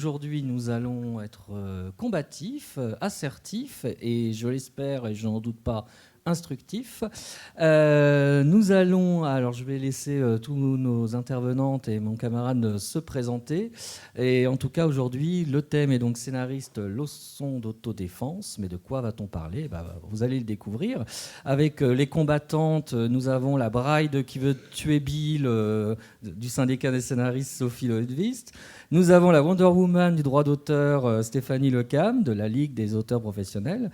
Aujourd'hui, nous allons être combatifs, assertifs et, je l'espère et je n'en doute pas, instructifs. Nous allons, alors je vais laisser tous nos intervenantes et mon camarade se présenter. Et en tout cas, aujourd'hui, le thème est donc scénariste, leçon d'autodéfense. Mais de quoi va-t-on parler ? Vous allez le découvrir. Avec les combattantes, nous avons la bride qui veut tuer Bill du syndicat des scénaristes, Sophie Lodvist. Nous avons la Wonder Woman du droit d'auteur, Stéphanie Lecam, de la Ligue des auteurs professionnels.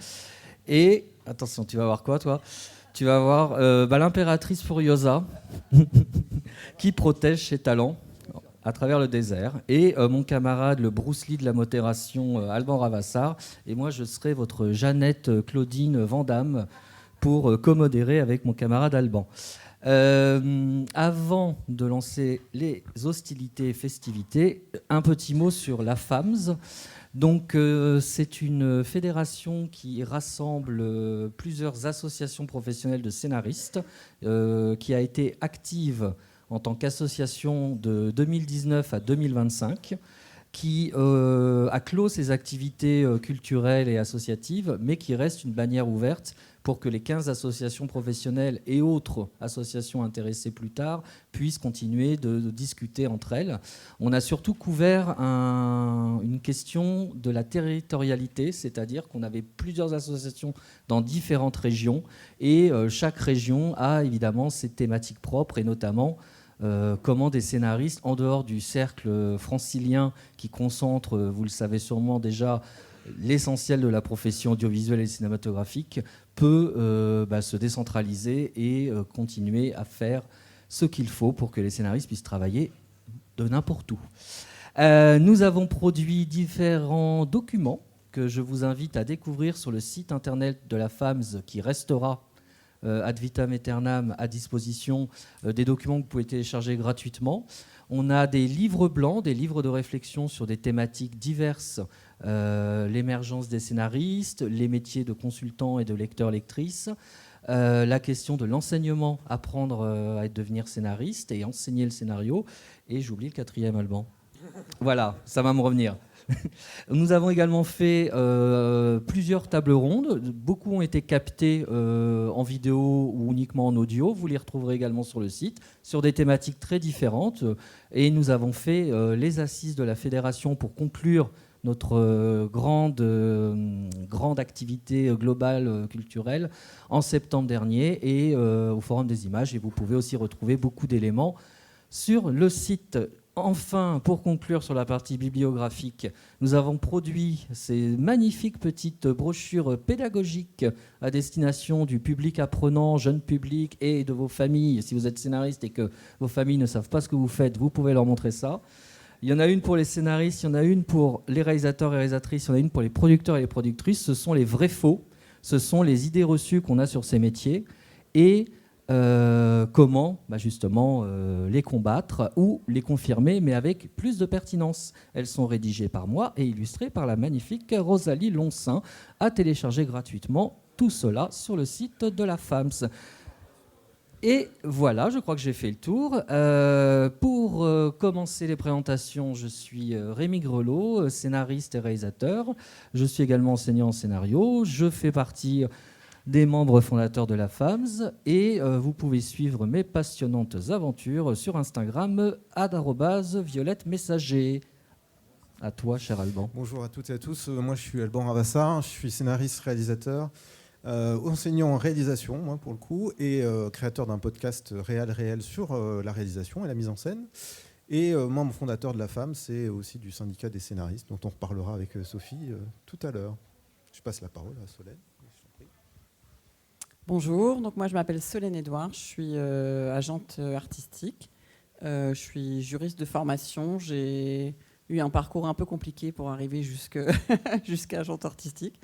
Et, attention, tu vas voir quoi, toi ? Tu vas voir l'impératrice Furiosa, qui protège ses talents à travers le désert. Et mon camarade, le Bruce Lee de la modération, Alban Ravassar. Et moi, je serai votre Jeannette Claudine Vandamme pour commodérer avec mon camarade Alban. Avant de lancer les hostilités et festivités, un petit mot sur la FAMS. Donc, c'est une fédération qui rassemble plusieurs associations professionnelles de scénaristes, qui a été active en tant qu'association de 2019 à 2025, qui a clos ses activités culturelles et associatives, mais qui reste une bannière ouverte pour que les 15 associations professionnelles et autres associations intéressées plus tard puissent continuer de discuter entre elles. On a surtout couvert une question de la territorialité, c'est-à-dire qu'on avait plusieurs associations dans différentes régions, et chaque région a évidemment ses thématiques propres, et notamment comment des scénaristes, en dehors du cercle francilien qui concentre, vous le savez sûrement déjà, l'essentiel de la profession audiovisuelle et cinématographique, peut se décentraliser et continuer à faire ce qu'il faut pour que les scénaristes puissent travailler de n'importe où. Nous avons produit différents documents que je vous invite à découvrir sur le site internet de la FAMS, qui restera ad vitam aeternam à disposition, des documents que vous pouvez télécharger gratuitement. On a des livres blancs, des livres de réflexion sur des thématiques diverses, l'émergence des scénaristes, les métiers de consultants et de lecteurs-lectrices, la question de l'enseignement, apprendre à devenir scénariste et enseigner le scénario. Et j'oublie le quatrième, Alban. Voilà, ça va me revenir. Nous avons également fait plusieurs tables rondes. Beaucoup ont été captés en vidéo ou uniquement en audio. Vous les retrouverez également sur le site, sur des thématiques très différentes. Et nous avons fait les assises de la fédération pour conclure notre grande activité globale culturelle en septembre dernier, et au Forum des images. Et vous pouvez aussi retrouver beaucoup d'éléments sur le site. Enfin, pour conclure sur la partie bibliographique, nous avons produit ces magnifiques petites brochures pédagogiques à destination du public apprenant, jeune public, et de vos familles. Si vous êtes scénariste et que vos familles ne savent pas ce que vous faites, vous pouvez leur montrer ça. Il y en a une pour les scénaristes, il y en a une pour les réalisateurs et réalisatrices, il y en a une pour les producteurs et les productrices. Ce sont les vrais faux, ce sont les idées reçues qu'on a sur ces métiers, et comment justement les combattre ou les confirmer, mais avec plus de pertinence. Elles sont rédigées par moi et illustrées par la magnifique Rosalie Lonsin, à télécharger gratuitement, tout cela sur le site de la FAMS. Et voilà, je crois que j'ai fait le tour. Pour commencer les présentations, je suis Rémi Grelot, scénariste et réalisateur. Je suis également enseignant en scénario. Je fais partie des membres fondateurs de la FAMS, et vous pouvez suivre mes passionnantes aventures sur Instagram @Violette Messager. À toi, cher Alban. Bonjour à toutes et à tous. Moi, je suis Alban Ravassar. Je suis scénariste, réalisateur, enseignant en réalisation, moi, pour le coup, et créateur d'un podcast réel sur la réalisation et la mise en scène. Et membre fondateur de la FAMS, c'est aussi du syndicat des scénaristes, dont on reparlera avec Sophie tout à l'heure. Je passe la parole à Solène. Bonjour, donc moi je m'appelle Solène Edouard, je suis agente artistique, je suis juriste de formation, j'ai eu un parcours un peu compliqué pour arriver jusqu'à agente artistique.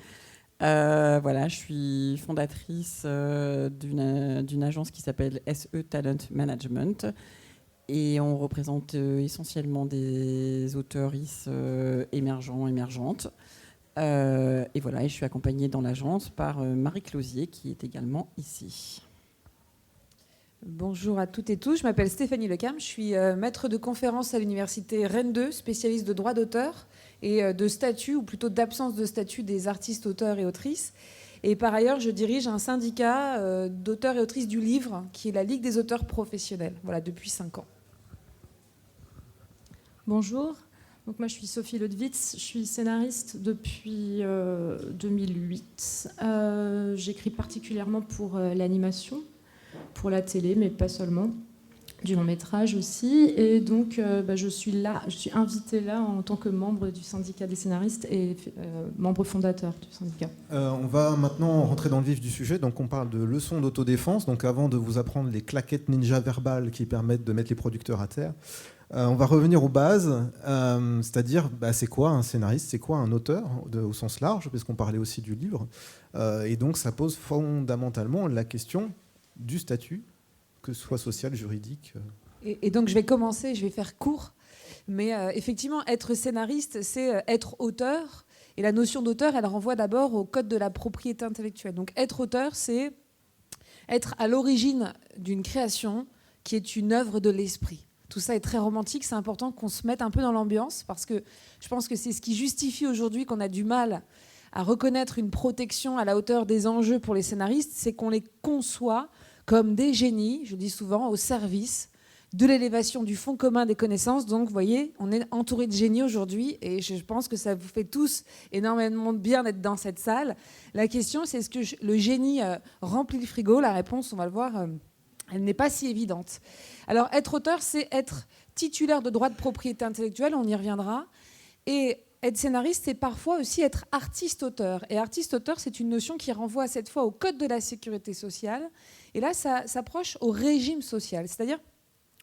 Je suis fondatrice d'une agence qui s'appelle SE Talent Management, et on représente essentiellement des auteurs émergents, émergentes. Et je suis accompagnée dans l'agence par Marie Closier, qui est également ici. Bonjour à toutes et tous, je m'appelle Stéphanie Lecam, je suis maître de conférence à l'université Rennes 2, spécialiste de droit d'auteur et de statut, ou plutôt d'absence de statut des artistes, auteurs et autrices. Et par ailleurs, je dirige un syndicat d'auteurs et autrices du livre, qui est la Ligue des auteurs professionnels, voilà, depuis 5 ans. Bonjour, donc moi je suis Sophie Ledwitz, je suis scénariste depuis 2008. J'écris particulièrement pour l'animation, pour la télé, mais pas seulement, du long métrage aussi. Et donc je suis invitée là en tant que membre du syndicat des scénaristes et membre fondateur du syndicat. On va maintenant rentrer dans le vif du sujet. Donc on parle de leçons d'autodéfense. Donc avant de vous apprendre les claquettes ninja verbales qui permettent de mettre les producteurs à terre, on va revenir aux bases, c'est-à-dire c'est quoi un scénariste, c'est quoi un auteur au sens large, parce qu'on parlait aussi du livre. Et donc ça pose fondamentalement la question du statut, que ce soit social, juridique. Et donc je vais commencer, je vais faire court, mais effectivement être scénariste, c'est être auteur. Et la notion d'auteur, elle renvoie d'abord au code de la propriété intellectuelle. Donc être auteur, c'est être à l'origine d'une création qui est une œuvre de l'esprit. Tout ça est très romantique, c'est important qu'on se mette un peu dans l'ambiance, parce que je pense que c'est ce qui justifie aujourd'hui qu'on a du mal à reconnaître une protection à la hauteur des enjeux pour les scénaristes, c'est qu'on les conçoit comme des génies, je dis souvent, au service de l'élévation du fonds commun des connaissances. Donc, vous voyez, on est entouré de génies aujourd'hui, et je pense que ça vous fait tous énormément de bien d'être dans cette salle. La question, c'est est-ce que le génie remplit le frigo ? La réponse, on va le voir, elle n'est pas si évidente. Alors, être auteur, c'est être titulaire de droits de propriété intellectuelle, on y reviendra. Et être scénariste, c'est parfois aussi être artiste-auteur. Et artiste-auteur, c'est une notion qui renvoie cette fois au code de la sécurité sociale. Et là, ça s'approche au régime social. C'est-à-dire,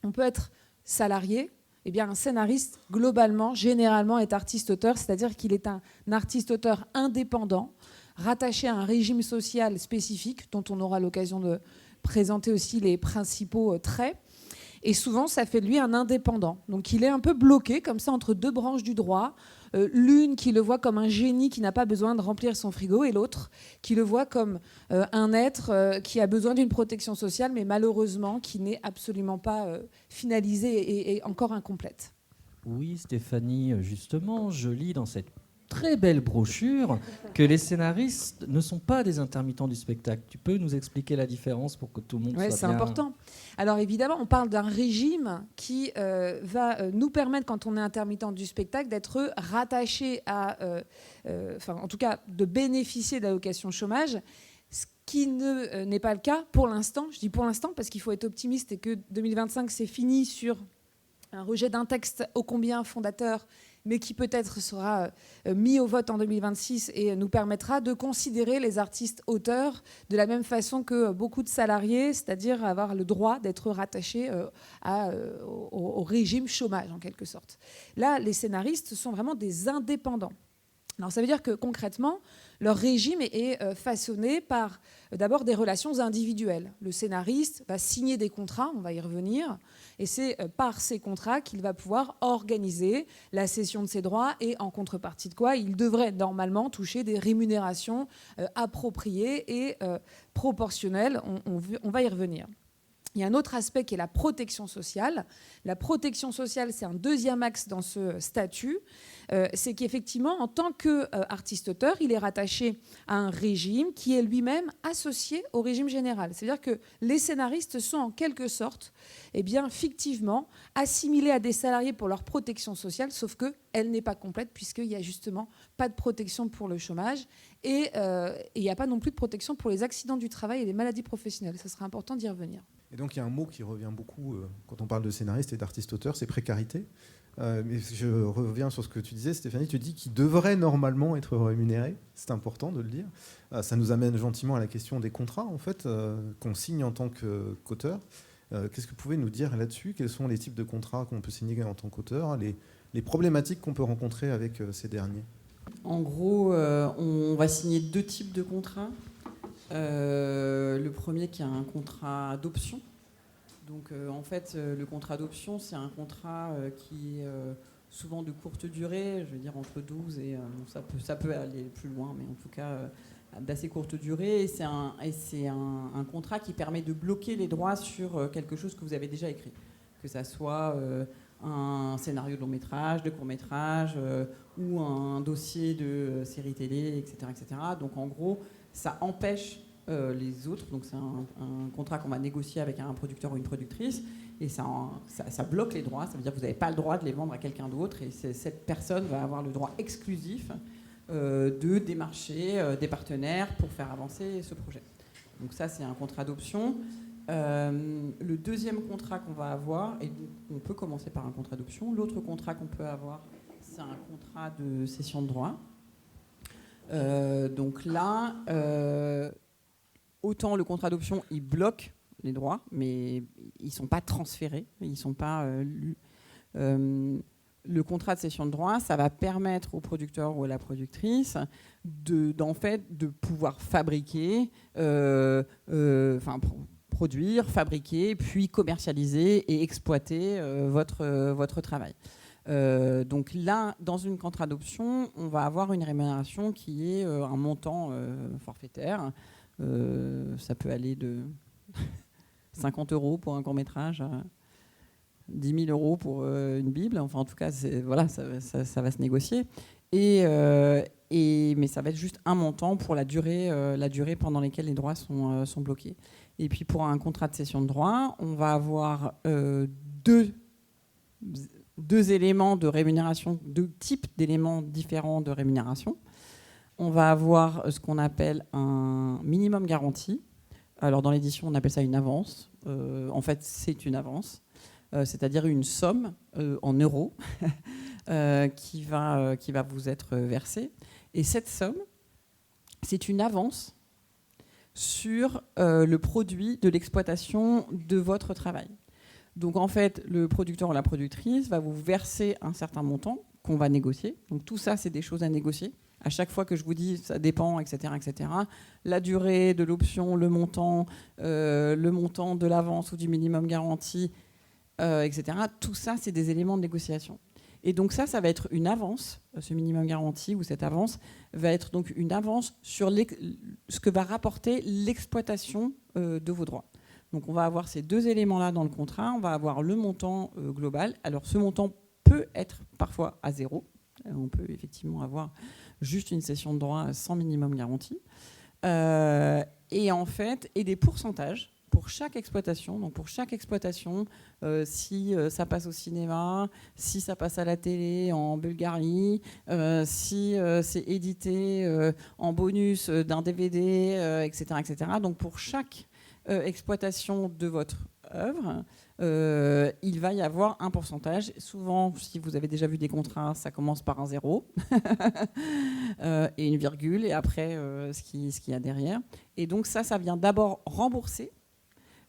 on peut être salarié. Eh bien, un scénariste, globalement, généralement, est artiste-auteur. C'est-à-dire qu'il est un artiste-auteur indépendant, rattaché à un régime social spécifique, dont on aura l'occasion de présenter aussi les principaux traits. Et souvent, ça fait de lui un indépendant. Donc, il est un peu bloqué, comme ça, entre deux branches du droit. L'une qui le voit comme un génie qui n'a pas besoin de remplir son frigo, et l'autre qui le voit comme un être qui a besoin d'une protection sociale, mais malheureusement, qui n'est absolument pas finalisée et encore incomplète. Oui, Stéphanie, justement, je lis dans cette très belle brochure que les scénaristes ne sont pas des intermittents du spectacle. Tu peux nous expliquer la différence pour que tout le monde soit bien... Oui, c'est important. Alors évidemment, on parle d'un régime qui va nous permettre, quand on est intermittent du spectacle, d'être rattaché à... en tout cas, de bénéficier de l'allocation chômage, ce qui n'est pas le cas pour l'instant. Je dis pour l'instant parce qu'il faut être optimiste et que 2025, c'est fini sur un rejet d'un texte ô combien fondateur, mais qui peut-être sera mis au vote en 2026 et nous permettra de considérer les artistes auteurs de la même façon que beaucoup de salariés, c'est-à-dire avoir le droit d'être rattachés au régime chômage, en quelque sorte. Là, les scénaristes sont vraiment des indépendants. Alors, ça veut dire que concrètement, leur régime est façonné par d'abord des relations individuelles. Le scénariste va signer des contrats, on va y revenir, et c'est par ces contrats qu'il va pouvoir organiser la cession de ses droits, et en contrepartie de quoi il devrait normalement toucher des rémunérations appropriées et proportionnelles. On va y revenir. Il y a un autre aspect qui est la protection sociale. La protection sociale, c'est un deuxième axe dans ce statut. C'est qu'effectivement, en tant qu'artiste-auteur, il est rattaché à un régime qui est lui-même associé au régime général. C'est-à-dire que les scénaristes sont en quelque sorte, fictivement, assimilés à des salariés pour leur protection sociale, sauf qu'elle n'est pas complète puisqu'il n'y a justement pas de protection pour le chômage et il n'y a pas non plus de protection pour les accidents du travail et les maladies professionnelles. Ça sera important d'y revenir. Et donc il y a un mot qui revient beaucoup quand on parle de scénariste et d'artiste-auteur, c'est précarité. Mais je reviens sur ce que tu disais, Stéphanie, tu dis qu'il devrait normalement être rémunéré. C'est important de le dire. Ça nous amène gentiment à la question des contrats, en fait, qu'on signe en tant qu'auteur. Qu'est-ce que vous pouvez nous dire là-dessus ? Quels sont les types de contrats qu'on peut signer en tant qu'auteur, les problématiques qu'on peut rencontrer avec ces derniers ? En gros, on va signer 2 types de contrats. Le premier qui est un contrat d'option. Donc en fait, le contrat d'option, c'est un contrat qui est souvent de courte durée, je veux dire entre 12 et ça peut aller plus loin, mais en tout cas d'assez courte durée. Et c'est un contrat qui permet de bloquer les droits sur quelque chose que vous avez déjà écrit, que ça soit un scénario de long métrage, de court métrage, ou un dossier de série télé, etc., etc. Donc en gros, ça empêche les autres. Donc c'est un contrat qu'on va négocier avec un producteur ou une productrice, et ça bloque les droits. Ça veut dire que vous n'avez pas le droit de les vendre à quelqu'un d'autre, et cette personne va avoir le droit exclusif de démarcher des partenaires pour faire avancer ce projet. Donc ça, c'est un contrat d'option. Le deuxième contrat qu'on va avoir, et on peut commencer par un contrat d'option, l'autre contrat qu'on peut avoir, c'est un contrat de cession de droit. Donc là, autant le contrat d'option, il bloque les droits, mais ils ne sont pas transférés, ils ne sont pas lus. Le contrat de cession de droit, ça va permettre au producteur ou à la productrice de pouvoir fabriquer, produire, fabriquer, puis commercialiser et exploiter votre travail. Donc là, dans une contrat d'option, on va avoir une rémunération qui est un montant forfaitaire. Ça peut aller de 50 € pour un court-métrage à 10 000 € pour une Bible. Enfin, en tout cas, voilà, ça va se négocier. Mais ça va être juste un montant pour la durée pendant laquelle les droits sont bloqués. Et puis pour un contrat de cession de droit, on va avoir deux éléments de rémunération, deux types d'éléments différents de rémunération. On va avoir ce qu'on appelle un minimum garanti. Alors dans l'édition, on appelle ça une avance. En fait, c'est une avance, c'est-à-dire une somme en euros qui va vous être versée. Et cette somme, c'est une avance sur le produit de l'exploitation de votre travail. Donc en fait, le producteur ou la productrice va vous verser un certain montant qu'on va négocier. Donc tout ça, c'est des choses à négocier. À chaque fois que je vous dis ça dépend, etc., etc., la durée de l'option, le montant de l'avance ou du minimum garanti, etc., tout ça, c'est des éléments de négociation. Et donc ça va être une avance, ce minimum garanti ou cette avance va être donc une avance sur ce que va rapporter l'exploitation de vos droits. Donc on va avoir ces deux éléments-là dans le contrat, on va avoir le montant global. Alors ce montant peut être parfois à zéro, on peut effectivement avoir juste une cession de droit sans minimum garanti. Et en fait, et des pourcentages pour chaque exploitation. Donc pour chaque exploitation, si ça passe au cinéma, si ça passe à la télé en Bulgarie, si c'est édité en bonus d'un DVD, etc., etc. Donc pour chaque exploitation de votre œuvre, il va y avoir un pourcentage. Souvent, si vous avez déjà vu des contrats, ça commence par un 0 et une virgule, et après ce qu'il y a derrière. Et donc ça vient d'abord rembourser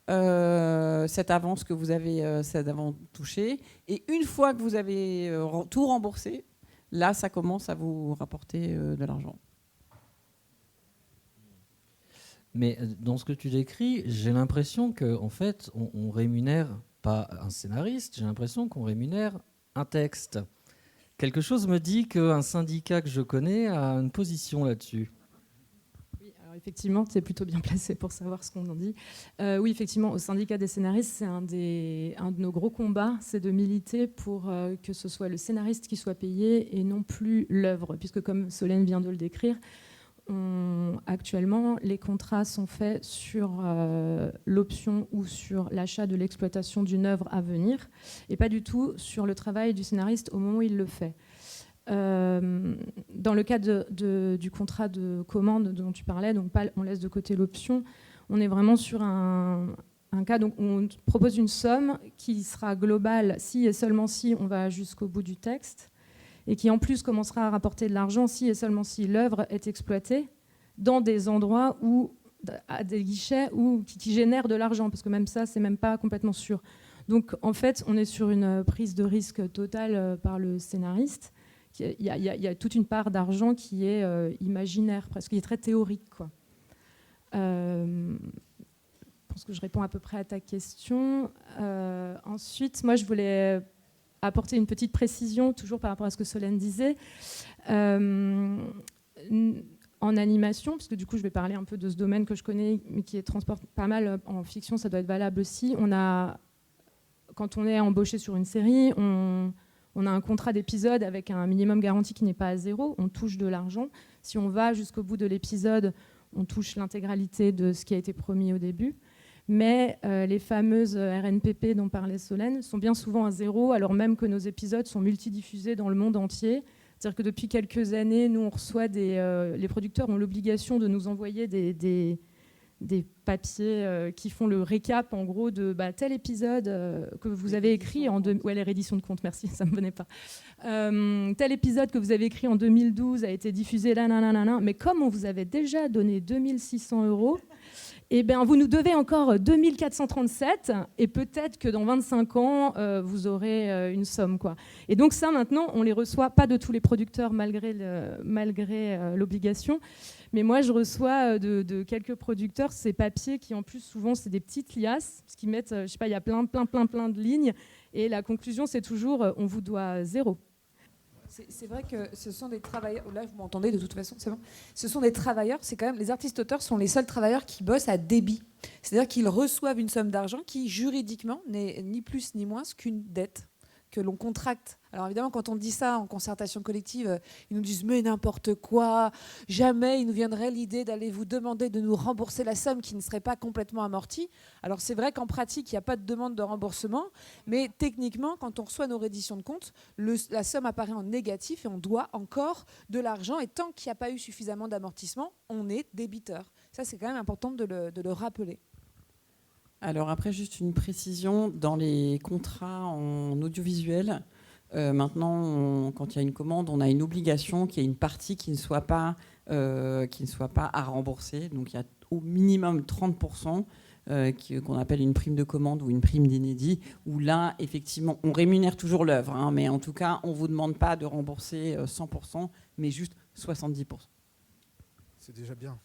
cette avance que vous avez touchée. Et une fois que vous avez tout remboursé, là, ça commence à vous rapporter de l'argent. Mais dans ce que tu décris, j'ai l'impression qu'en fait, on rémunère pas un scénariste, j'ai l'impression qu'on rémunère un texte. Quelque chose me dit qu'un syndicat que je connais a une position là-dessus. Oui, alors effectivement, tu es plutôt bien placé pour savoir ce qu'on en dit. Oui, effectivement, au syndicat des scénaristes, c'est un de nos gros combats, c'est de militer pour que ce soit le scénariste qui soit payé et non plus l'œuvre, puisque comme Solène vient de le décrire, actuellement, les contrats sont faits sur l'option ou sur l'achat de l'exploitation d'une œuvre à venir et pas du tout sur le travail du scénariste au moment où il le fait. Dans le cas du contrat de commande dont tu parlais, donc on laisse de côté l'option, on est vraiment sur un cas donc, où on propose une somme qui sera globale si et seulement si on va jusqu'au bout du texte, et qui en plus commencera à rapporter de l'argent si et seulement si l'œuvre est exploitée dans des endroits à des guichets qui génèrent de l'argent, parce que même ça, c'est même pas complètement sûr. Donc en fait, on est sur une prise de risque totale par le scénariste. Il y a toute une part d'argent qui est imaginaire, presque, qui est très théorique, quoi. Je pense que je réponds à peu près à ta question. Ensuite, moi, je voulais apporter une petite précision, toujours par rapport à ce que Solène disait. En animation, parce que du coup, je vais parler un peu de ce domaine que je connais, mais qui transporte pas mal en fiction, ça doit être valable aussi. On a quand on est embauché sur une série, on a un contrat d'épisode avec un minimum garanti qui n'est pas à 0. On touche de l'argent. Si on va jusqu'au bout de l'épisode, on touche l'intégralité de ce qui a été promis au début. Mais les fameuses RNPP dont parlait Solène sont bien souvent à 0, alors même que nos épisodes sont multidiffusés dans le monde entier. C'est-à-dire que depuis quelques années, nous, on reçoit les producteurs ont l'obligation de nous envoyer des papiers qui font le récap, en gros, de tel épisode que vous avez écrit en... Ouais, les rééditions de compte, merci, ça ne me venait pas. Tel épisode que vous avez écrit en 2012 a été diffusé là, mais comme on vous avait déjà donné 2600 €, eh bien, vous nous devez encore 2437 et peut-être que dans 25 ans, vous aurez une somme, quoi. Et donc ça, maintenant, on les reçoit, pas de tous les producteurs malgré l'obligation, mais moi, je reçois de quelques producteurs ces papiers qui, en plus, souvent, c'est des petites liasses, parce qu'ils mettent, je sais pas, il y a plein de lignes, et la conclusion, c'est toujours, on vous doit 0. C'est vrai que ce sont des travailleurs. Là, vous m'entendez de toute façon, c'est bon. Ce sont des travailleurs. C'est quand même les artistes-auteurs sont les seuls travailleurs qui bossent à débit. C'est-à-dire qu'ils reçoivent une somme d'argent qui, juridiquement, n'est ni plus ni moins qu'une dette que l'on contracte. Alors évidemment, quand on dit ça en concertation collective, ils nous disent mais n'importe quoi, jamais il nous viendrait l'idée d'aller vous demander de nous rembourser la somme qui ne serait pas complètement amortie. Alors c'est vrai qu'en pratique, il n'y a pas de demande de remboursement, mais techniquement, quand on reçoit nos redditions de compte, la somme apparaît en négatif et on doit encore de l'argent. Et tant qu'il n'y a pas eu suffisamment d'amortissement, on est débiteur. Ça, c'est quand même important de le rappeler. Alors après, juste une précision, dans les contrats en audiovisuel, maintenant, quand il y a une commande, on a une obligation qu'il y ait une partie qui ne soit pas à rembourser. Donc il y a au minimum 30% qu'on appelle une prime de commande ou une prime d'inédit, où là, effectivement, on rémunère toujours l'œuvre, mais en tout cas, on ne vous demande pas de rembourser 100%, mais juste 70%. C'est déjà bien.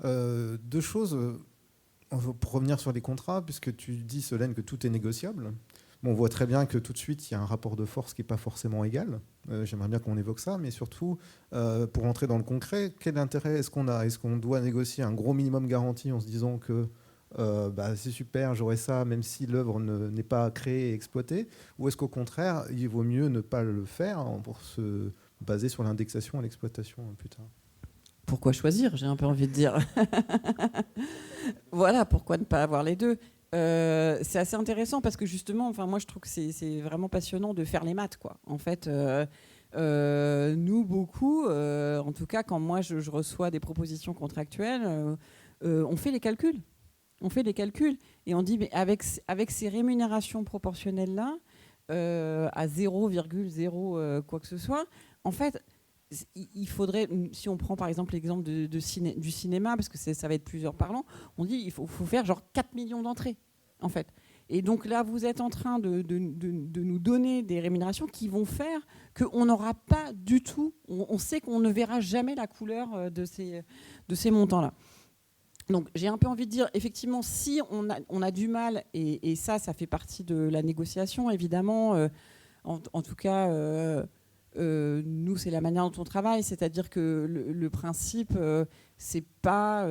Deux choses. Pour revenir sur les contrats, puisque tu dis, Solène, que tout est négociable. Bon, on voit très bien que tout de suite, il y a un rapport de force qui n'est pas forcément égal. J'aimerais bien qu'on évoque ça, mais surtout, pour entrer dans le concret, quel intérêt est-ce qu'on a ? Est-ce qu'on doit négocier un gros minimum garanti en se disant que c'est super, j'aurai ça, même si l'œuvre n'est pas créée et exploitée ? Ou est-ce qu'au contraire, il vaut mieux ne pas le faire pour se baser sur l'indexation et l'exploitation plus tard ? Pourquoi choisir ? J'ai un peu envie de dire. Voilà, pourquoi ne pas avoir les deux ? C'est assez intéressant parce que justement, moi je trouve que c'est vraiment passionnant de faire les maths, quoi. En fait, nous beaucoup, en tout cas quand moi je reçois des propositions contractuelles, on fait les calculs. On fait les calculs et on dit mais avec ces rémunérations proportionnelles là, à 0,0 quoi que ce soit, en fait. Il faudrait, si on prend par exemple l'exemple du cinéma, parce que ça va être plusieurs parlants, on dit il faut faire genre 4 millions d'entrées, en fait. Et donc là, vous êtes en train de nous donner des rémunérations qui vont faire qu'on n'aura pas du tout, on sait qu'on ne verra jamais la couleur de ces montants-là. Donc j'ai un peu envie de dire, effectivement, si on a du mal, et ça fait partie de la négociation, évidemment, en tout cas... nous, c'est la manière dont on travaille, c'est-à-dire que le principe, c'est pas,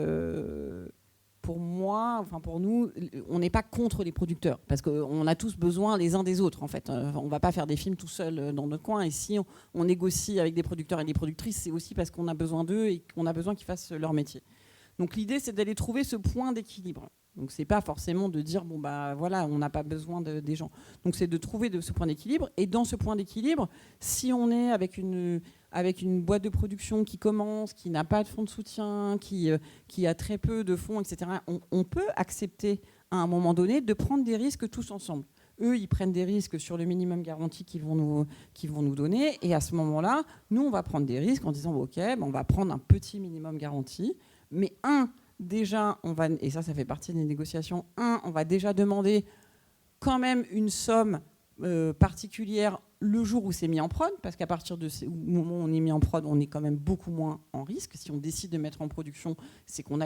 pour moi, enfin pour nous, on n'est pas contre les producteurs, parce qu'on a tous besoin les uns des autres, en fait. On ne va pas faire des films tout seul dans notre coin, et si on négocie avec des producteurs et des productrices, c'est aussi parce qu'on a besoin d'eux et qu'on a besoin qu'ils fassent leur métier. Donc l'idée, c'est d'aller trouver ce point d'équilibre. Donc c'est pas forcément de dire voilà, on n'a pas besoin des gens. Donc c'est de trouver ce point d'équilibre, et dans ce point d'équilibre, si on est avec une boîte de production qui commence, qui n'a pas de fonds de soutien, qui a très peu de fonds, etc., on peut accepter à un moment donné de prendre des risques tous ensemble. Eux, ils prennent des risques sur le minimum garanti qu'ils vont nous donner, et à ce moment-là, nous, on va prendre des risques en disant ok, on va prendre un petit minimum garanti, mais déjà, et ça fait partie des négociations, on va déjà demander quand même une somme particulière le jour où c'est mis en prod, parce qu'à partir du moment où on est mis en prod, on est quand même beaucoup moins en risque. Si on décide de mettre en production, c'est qu'on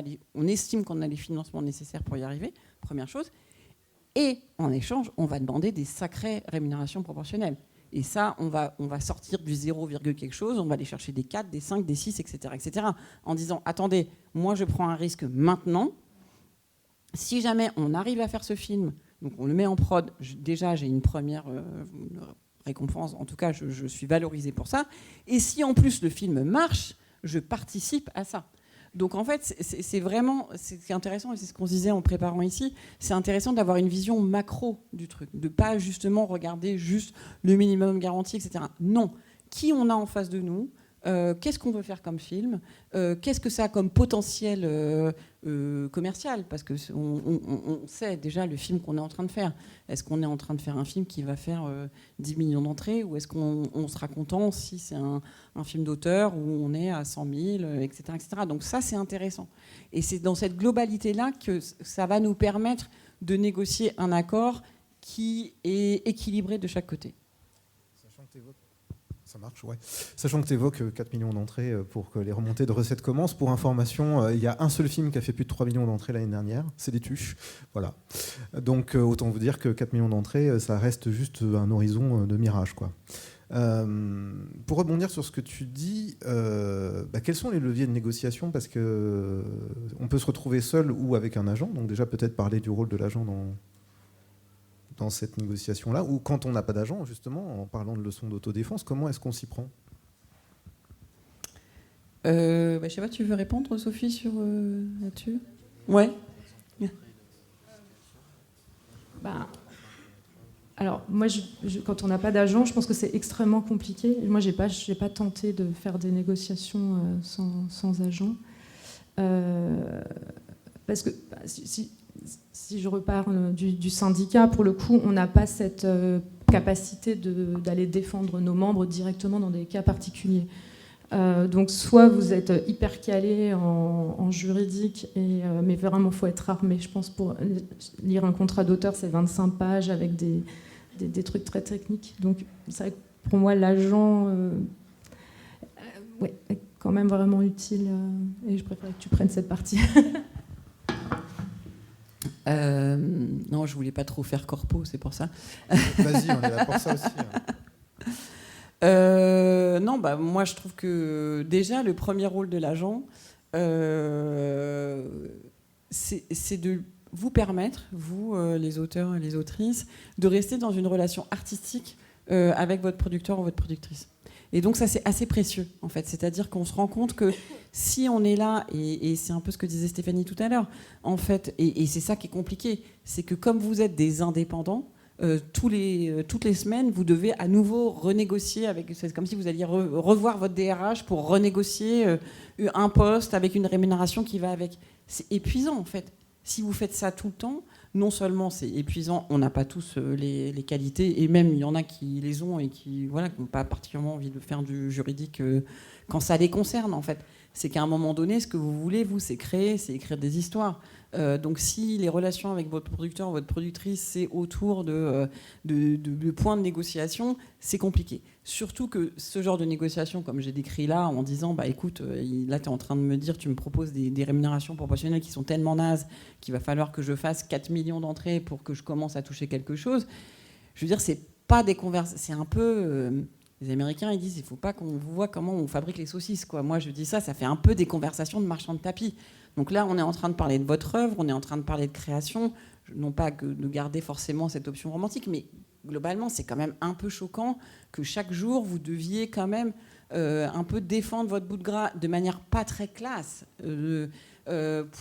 estime qu'on a les financements nécessaires pour y arriver, première chose. Et en échange, on va demander des sacrées rémunérations proportionnelles. Et ça, on va sortir du 0, quelque chose, on va aller chercher des 4, des 5, des 6, etc., en disant, attendez, moi je prends un risque maintenant. Si jamais on arrive à faire ce film, Donc on le met en prod. Déjà, j'ai une première récompense. En tout cas, je suis valorisée pour ça. Et si en plus le film marche, je participe à ça. Donc en fait, c'est vraiment, c'est intéressant, et c'est ce qu'on se disait en préparant ici, c'est intéressant d'avoir une vision macro du truc, de pas justement regarder juste le minimum garanti, etc. Non, qui on a en face de nous, qu'est-ce qu'on veut faire comme film, qu'est-ce que ça a comme potentiel commercial, parce que on sait déjà le film qu'on est en train de faire. Est-ce qu'on est en train de faire un film qui va faire 10 millions d'entrées, ou est-ce qu'on sera content si c'est un film d'auteur où on est à 100 000, etc., etc. Donc ça, c'est intéressant. Et c'est dans cette globalité-là que ça va nous permettre de négocier un accord qui est équilibré de chaque côté. Ça marche, ouais. Sachant que tu évoques 4 millions d'entrées pour que les remontées de recettes commencent. Pour information, il y a un seul film qui a fait plus de 3 millions d'entrées l'année dernière, c'est Les Tuches. Voilà. Donc autant vous dire que 4 millions d'entrées, ça reste juste un horizon de mirage, quoi. Pour rebondir sur ce que tu dis, quels sont les leviers de négociation? Parce qu'on peut se retrouver seul ou avec un agent. Donc déjà peut-être parler du rôle de l'agent dans cette négociation-là, ou quand on n'a pas d'agent, justement, en parlant de leçons d'autodéfense, comment est-ce qu'on s'y prend? Je sais pas, tu veux répondre, Sophie, sur là-dessus? Ouais. Alors, moi, quand on n'a pas d'agent, je pense que c'est extrêmement compliqué. Moi, j'ai pas tenté de faire des négociations sans agent. Parce que si je reparle du syndicat, pour le coup, on n'a pas cette capacité d'aller défendre nos membres directement dans des cas particuliers. Donc soit vous êtes hyper calé en juridique, mais vraiment il faut être armé. Je pense pour lire un contrat d'auteur, c'est 25 pages avec des trucs très techniques. Donc c'est vrai que pour moi l'agent est quand même vraiment utile, et je préfère que tu prennes cette partie. Non, je voulais pas trop faire corpo, c'est pour ça. Vas-y, on est là pour ça aussi. Non, moi je trouve que déjà le premier rôle de l'agent, c'est de vous permettre, vous les auteurs et les autrices, de rester dans une relation artistique avec votre producteur ou votre productrice. Et donc ça c'est assez précieux en fait, c'est-à-dire qu'on se rend compte que si on est là, et c'est un peu ce que disait Stéphanie tout à l'heure, en fait, et c'est ça qui est compliqué, c'est que comme vous êtes des indépendants, toutes les semaines, vous devez à nouveau renégocier avec. C'est comme si vous alliez revoir votre DRH pour renégocier un poste avec une rémunération qui va avec. C'est épuisant en fait. Si vous faites ça tout le temps, non seulement c'est épuisant, on n'a pas tous les qualités, et même il y en a qui les ont et qui n'ont pas particulièrement envie de faire du juridique quand ça les concerne en fait. C'est qu'à un moment donné, ce que vous voulez, vous, c'est créer, c'est écrire des histoires. Donc si les relations avec votre producteur ou votre productrice, c'est autour de points de négociation, c'est compliqué. Surtout que ce genre de négociation, comme j'ai décrit là, en disant, écoute, là, tu es en train de me dire, tu me proposes des rémunérations proportionnelles qui sont tellement nazes qu'il va falloir que je fasse 4 millions d'entrées pour que je commence à toucher quelque chose. Je veux dire, c'est pas des conversations, c'est un peu... les Américains, ils disent, il ne faut pas qu'on voit comment on fabrique les saucisses, quoi. Moi, je dis ça fait un peu des conversations de marchands de tapis. Donc là, on est en train de parler de votre œuvre, on est en train de parler de création, non pas que de garder forcément cette option romantique, mais globalement, c'est quand même un peu choquant que chaque jour, vous deviez quand même un peu défendre votre bout de gras de manière pas très classe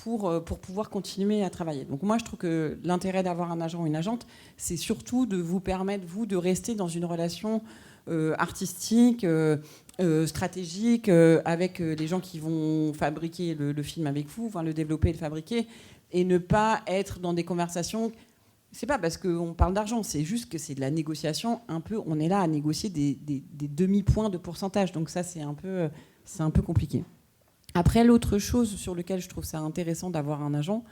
pour pouvoir continuer à travailler. Donc moi, je trouve que l'intérêt d'avoir un agent ou une agente, c'est surtout de vous permettre, vous, de rester dans une relation artistique, stratégique, avec les gens qui vont fabriquer le film avec vous, le développer et le fabriquer, et ne pas être dans des conversations. C'est pas parce qu'on parle d'argent, c'est juste que c'est de la négociation un peu. On est là à négocier des demi-points de pourcentage, donc ça c'est un peu compliqué. Après, l'autre chose sur laquelle je trouve ça intéressant d'avoir un agent,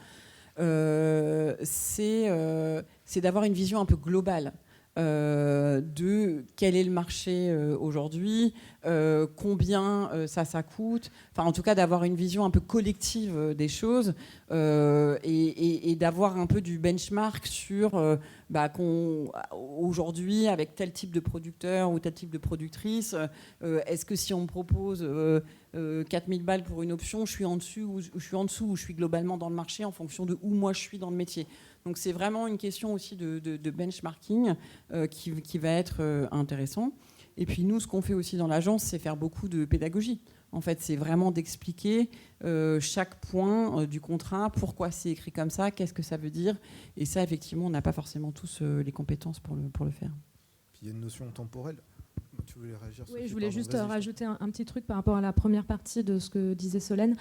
c'est d'avoir une vision un peu globale. De quel est le marché aujourd'hui, combien ça coûte, en tout cas d'avoir une vision un peu collective des choses et d'avoir un peu du benchmark sur aujourd'hui avec tel type de producteur ou tel type de productrice, est-ce que si on me propose 4000 balles pour une option, je suis en dessous ou je suis globalement dans le marché en fonction de où moi je suis dans le métier. Donc c'est vraiment une question aussi de benchmarking qui va être intéressant. Et puis nous, ce qu'on fait aussi dans l'agence, c'est faire beaucoup de pédagogie. En fait, c'est vraiment d'expliquer chaque point du contrat, pourquoi c'est écrit comme ça, qu'est-ce que ça veut dire. Et ça, effectivement, on n'a pas forcément tous les compétences pour le faire. Puis il y a une notion temporelle. Tu voulais réagir? Oui, Sophie, je voulais pardon, juste vas-y. rajouter un petit truc par rapport à la première partie de ce que disait Solène.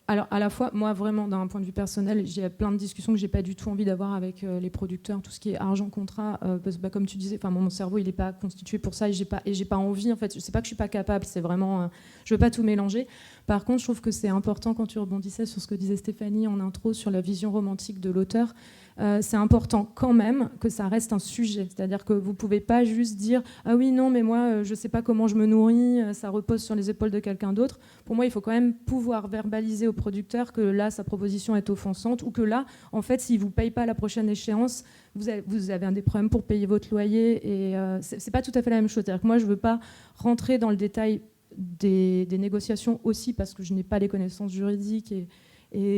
Alors, à la fois, moi, vraiment, d'un point de vue personnel, j'ai plein de discussions que j'ai pas du tout envie d'avoir avec les producteurs, tout ce qui est argent, contrat, parce que, comme tu disais, mon cerveau, il n'est pas constitué pour ça, et j'ai pas envie, en fait. C'est pas que je suis pas capable, c'est vraiment, je veux pas tout mélanger. Par contre, je trouve que c'est important, quand tu rebondissais sur ce que disait Stéphanie en intro, sur la vision romantique de l'auteur, c'est important quand même que ça reste un sujet. C'est-à-dire que vous ne pouvez pas juste dire « Ah oui, non, mais moi, je ne sais pas comment je me nourris, ça repose sur les épaules de quelqu'un d'autre ». Pour moi, il faut quand même pouvoir verbaliser au producteur que là, sa proposition est offensante, ou que là, en fait, s'il ne vous paye pas à la prochaine échéance, vous avez des problèmes pour payer votre loyer. Et ce n'est pas tout à fait la même chose. C'est-à-dire que moi, je ne veux pas rentrer dans le détail des négociations aussi, parce que je n'ai pas les connaissances juridiques et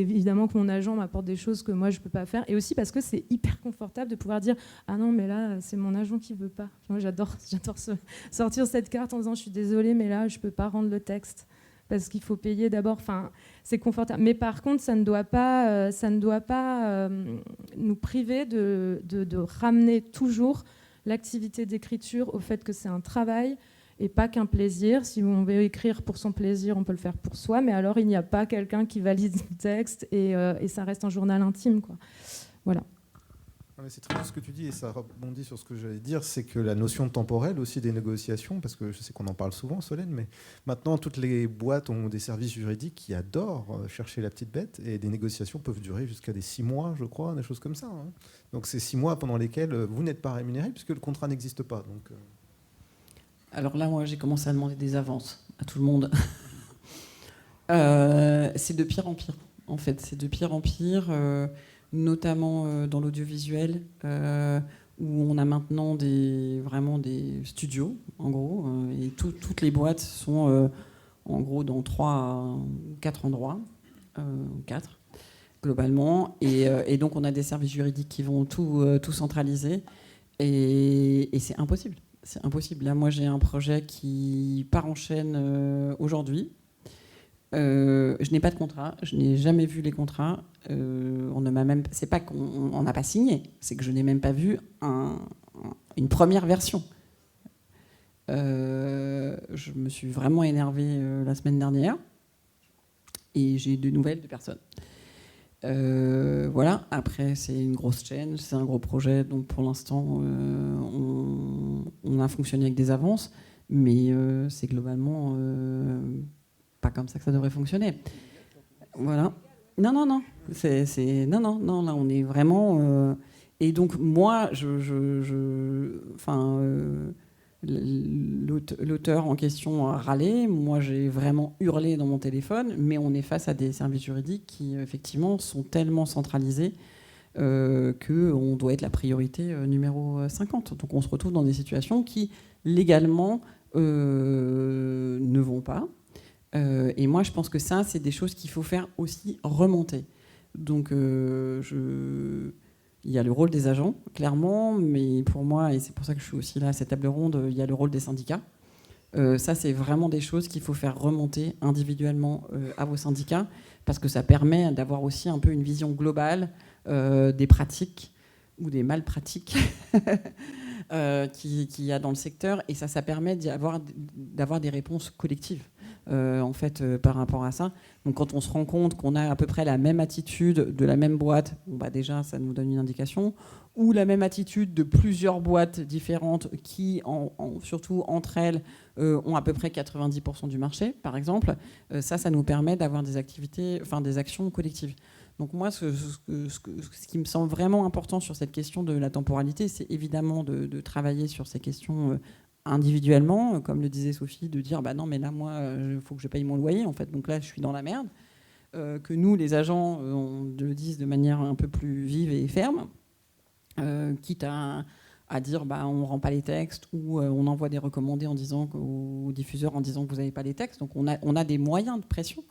évidemment que mon agent m'apporte des choses que moi je ne peux pas faire, et aussi parce que c'est hyper confortable de pouvoir dire ah non mais là c'est mon agent qui ne veut pas. Moi j'adore sortir cette carte en disant je suis désolée mais là je ne peux pas rendre le texte parce qu'il faut payer d'abord. Enfin, c'est confortable, mais par contre ça ne doit pas nous priver de ramener toujours l'activité d'écriture au fait que c'est un travail et pas qu'un plaisir. Si on veut écrire pour son plaisir, on peut le faire pour soi, mais alors il n'y a pas quelqu'un qui valide le texte et ça reste un journal intime, quoi. Voilà. C'est très bien ce que tu dis, et ça rebondit sur ce que j'allais dire, c'est que la notion temporelle aussi des négociations, parce que je sais qu'on en parle souvent, Solène, mais maintenant toutes les boîtes ont des services juridiques qui adorent chercher la petite bête, et des négociations peuvent durer jusqu'à des 6 mois, je crois, des choses comme ça. Donc c'est 6 mois pendant lesquels vous n'êtes pas rémunéré, puisque le contrat n'existe pas. Donc, Alors là, moi, j'ai commencé à demander des avances à tout le monde. C'est de pire en pire, en fait. C'est de pire en pire, notamment dans l'audiovisuel, où on a maintenant vraiment des studios, en gros, et toutes les boîtes sont, en gros, dans 3 ou 4 endroits, 4, globalement. Et donc, on a des services juridiques qui vont tout centraliser, et c'est impossible. C'est impossible. Là, moi, j'ai un projet qui part en chaîne aujourd'hui. Je n'ai pas de contrat. Je n'ai jamais vu les contrats. On ne m'a même. C'est pas qu'on n'a pas signé. C'est que je n'ai même pas vu une première version. Je me suis vraiment énervée la semaine dernière et j'ai eu de nouvelles de personne. Voilà. Après, c'est une grosse chaîne, c'est un gros projet, donc pour l'instant, on a fonctionné avec des avances, mais c'est globalement pas comme ça que ça devrait fonctionner. Voilà. Non. Non. Là, on est vraiment. Et donc, moi, l'auteur en question a râlé. Moi, j'ai vraiment hurlé dans mon téléphone. Mais on est face à des services juridiques qui, effectivement, sont tellement centralisés qu'on doit être la priorité numéro 50. Donc, on se retrouve dans des situations qui, légalement, ne vont pas. Et moi, je pense que ça, c'est des choses qu'il faut faire aussi remonter. Donc, il y a le rôle des agents, clairement, mais pour moi, et c'est pour ça que je suis aussi là à cette table ronde, il y a le rôle des syndicats. Ça, c'est vraiment des choses qu'il faut faire remonter individuellement à vos syndicats, parce que ça permet d'avoir aussi un peu une vision globale des pratiques ou des malpratiques qu'il y a dans le secteur, et ça permet d'avoir des réponses collectives. En fait, par rapport à ça. Donc, quand on se rend compte qu'on a à peu près la même attitude de la même boîte, déjà, ça nous donne une indication, ou la même attitude de plusieurs boîtes différentes qui, surtout entre elles, ont à peu près 90% du marché, par exemple, ça nous permet d'avoir des actions collectives. Donc moi, ce qui me semble vraiment important sur cette question de la temporalité, c'est évidemment de travailler sur ces questions individuellement, comme le disait Sophie, de dire non mais là moi il faut que je paye mon loyer en fait, donc là je suis dans la merde, que nous les agents on le dise de manière un peu plus vive et ferme, quitte à dire on rend pas les textes, ou on envoie des recommandés en disant aux diffuseurs en disant que vous n'avez pas les textes. Donc on a des moyens de pression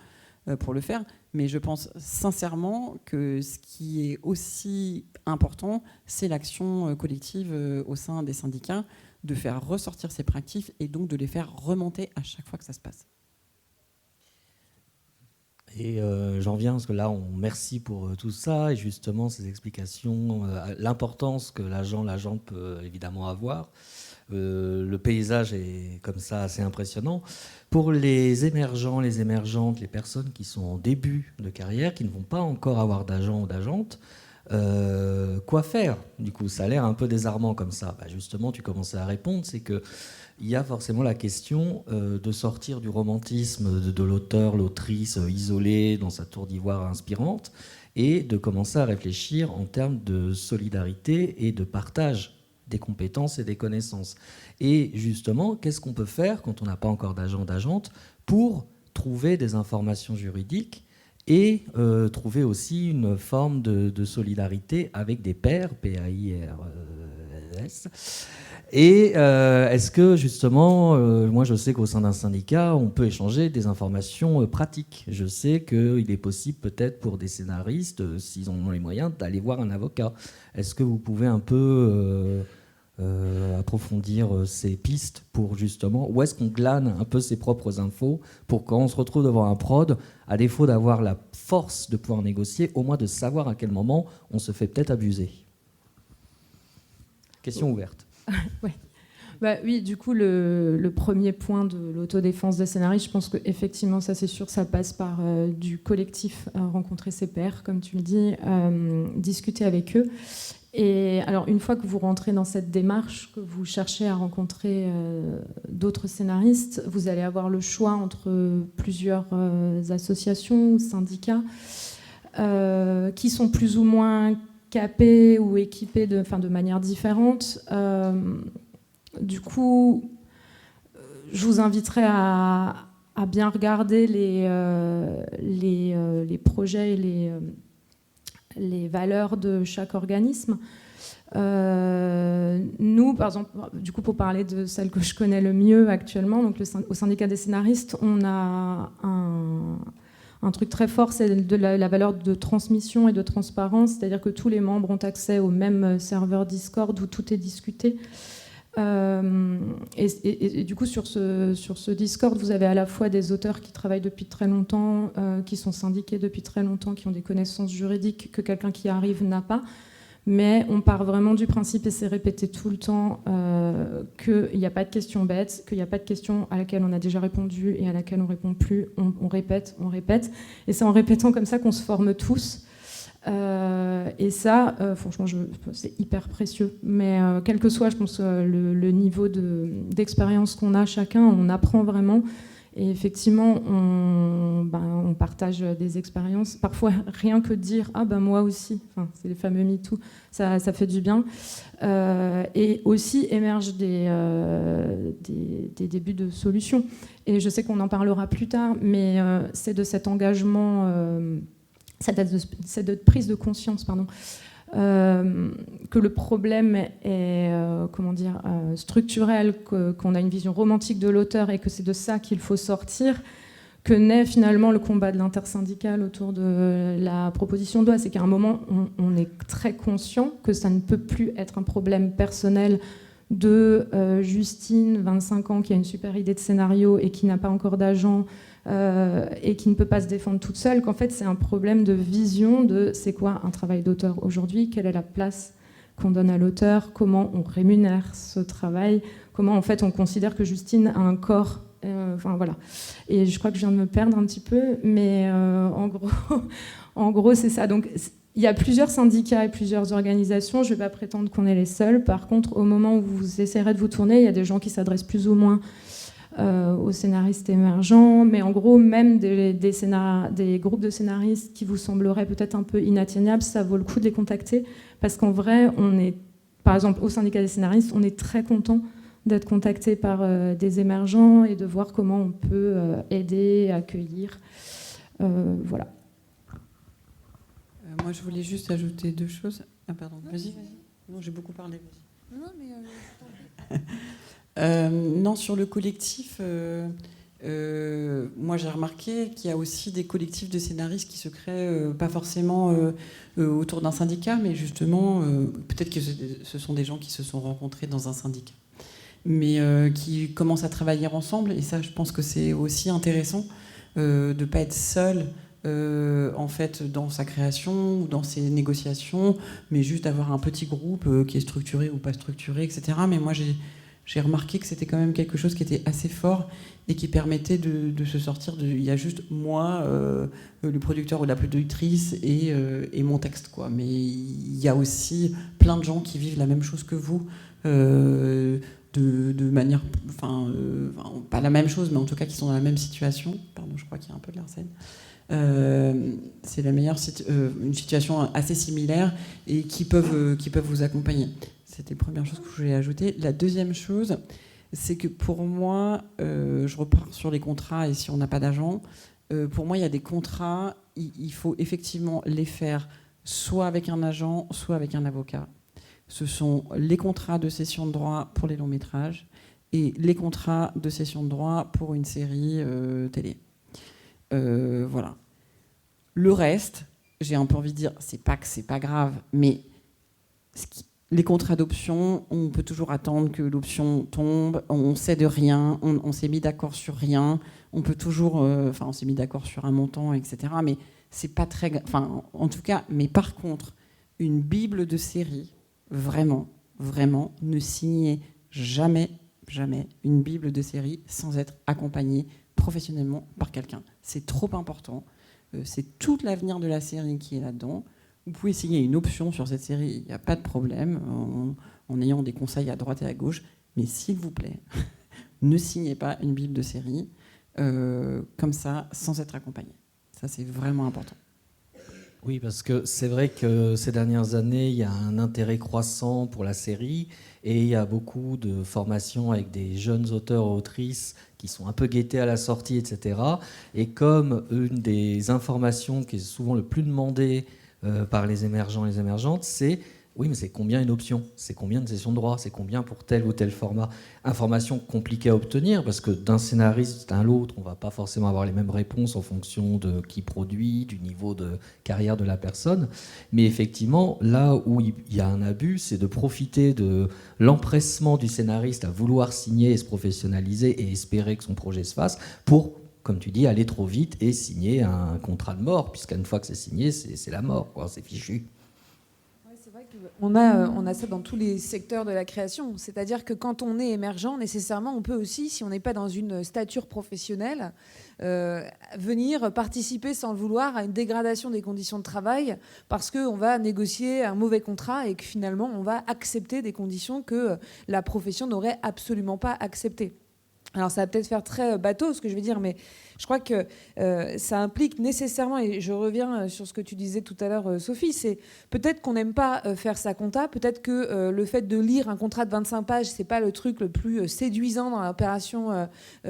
pour le faire. Mais je pense sincèrement que ce qui est aussi important, c'est l'action collective au sein des syndicats, de faire ressortir ces pratiques et donc de les faire remonter à chaque fois que ça se passe. Et j'en viens parce que là, merci pour tout ça et justement ces explications, l'importance que l'agente peut évidemment avoir. Le paysage est comme ça assez impressionnant. Pour les émergents, les émergentes, les personnes qui sont en début de carrière, qui ne vont pas encore avoir d'agent ou d'agente, quoi faire? Du coup, ça a l'air un peu désarmant comme ça. Justement, tu commençais à répondre, c'est que il y a forcément la question de sortir du romantisme de l'auteur, l'autrice isolée dans sa tour d'ivoire inspirante et de commencer à réfléchir en termes de solidarité et de partage des compétences et des connaissances. Et justement, qu'est-ce qu'on peut faire quand on n'a pas encore d'agent, d'agente pour trouver des informations juridiques et trouver aussi une forme de solidarité avec des pairs, P-A-I-R-S. Et est-ce que justement, moi je sais qu'au sein d'un syndicat, on peut échanger des informations pratiques. Je sais qu'il est possible peut-être pour des scénaristes, s'ils en ont les moyens, d'aller voir un avocat. Est-ce que vous pouvez un peu approfondir ces pistes pour justement, où est-ce qu'on glane un peu ses propres infos pour quand on se retrouve devant un prod, à défaut d'avoir la force de pouvoir négocier, au moins de savoir à quel moment on se fait peut-être abuser. Question ouverte. Ouais. Oui, du coup, le premier point de l'autodéfense des scénaristes, je pense qu'effectivement, ça c'est sûr, ça passe par du collectif, rencontrer ses pairs, comme tu le dis, discuter avec eux. Et alors, une fois que vous rentrez dans cette démarche, que vous cherchez à rencontrer d'autres scénaristes, vous allez avoir le choix entre plusieurs associations ou syndicats qui sont plus ou moins capés ou équipés de manière différente. Du coup, je vous inviterai à bien regarder les projets et les valeurs de chaque organisme. Nous, par exemple, du coup, pour parler de celle que je connais le mieux actuellement, donc au syndicat des scénaristes, on a un truc très fort, c'est de la valeur de transmission et de transparence, c'est-à-dire que tous les membres ont accès au même serveur Discord où tout est discuté. Et du coup, sur ce Discord, vous avez à la fois des auteurs qui travaillent depuis très longtemps, qui sont syndiqués depuis très longtemps, qui ont des connaissances juridiques que quelqu'un qui arrive n'a pas. Mais on part vraiment du principe, et c'est répété tout le temps, qu'il n'y a pas de question bête, qu'il n'y a pas de question à laquelle on a déjà répondu et à laquelle on ne répond plus. On répète. Et c'est en répétant comme ça qu'on se forme tous. Et ça, franchement, c'est hyper précieux. Mais quel que soit, je pense, le niveau d'expérience qu'on a chacun, on apprend vraiment. Et effectivement, on partage des expériences. Parfois, rien que dire « Ah ben moi aussi », enfin, c'est les fameux MeToo, ça fait du bien. Et aussi émergent des débuts de solutions. Et je sais qu'on en parlera plus tard, mais c'est de cet engagement... cette prise de conscience, que le problème est structurel, qu'on a une vision romantique de l'auteur et que c'est de ça qu'il faut sortir, que naît finalement le combat de l'intersyndical autour de la proposition de loi. C'est qu'à un moment, on est très conscient que ça ne peut plus être un problème personnel de Justine, 25 ans, qui a une super idée de scénario et qui n'a pas encore d'agent, et qui ne peut pas se défendre toute seule, qu'en fait c'est un problème de vision de c'est quoi un travail d'auteur aujourd'hui, quelle est la place qu'on donne à l'auteur, comment on rémunère ce travail, comment en fait on considère que Justine a un corps, voilà. Et je crois que je viens de me perdre un petit peu, mais en gros c'est ça. Donc il y a plusieurs syndicats et plusieurs organisations, je ne vais pas prétendre qu'on est les seuls. Par contre, au moment où vous essayerez de vous tourner, il y a des gens qui s'adressent plus ou moins aux scénaristes émergents, mais en gros, même des groupes de scénaristes qui vous sembleraient peut-être un peu inatteignables, ça vaut le coup de les contacter, parce qu'en vrai, par exemple, au syndicat des scénaristes, on est très content d'être contacté par des émergents et de voir comment on peut aider, accueillir. Voilà. Moi, je voulais juste ajouter 2 choses. Ah, pardon, vas-y. Non, j'ai beaucoup parlé, vas-y. Non, mais... Non, sur le collectif, Moi, j'ai remarqué qu'il y a aussi des collectifs de scénaristes qui se créent, pas forcément autour d'un syndicat, mais justement, peut-être que ce sont des gens qui se sont rencontrés dans un syndicat, mais qui commencent à travailler ensemble. Et ça, je pense que c'est aussi intéressant de ne pas être seul en fait, dans sa création ou dans ses négociations, mais juste d'avoir un petit groupe qui est structuré ou pas structuré, etc. Mais moi, j'ai remarqué que c'était quand même quelque chose qui était assez fort et qui permettait de se sortir de... Il y a juste moi, le producteur ou la productrice et mon texte, quoi. Mais il y a aussi plein de gens qui vivent la même chose que vous, de manière... Enfin, pas la même chose, mais en tout cas qui sont dans la même situation. Pardon, je crois qu'il y a un peu de l'arsène. C'est la meilleure une situation assez similaire et qui peuvent vous accompagner. C'était la première chose que je voulais ajouter. La deuxième chose, c'est que pour moi, je repars sur les contrats et si on n'a pas d'agent, pour moi, il y a des contrats, il faut effectivement les faire soit avec un agent, soit avec un avocat. Ce sont les contrats de cession de droit pour les longs métrages et les contrats de cession de droit pour une série télé. Voilà. Le reste, j'ai un peu envie de dire, c'est pas que c'est pas grave, mais les contrats d'option, on peut toujours attendre que l'option tombe, on sait de rien, on s'est mis d'accord sur rien, on peut toujours, on s'est mis d'accord sur un montant, etc. Mais c'est pas très, en tout cas, mais par contre, une bible de série, vraiment, ne signez jamais une bible de série sans être accompagné professionnellement par quelqu'un. C'est trop important. C'est tout l'avenir de la série qui est là-dedans. Vous pouvez signer une option sur cette série, il n'y a pas de problème, en ayant des conseils à droite et à gauche. Mais s'il vous plaît, ne signez pas une bible de série comme ça, sans être accompagné. Ça, c'est vraiment important. Oui, parce que c'est vrai que ces dernières années, il y a un intérêt croissant pour la série et il y a beaucoup de formations avec des jeunes auteurs et autrices qui sont un peu guettés à la sortie, etc. Et comme une des informations qui est souvent le plus demandée par les émergents et les émergentes, c'est oui, mais c'est combien une option ? C'est combien de sessions de droit ? C'est combien pour tel ou tel format ? Information compliquée à obtenir parce que d'un scénariste à l'autre, on ne va pas forcément avoir les mêmes réponses en fonction de qui produit, du niveau de carrière de la personne. Mais effectivement, là où il y a un abus, c'est de profiter de l'empressement du scénariste à vouloir signer et se professionnaliser et espérer que son projet se fasse pour, comme tu dis, aller trop vite et signer un contrat de mort, puisqu'une fois que c'est signé, c'est la mort, quoi, c'est fichu. On a ça dans tous les secteurs de la création. C'est-à-dire que quand on est émergent, nécessairement, on peut aussi, si on n'est pas dans une stature professionnelle, venir participer sans le vouloir à une dégradation des conditions de travail parce qu'on va négocier un mauvais contrat et que finalement, on va accepter des conditions que la profession n'aurait absolument pas acceptées. Alors ça va peut-être faire très bateau ce que je vais dire, mais je crois que ça implique nécessairement, et je reviens sur ce que tu disais tout à l'heure Sophie, c'est peut-être qu'on n'aime pas faire sa compta, peut-être que le fait de lire un contrat de 25 pages, c'est pas le truc le plus séduisant dans l'opération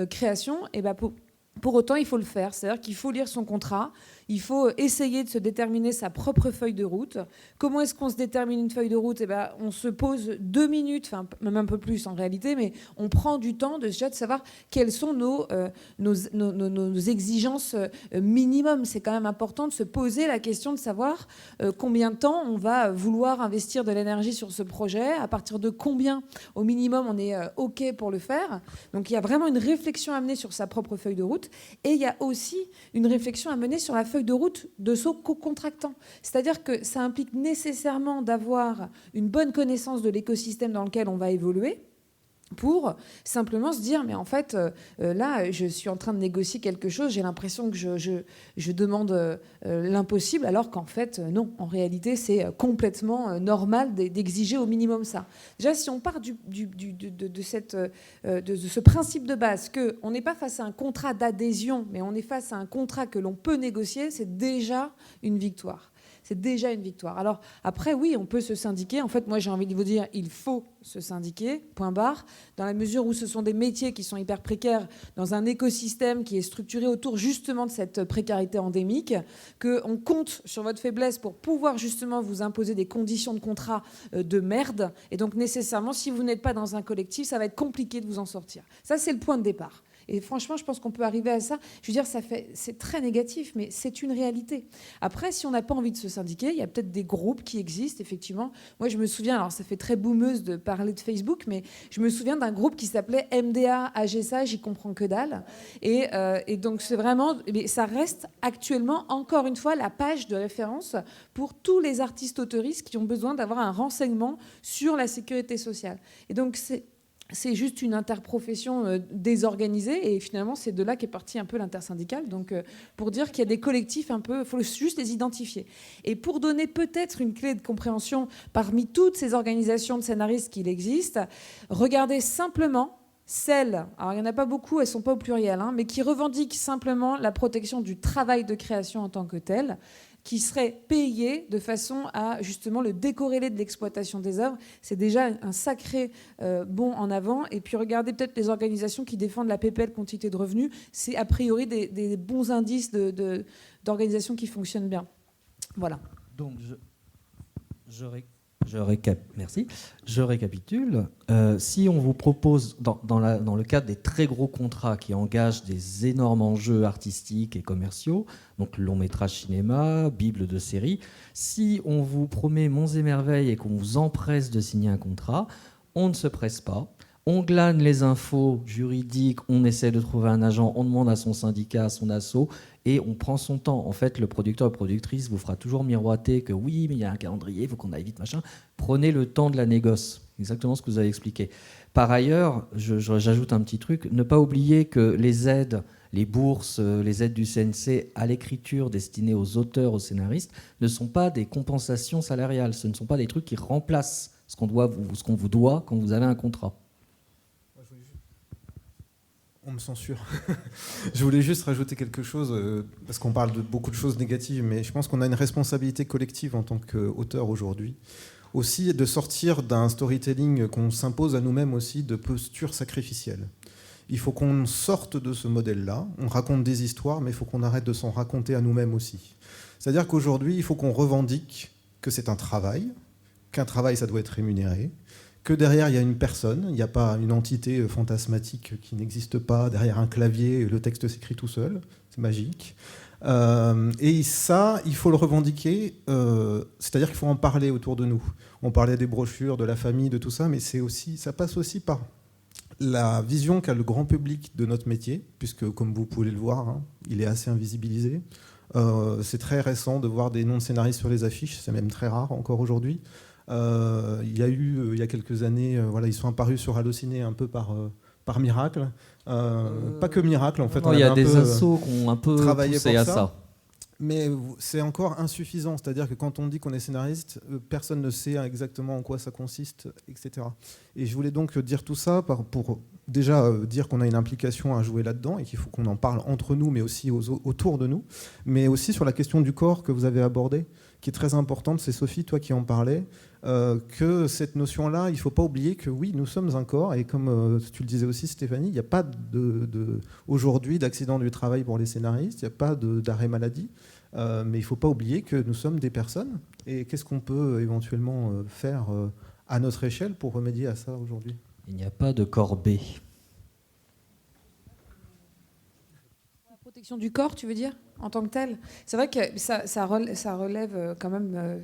création, et ben pour autant il faut le faire, c'est-à-dire qu'il faut lire son contrat, il faut essayer de se déterminer sa propre feuille de route. Comment est-ce qu'on se détermine une feuille de route ? On se pose 2 minutes, enfin même un peu plus en réalité, mais on prend du temps de savoir quelles sont nos exigences minimum. C'est quand même important de se poser la question de savoir combien de temps on va vouloir investir de l'énergie sur ce projet, à partir de combien au minimum on est OK pour le faire. Donc il y a vraiment une réflexion à mener sur sa propre feuille de route et il y a aussi une réflexion à mener sur la feuille de route de son co-contractant. C'est-à-dire que ça implique nécessairement d'avoir une bonne connaissance de l'écosystème dans lequel on va évoluer pour simplement se dire mais en fait là je suis en train de négocier quelque chose, j'ai l'impression que je demande l'impossible alors qu'en fait non, en réalité c'est complètement normal d'exiger au minimum ça. Déjà si on part de ce principe de base qu'on n'est pas face à un contrat d'adhésion mais on est face à un contrat que l'on peut négocier, c'est déjà une victoire. C'est déjà une victoire. Alors après, oui, on peut se syndiquer. En fait, moi, j'ai envie de vous dire, il faut se syndiquer, point barre, dans la mesure où ce sont des métiers qui sont hyper précaires, dans un écosystème qui est structuré autour justement de cette précarité endémique, qu'on compte sur votre faiblesse pour pouvoir justement vous imposer des conditions de contrat de merde. Et donc, nécessairement, si vous n'êtes pas dans un collectif, ça va être compliqué de vous en sortir. Ça, c'est le point de départ. Et franchement, je pense qu'on peut arriver à ça. Je veux dire, c'est très négatif, mais c'est une réalité. Après, si on n'a pas envie de se syndiquer, il y a peut-être des groupes qui existent, effectivement. Moi, je me souviens, alors ça fait très boomeuse de parler de Facebook, mais je me souviens d'un groupe qui s'appelait MDA AGSA, j'y comprends que dalle. Et donc, c'est vraiment, mais ça reste actuellement, encore une fois, la page de référence pour tous les artistes auteuristes qui ont besoin d'avoir un renseignement sur la sécurité sociale. Et donc, c'est juste une interprofession désorganisée, et finalement c'est de là qu'est parti un peu l'intersyndicale, donc pour dire qu'il y a des collectifs un peu, il faut juste les identifier. Et pour donner peut-être une clé de compréhension parmi toutes ces organisations de scénaristes qu'il existe, regardez simplement celles, alors il n'y en a pas beaucoup, elles ne sont pas au pluriel, mais qui revendiquent simplement la protection du travail de création en tant que tel, qui serait payé de façon à justement le décorréler de l'exploitation des œuvres. C'est déjà un sacré bond en avant. Et puis regardez peut-être les organisations qui défendent la PPL quantité de revenus. C'est a priori des bons indices d'organisations qui fonctionnent bien. Voilà. Donc merci. Je récapitule. Si on vous propose, dans le cadre des très gros contrats qui engagent des énormes enjeux artistiques et commerciaux, donc long métrage cinéma, bible de série, si on vous promet monts et merveilles et qu'on vous empresse de signer un contrat, on ne se presse pas. On glane les infos juridiques, on essaie de trouver un agent, on demande à son syndicat, à son asso, et on prend son temps. En fait, le producteur ou productrice vous fera toujours miroiter que oui, mais il y a un calendrier, il faut qu'on aille vite, machin. Prenez le temps de la négoce. Exactement ce que vous avez expliqué. Par ailleurs, j'ajoute un petit truc, ne pas oublier que les aides, les bourses, les aides du CNC à l'écriture destinées aux auteurs, aux scénaristes, ne sont pas des compensations salariales. Ce ne sont pas des trucs qui remplacent ce qu'on vous doit quand vous avez un contrat. On me censure. Je voulais juste rajouter quelque chose, parce qu'on parle de beaucoup de choses négatives, mais je pense qu'on a une responsabilité collective en tant qu'auteur aujourd'hui. Aussi de sortir d'un storytelling qu'on s'impose à nous-mêmes aussi de posture sacrificielle. Il faut qu'on sorte de ce modèle-là. On raconte des histoires, mais il faut qu'on arrête de s'en raconter à nous-mêmes aussi. C'est-à-dire qu'aujourd'hui, il faut qu'on revendique que c'est un travail, qu'un travail, ça doit être rémunéré, que derrière, il y a une personne, il n'y a pas une entité fantasmatique qui n'existe pas, derrière un clavier, le texte s'écrit tout seul, c'est magique. Et ça, il faut le revendiquer, c'est-à-dire qu'il faut en parler autour de nous. On parlait des brochures, de la famille, de tout ça, mais ça passe aussi par la vision qu'a le grand public de notre métier, puisque, comme vous pouvez le voir, il est assez invisibilisé. C'est très récent de voir des noms de scénaristes sur les affiches, c'est même très rare encore aujourd'hui. Il y a eu, il y a quelques années, ils sont apparus sur Allociné un peu par miracle. Pas que miracle, en fait. Il y a des assos qui ont un peu poussé à ça. Mais c'est encore insuffisant. C'est-à-dire que quand on dit qu'on est scénariste, personne ne sait exactement en quoi ça consiste, etc. Et je voulais donc dire tout ça pour déjà dire qu'on a une implication à jouer là-dedans et qu'il faut qu'on en parle entre nous, mais aussi autour de nous. Mais aussi sur la question du corps que vous avez abordée, qui est très importante. C'est Sophie, toi qui en parlais. Que cette notion-là, il ne faut pas oublier que oui, nous sommes un corps, et comme tu le disais aussi Stéphanie, il n'y a pas aujourd'hui d'accident du travail pour les scénaristes, il n'y a pas d'arrêt maladie, mais il ne faut pas oublier que nous sommes des personnes, et qu'est-ce qu'on peut éventuellement faire à notre échelle pour remédier à ça aujourd'hui ? Il n'y a pas de corps B. La protection du corps, tu veux dire, en tant que tel ? C'est vrai que ça relève quand même...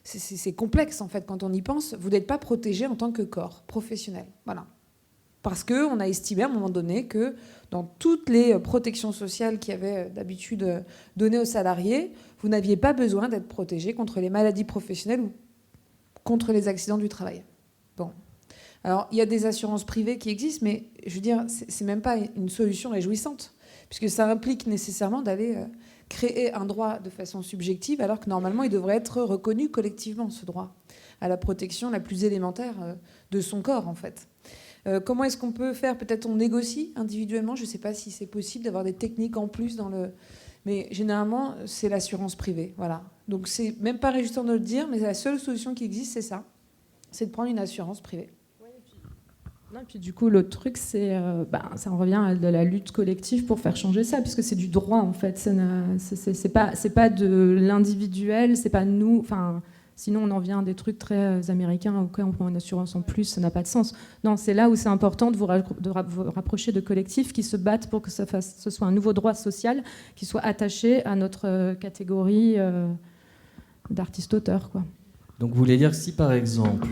C'est complexe, en fait, quand on y pense. Vous n'êtes pas protégé en tant que corps professionnel. Voilà. Parce qu'on a estimé à un moment donné que dans toutes les protections sociales qui avaient d'habitude données aux salariés, vous n'aviez pas besoin d'être protégé contre les maladies professionnelles ou contre les accidents du travail. Bon. Alors, il y a des assurances privées qui existent, mais je veux dire, c'est même pas une solution réjouissante, puisque ça implique nécessairement d'aller... créer un droit de façon subjective, alors que normalement, il devrait être reconnu collectivement, ce droit à la protection la plus élémentaire de son corps, en fait. Comment est-ce qu'on peut faire ? Peut-être on négocie individuellement, je ne sais pas si c'est possible d'avoir des techniques en plus dans le... Mais généralement, c'est l'assurance privée, voilà. Donc, c'est même pas réjouissant de le dire, mais la seule solution qui existe, c'est ça. C'est de prendre une assurance privée. Non, et puis du coup, l'autre truc, ça en revient à de la lutte collective pour faire changer ça, puisque c'est du droit, en fait. C'est pas de l'individuel, c'est pas nous. Enfin, Sinon, on en vient à des trucs très américains auxquels on prend une assurance en plus, ça n'a pas de sens. Non, c'est là où c'est important de vous rapprocher de collectifs qui se battent pour que ce soit un nouveau droit social qui soit attaché à notre catégorie d'artistes-auteurs, quoi. Donc vous voulez dire que si par exemple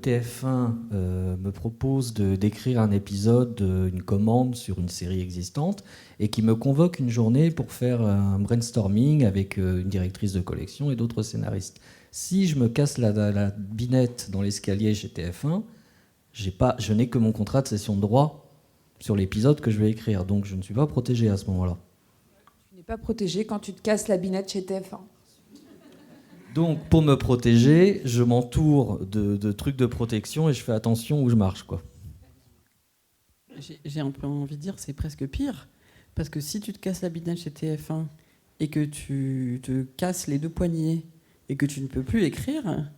TF1 me propose d'écrire un épisode, une commande sur une série existante, et qui me convoque une journée pour faire un brainstorming avec une directrice de collection et d'autres scénaristes, si je me casse la binette dans l'escalier chez TF1, je n'ai que mon contrat de cession de droit sur l'épisode que je vais écrire, donc je ne suis pas protégé à ce moment-là. Tu n'es pas protégé quand tu te casses la binette chez TF1. Donc, pour me protéger, je m'entoure de trucs de protection et je fais attention où je marche, quoi. J'ai un peu envie de dire c'est presque pire. Parce que si tu te casses la binette chez TF1 et que tu te casses les 2 poignets et que tu ne peux plus écrire,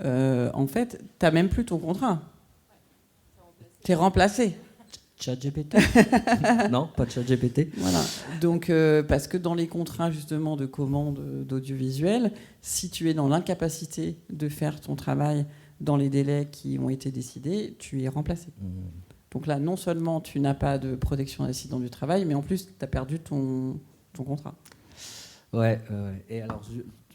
en fait, tu n'as même plus ton contrat. Tu es remplacé. ChatGPT. Non, pas ChatGPT. Voilà. Donc, parce que dans les contrats justement de commande d'audiovisuel, si tu es dans l'incapacité de faire ton travail dans les délais qui ont été décidés, tu es remplacé. Donc là, non seulement tu n'as pas de protection d'accident du travail, mais en plus, tu as perdu ton contrat. Ouais. Et alors,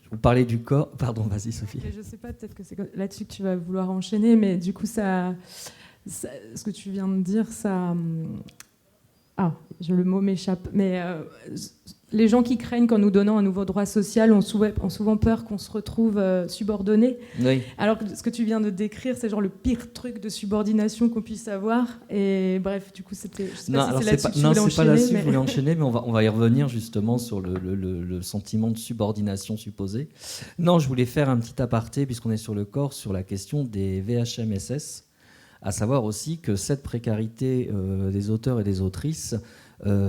vous parlez du corps. Pardon, vas-y, Sophie. Je ne sais pas, peut-être que c'est là-dessus que tu vas vouloir enchaîner, mais du coup, ce que tu viens de dire, le mot m'échappe. Mais les gens qui craignent qu'en nous donnant un nouveau droit social, ont souvent peur qu'on se retrouve subordonné. Oui. Alors que ce que tu viens de décrire, c'est genre le pire truc de subordination qu'on puisse avoir. Et bref, du coup, c'était. Je sais pas si c'est là-dessus que tu voulais enchaîner. Non, c'est pas là-dessus que je voulais enchaîner, mais on va y revenir justement sur le sentiment de subordination supposé. Non, je voulais faire un petit aparté, puisqu'on est sur le corps, sur la question des VHMSS. À savoir aussi que cette précarité des auteurs et des autrices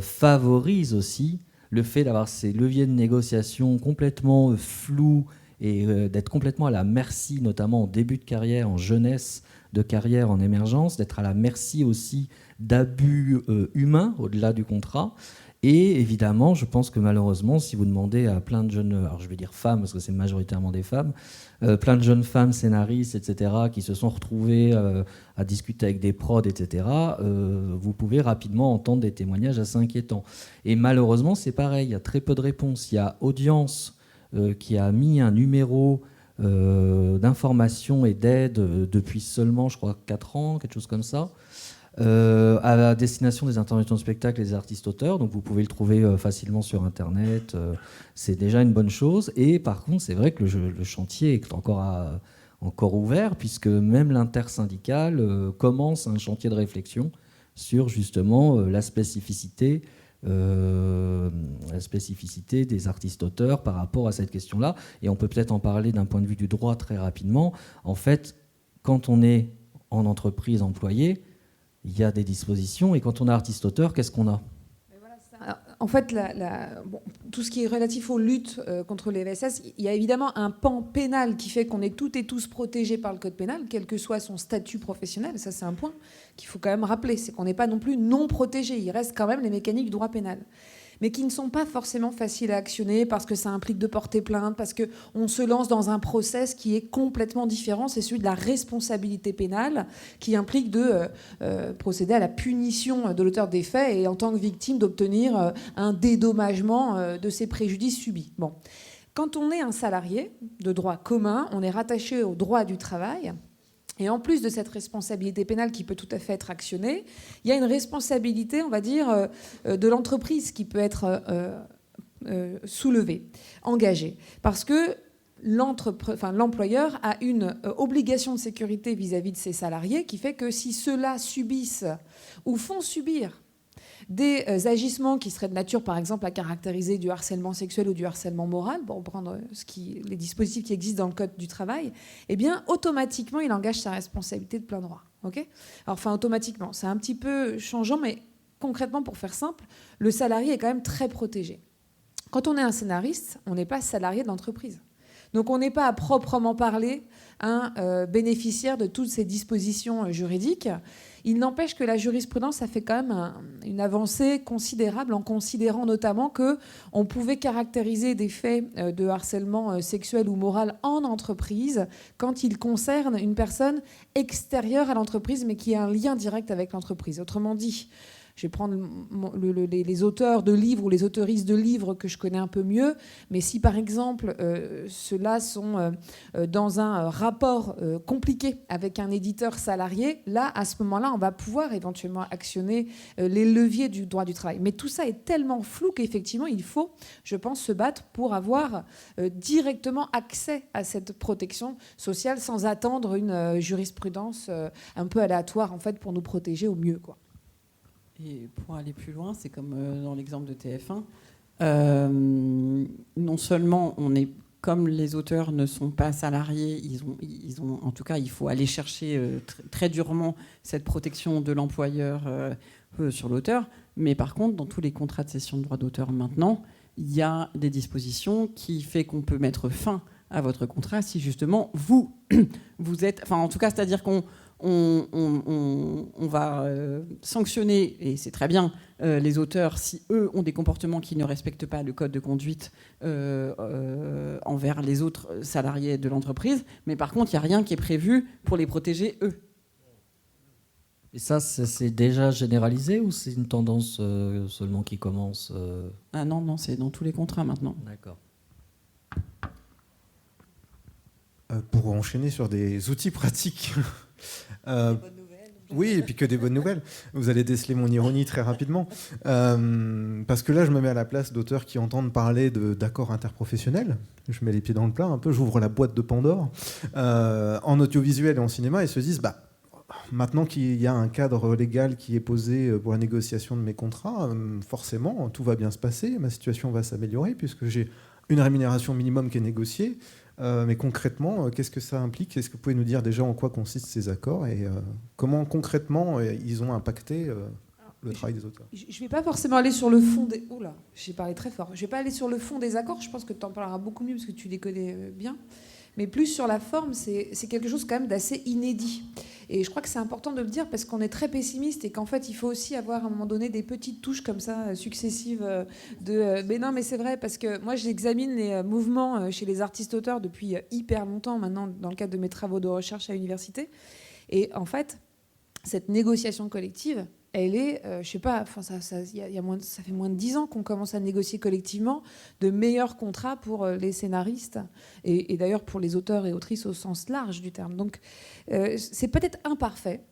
favorise aussi le fait d'avoir ces leviers de négociation complètement flous et d'être complètement à la merci, notamment en début de carrière, en jeunesse de carrière, en émergence, d'être à la merci aussi d'abus humains au-delà du contrat. Et évidemment, je pense que malheureusement, si vous demandez à plein de jeunes, alors je vais dire femmes parce que c'est majoritairement des femmes, plein de jeunes femmes scénaristes, etc., qui se sont retrouvées à discuter avec des prods, etc., vous pouvez rapidement entendre des témoignages assez inquiétants. Et malheureusement, c'est pareil, il y a très peu de réponses. Il y a Audience qui a mis un numéro d'information et d'aide depuis seulement, je crois, 4 ans, quelque chose comme ça, à la destination des intermittents de spectacle et des artistes-auteurs. Donc vous pouvez le trouver facilement sur Internet. C'est déjà une bonne chose. Et par contre, c'est vrai que le chantier est encore ouvert, puisque même l'intersyndicale commence un chantier de réflexion sur justement la spécificité des artistes-auteurs par rapport à cette question-là. Et on peut peut-être en parler d'un point de vue du droit très rapidement. En fait, quand on est en entreprise employée, il y a des dispositions, et quand on est artiste-auteur, qu'est-ce qu'on a ? En fait, tout ce qui est relatif aux luttes contre les VSS, il y a évidemment un pan pénal qui fait qu'on est toutes et tous protégés par le code pénal, quel que soit son statut professionnel. Ça, c'est un point qu'il faut quand même rappeler, c'est qu'on n'est pas non plus non protégé. Il reste quand même les mécaniques du droit pénal, mais qui ne sont pas forcément faciles à actionner parce que ça implique de porter plainte, parce qu'on se lance dans un process qui est complètement différent. C'est celui de la responsabilité pénale, qui implique de procéder à la punition de l'auteur des faits et en tant que victime d'obtenir un dédommagement de ses préjudices subis. Bon. Quand on est un salarié de droit commun, on est rattaché au droit du travail. Et en plus de cette responsabilité pénale qui peut tout à fait être actionnée, il y a une responsabilité, on va dire, de l'entreprise qui peut être soulevée, engagée. Parce que l'employeur a une obligation de sécurité vis-à-vis de ses salariés qui fait que si ceux-là subissent ou font subir des agissements qui seraient de nature, par exemple, à caractériser du harcèlement sexuel ou du harcèlement moral, pour prendre les dispositifs qui existent dans le Code du travail, eh bien, automatiquement, il engage sa responsabilité de plein droit. Okay ? Alors, enfin, automatiquement, c'est un petit peu changeant, mais concrètement, pour faire simple, le salarié est quand même très protégé. Quand on est un scénariste, on n'est pas salarié de l'entreprise. Donc on n'est pas à proprement parler un bénéficiaire de toutes ces dispositions juridiques. Il n'empêche que la jurisprudence a fait quand même une avancée considérable en considérant notamment qu'on pouvait caractériser des faits de harcèlement sexuel ou moral en entreprise quand ils concernent une personne extérieure à l'entreprise mais qui a un lien direct avec l'entreprise. Autrement dit, je vais prendre les auteurs de livres ou les autoristes de livres que je connais un peu mieux, mais si par exemple ceux-là sont dans un rapport compliqué avec un éditeur salarié, là, à ce moment-là, on va pouvoir éventuellement actionner les leviers du droit du travail. Mais tout ça est tellement flou qu'effectivement, il faut, je pense, se battre pour avoir directement accès à cette protection sociale sans attendre une jurisprudence un peu aléatoire en fait, pour nous protéger au mieux, quoi. Et pour aller plus loin, c'est comme dans l'exemple de TF1. Non seulement on est, comme les auteurs ne sont pas salariés, ils ont, en tout cas, il faut aller chercher très durement cette protection de l'employeur sur l'auteur. Mais par contre, dans tous les contrats de cession de droits d'auteur maintenant, il y a des dispositions qui fait qu'on peut mettre fin à votre contrat si justement vous êtes, enfin en tout cas, c'est-à-dire qu'on va sanctionner, et c'est très bien, les auteurs si eux ont des comportements qui ne respectent pas le code de conduite envers les autres salariés de l'entreprise, mais par contre, il n'y a rien qui est prévu pour les protéger eux. Et ça, c'est déjà généralisé ou c'est une tendance seulement qui commence Ah non, c'est dans tous les contrats maintenant. D'accord. Pour enchaîner sur des outils pratiques. Oui, et puis que des bonnes nouvelles. Vous allez déceler mon ironie très rapidement. Parce que là, je me mets à la place d'auteurs qui entendent parler d'accords interprofessionnels. Je mets les pieds dans le plat un peu, j'ouvre la boîte de Pandore. En audiovisuel et en cinéma, ils se disent, maintenant qu'il y a un cadre légal qui est posé pour la négociation de mes contrats, forcément, tout va bien se passer, ma situation va s'améliorer puisque j'ai une rémunération minimum qui est négociée. Mais concrètement, qu'est-ce que ça implique ? Est-ce que vous pouvez nous dire déjà en quoi consistent ces accords et comment concrètement ils ont impacté le travail des auteurs ? Je ne vais pas forcément aller sur le fond des... Oula, j'ai parlé très fort. Je ne vais pas aller sur le fond des accords. Je pense que tu en parleras beaucoup mieux parce que tu les connais bien. Mais plus sur la forme, c'est quelque chose quand même d'assez inédit. Et je crois que c'est important de le dire parce qu'on est très pessimiste et qu'en fait, il faut aussi avoir à un moment donné des petites touches comme ça, successives mais non, mais c'est vrai, parce que moi, j'examine les mouvements chez les artistes-auteurs depuis hyper longtemps maintenant, dans le cadre de mes travaux de recherche à l'université. Et en fait, cette négociation collective, elle est, je sais pas, ça fait moins de 10 ans qu'on commence à négocier collectivement de meilleurs contrats pour les scénaristes et d'ailleurs pour les auteurs et autrices au sens large du terme. Donc c'est peut-être imparfait,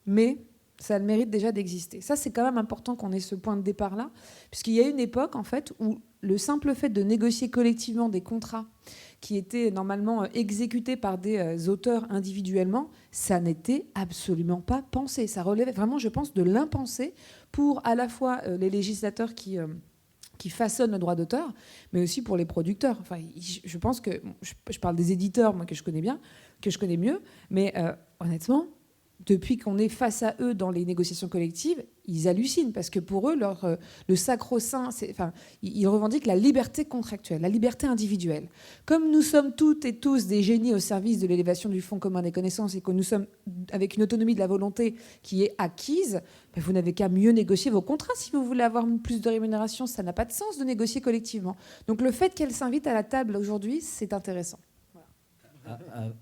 mais ça a le mérite déjà d'exister. Ça, c'est quand même important qu'on ait ce point de départ-là, puisqu'il y a une époque, en fait, où le simple fait de négocier collectivement des contrats qui étaient normalement exécutés par des auteurs individuellement, ça n'était absolument pas pensé. Ça relève vraiment, je pense, de l'impensé pour à la fois les législateurs qui façonnent le droit d'auteur, mais aussi pour les producteurs. Enfin, je pense que... Je parle des éditeurs, moi, que je connais bien, que je connais mieux, mais honnêtement... Depuis qu'on est face à eux dans les négociations collectives, ils hallucinent parce que pour eux, le sacro-saint, ils revendiquent la liberté contractuelle, la liberté individuelle. Comme nous sommes toutes et tous des génies au service de l'élévation du fonds commun des connaissances et que nous sommes avec une autonomie de la volonté qui est acquise, vous n'avez qu'à mieux négocier vos contrats. Si vous voulez avoir plus de rémunération, ça n'a pas de sens de négocier collectivement. Donc le fait qu'elle s'invite à la table aujourd'hui, c'est intéressant.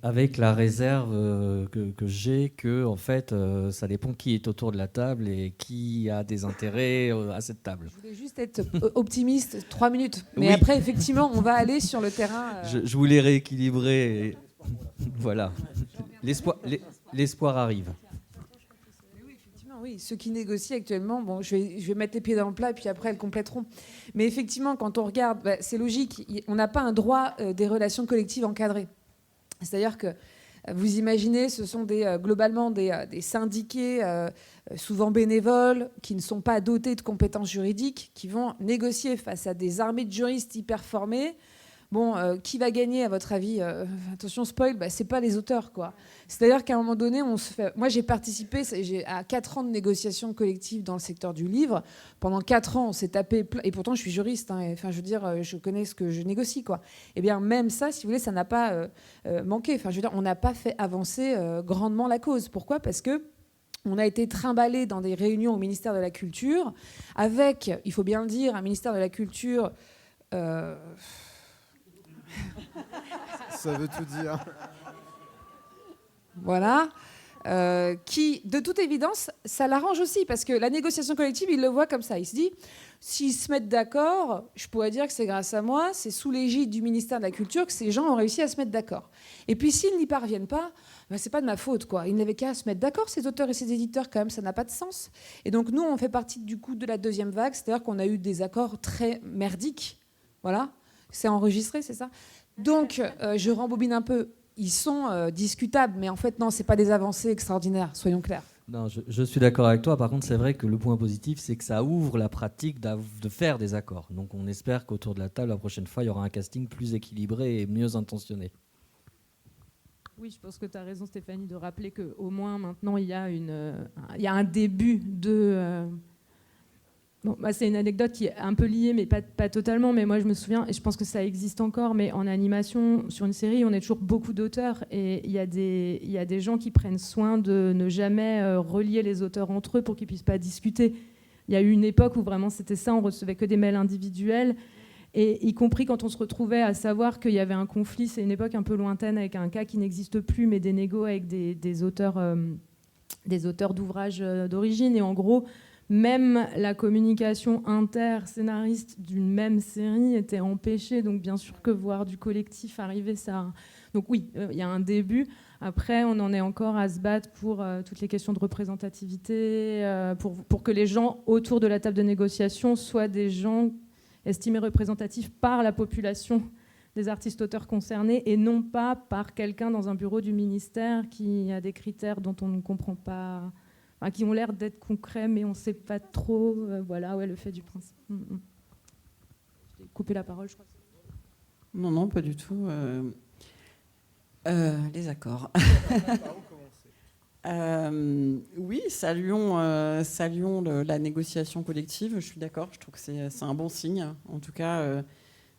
Avec la réserve que j'ai que en fait ça dépend qui est autour de la table et qui a des intérêts à cette table. Je voulais juste être optimiste 3 minutes, mais oui. Après effectivement on va aller sur le terrain. Je voulais rééquilibrer. Et... Voilà, l'espoir arrive. Oui, ceux qui négocient actuellement, bon, je vais mettre les pieds dans le plat et puis après elles compléteront. Mais effectivement, quand on regarde, c'est logique, on n'a pas un droit des relations collectives encadrées. C'est-à-dire que vous imaginez, ce sont globalement des syndiqués, souvent bénévoles, qui ne sont pas dotés de compétences juridiques, qui vont négocier face à des armées de juristes hyper formés. Bon, qui va gagner à votre avis? Attention, spoil, c'est pas les auteurs, quoi. C'est-à-dire qu'à un moment donné, moi j'ai participé à 4 ans de négociations collectives dans le secteur du livre. Pendant 4 ans, on s'est tapé, et pourtant je suis juriste, hein, enfin je veux dire, je connais ce que je négocie, quoi. Et bien même ça, si vous voulez, ça n'a pas manqué. Enfin je veux dire, on n'a pas fait avancer grandement la cause. Pourquoi? Parce que on a été trimballé dans des réunions au ministère de la Culture avec, il faut bien le dire, un ministère de la Culture... Ça veut tout dire. Voilà. Qui, de toute évidence, ça l'arrange aussi, parce que la négociation collective, il le voit comme ça. Il se dit, s'ils se mettent d'accord, je pourrais dire que c'est grâce à moi, c'est sous l'égide du ministère de la Culture que ces gens ont réussi à se mettre d'accord. Et puis s'ils n'y parviennent pas, c'est pas de ma faute, quoi. Ils n'avaient qu'à se mettre d'accord, ces auteurs et ces éditeurs, quand même, ça n'a pas de sens. Et donc nous, on fait partie du coup de la deuxième vague, c'est-à-dire qu'on a eu des accords très merdiques. Voilà. C'est enregistré, c'est ça? Donc, je rembobine un peu. Ils sont discutables, mais en fait, non, c'est pas des avancées extraordinaires, soyons clairs. Non, je suis d'accord avec toi. Par contre, c'est vrai que le point positif, c'est que ça ouvre la pratique de faire des accords. Donc, on espère qu'autour de la table, la prochaine fois, il y aura un casting plus équilibré et mieux intentionné. Oui, je pense que tu as raison, Stéphanie, de rappeler qu'au moins, maintenant, il y a un début de... Bon, c'est une anecdote qui est un peu liée, mais pas totalement. Mais moi, je me souviens, et je pense que ça existe encore, mais en animation, sur une série, on est toujours beaucoup d'auteurs. Et il y a des gens qui prennent soin de ne jamais relier les auteurs entre eux pour qu'ils ne puissent pas discuter. Il y a eu une époque où vraiment c'était ça, on recevait que des mails individuels. Et y compris quand on se retrouvait à savoir qu'il y avait un conflit, c'est une époque un peu lointaine avec un cas qui n'existe plus, mais des négos avec des auteurs d'ouvrages d'origine. Et en gros... Même la communication inter-scénariste d'une même série était empêchée. Donc, bien sûr que voir du collectif arriver, ça... Donc oui, il y a un début. Après, on en est encore à se battre pour toutes les questions de représentativité, pour que les gens autour de la table de négociation soient des gens estimés représentatifs par la population des artistes-auteurs concernés et non pas par quelqu'un dans un bureau du ministère qui a des critères dont on ne comprend pas... Enfin, qui ont l'air d'être concrets, mais on ne sait pas trop. Voilà, ouais, le fait du principe. Je t'ai coupé la parole, je crois. Non, pas du tout. Les accords. Oui, saluons la négociation collective. Je suis d'accord, je trouve que c'est un bon signe. En tout cas,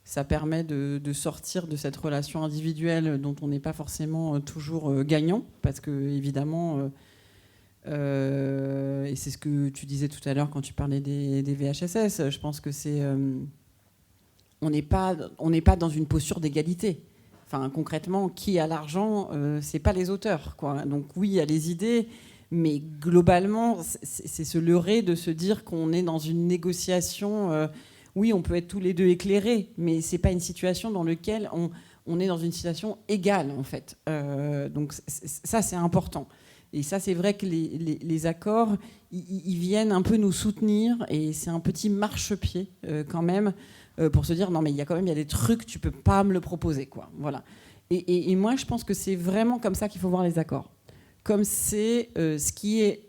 ça permet de sortir de cette relation individuelle dont on n'est pas forcément toujours gagnant, parce que, évidemment... et c'est ce que tu disais tout à l'heure quand tu parlais des VHSS. Je pense que on n'est pas dans une posture d'égalité. Enfin, concrètement, qui a l'argent, c'est pas les auteurs, quoi. Donc oui, il y a les idées, mais globalement, c'est se leurrer de se dire qu'on est dans une négociation. Oui, on peut être tous les deux éclairés, mais c'est pas une situation dans laquelle on est dans une situation égale, en fait. Donc ça, c'est important. Et ça, c'est vrai que les accords, ils viennent un peu nous soutenir, et c'est un petit marchepied quand même, pour se dire non, mais il y a des trucs, tu peux pas me le proposer, quoi. Voilà. Et moi, je pense que c'est vraiment comme ça qu'il faut voir les accords. Comme c'est ce qui est